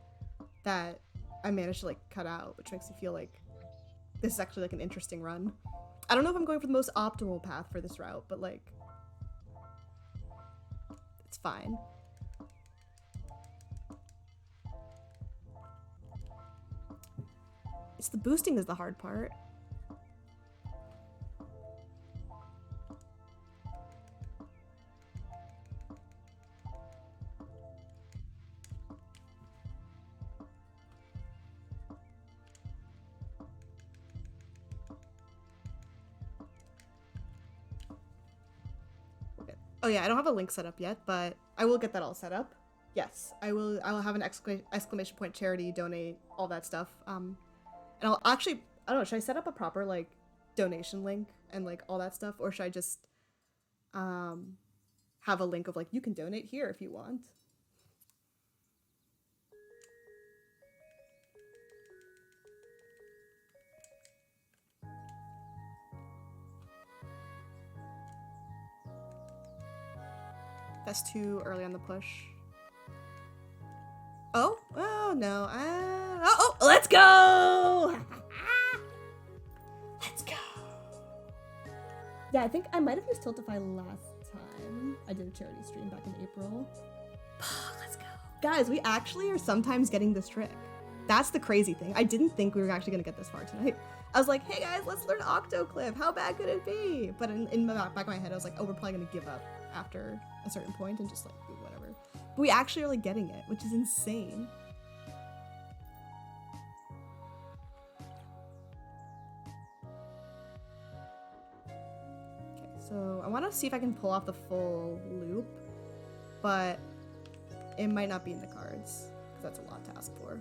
that I managed to like cut out, which makes me feel like this is actually like an interesting run. I don't know if I'm going for the most optimal path for this route, but like, it's fine. It's the boosting is the hard part. Oh yeah, I don't have a link set up yet, but I will get that all set up. Yes, I will have an exclamation point charity donate, all that stuff. And I'll actually, I don't know, should I set up a proper like donation link and like all that stuff, or should I just have a link of like you can donate here if you want? That's too early on the push. Oh no. Let's go. Let's go. Yeah, I think I might have used Tiltify last time. I did a charity stream back in April. Let's go. Guys, we actually are sometimes getting this trick. That's the crazy thing. I didn't think we were actually gonna get this far tonight. I was like, hey guys, let's learn Octo Clip. How bad could it be? But in the back of my head, I was like, oh, we're probably gonna give up after a certain point and just like do whatever. But we actually are like getting it, which is insane. Okay, so I want to see if I can pull off the full loop, but it might not be in the cards because that's a lot to ask for.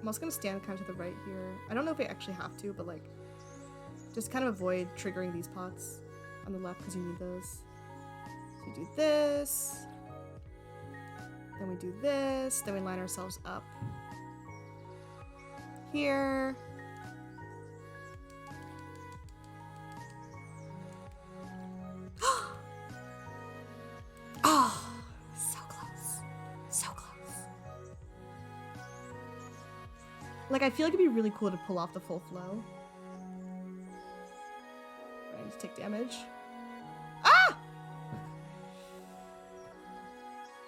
I'm also gonna stand kind of to the right here. I don't know if I actually have to, but like, just kind of avoid triggering these pots on the left because you need those. So we do this, then we do this, then we line ourselves up here. Oh, so close, so close. Like, I feel like it'd be really cool to pull off the full flow. Right, just take damage. Ah!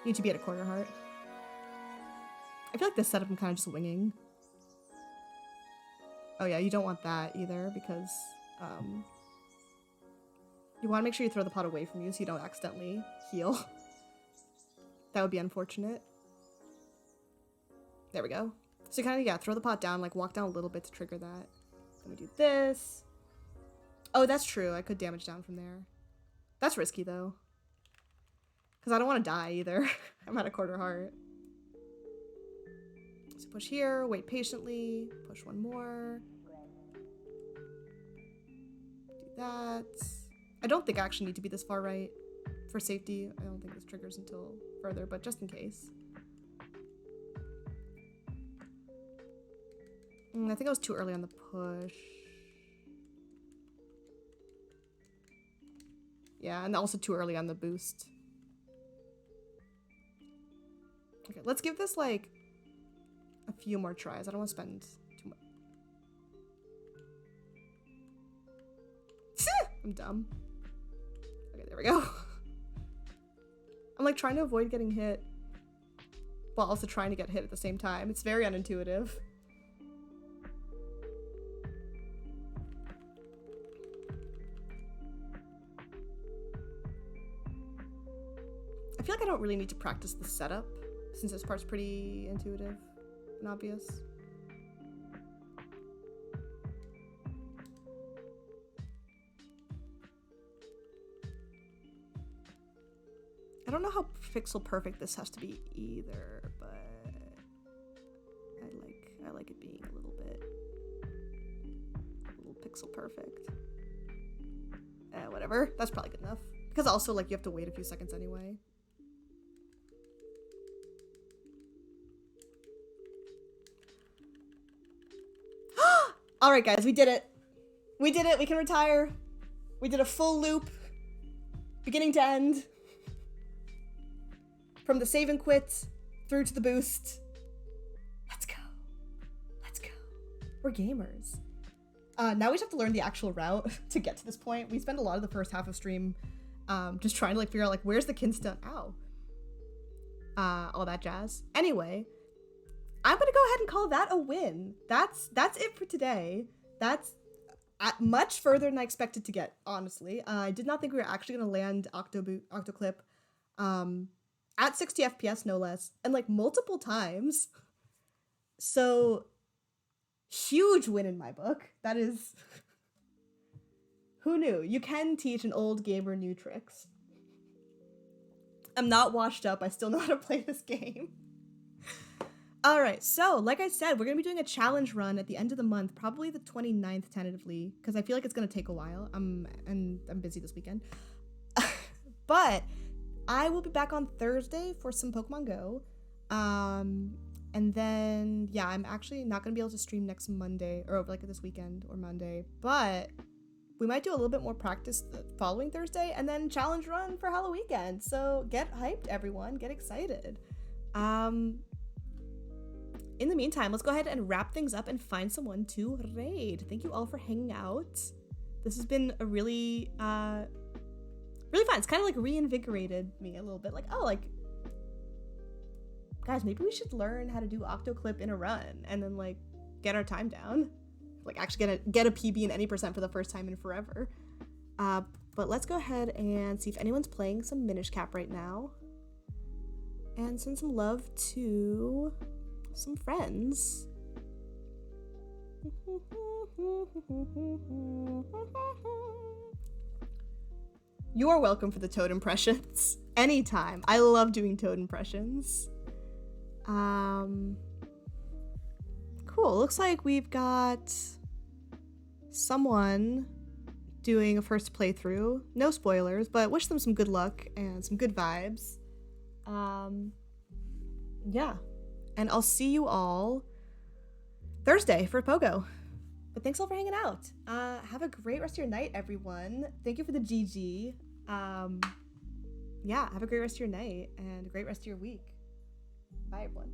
Need to be at a quarter heart. I feel like this setup I'm kind of just winging. Oh yeah, you don't want that either because you want to make sure you throw the pot away from you so you don't accidentally heal. That would be unfortunate. There we go. So kind of, yeah, throw the pot down, like walk down a little bit to trigger that. Then we do this. Oh, that's true. I could damage down from there. That's risky though. Because I don't want to die either. I'm at a quarter heart. So push here, wait patiently, push one more. Do that. I don't think I actually need to be this far right for safety. I don't think this triggers until further, but just in case. I think I was too early on the push. Yeah, and also too early on the boost. Okay, let's give this like a few more tries. I don't want to spend too much. I'm dumb. Okay, there we go. I'm like trying to avoid getting hit while also trying to get hit at the same time. It's very unintuitive. I feel like I don't really need to practice the setup since this part's pretty intuitive and obvious. I don't know how pixel perfect this has to be either, but I like it being a little pixel perfect. Whatever. That's probably good enough. Because also, like, you have to wait a few seconds anyway. Alright, guys, we did it. We did it. We can retire. We did a full loop. Beginning to end. From the save and quit through to the boost. Let's go. Let's go. We're gamers. Now we just have to learn the actual route to get to this point. We spent a lot of the first half of stream just trying to like figure out like where's the kinstone. Ow. All that jazz. Anyway, I'm gonna go ahead and call that a win. That's it for today. That's much further than I expected to get, honestly. I did not think we were actually gonna land Octoclip at 60 FPS no less, and like multiple times. So Huge win in my book. That is... Who knew? You can teach an old gamer new tricks. I'm not washed up. I still know how to play this game. Alright, so, like I said, we're going to be doing a challenge run at the end of the month, probably the 29th tentatively, because I feel like it's going to take a while. And I'm busy this weekend. But I will be back on Thursday for some Pokemon Go. And then, yeah, I'm actually not going to be able to stream next Monday, or like this weekend or Monday, but we might do a little bit more practice the following Thursday, and then challenge run for Halloween weekend. So get hyped, everyone. Get excited. In the meantime, let's go ahead and wrap things up and find someone to raid. Thank you all for hanging out. This has been a really fun. It's kind of like reinvigorated me a little bit. Like, oh, like, guys, maybe we should learn how to do Octo clip in a run and then like get our time down. Like actually get a PB in any percent for the first time in forever. But let's go ahead and see if anyone's playing some Minish Cap right now. And send some love to some friends. You are welcome for the Toad impressions. Anytime. I love doing Toad impressions. Cool. Looks like we've got someone doing a first playthrough. No spoilers, but wish them some good luck and some good vibes. Yeah. And I'll see you all Thursday for Pogo. But thanks all for hanging out. Have a great rest of your night, everyone. Thank you for the GG. Yeah, have a great rest of your night and a great rest of your week. Bye, everyone.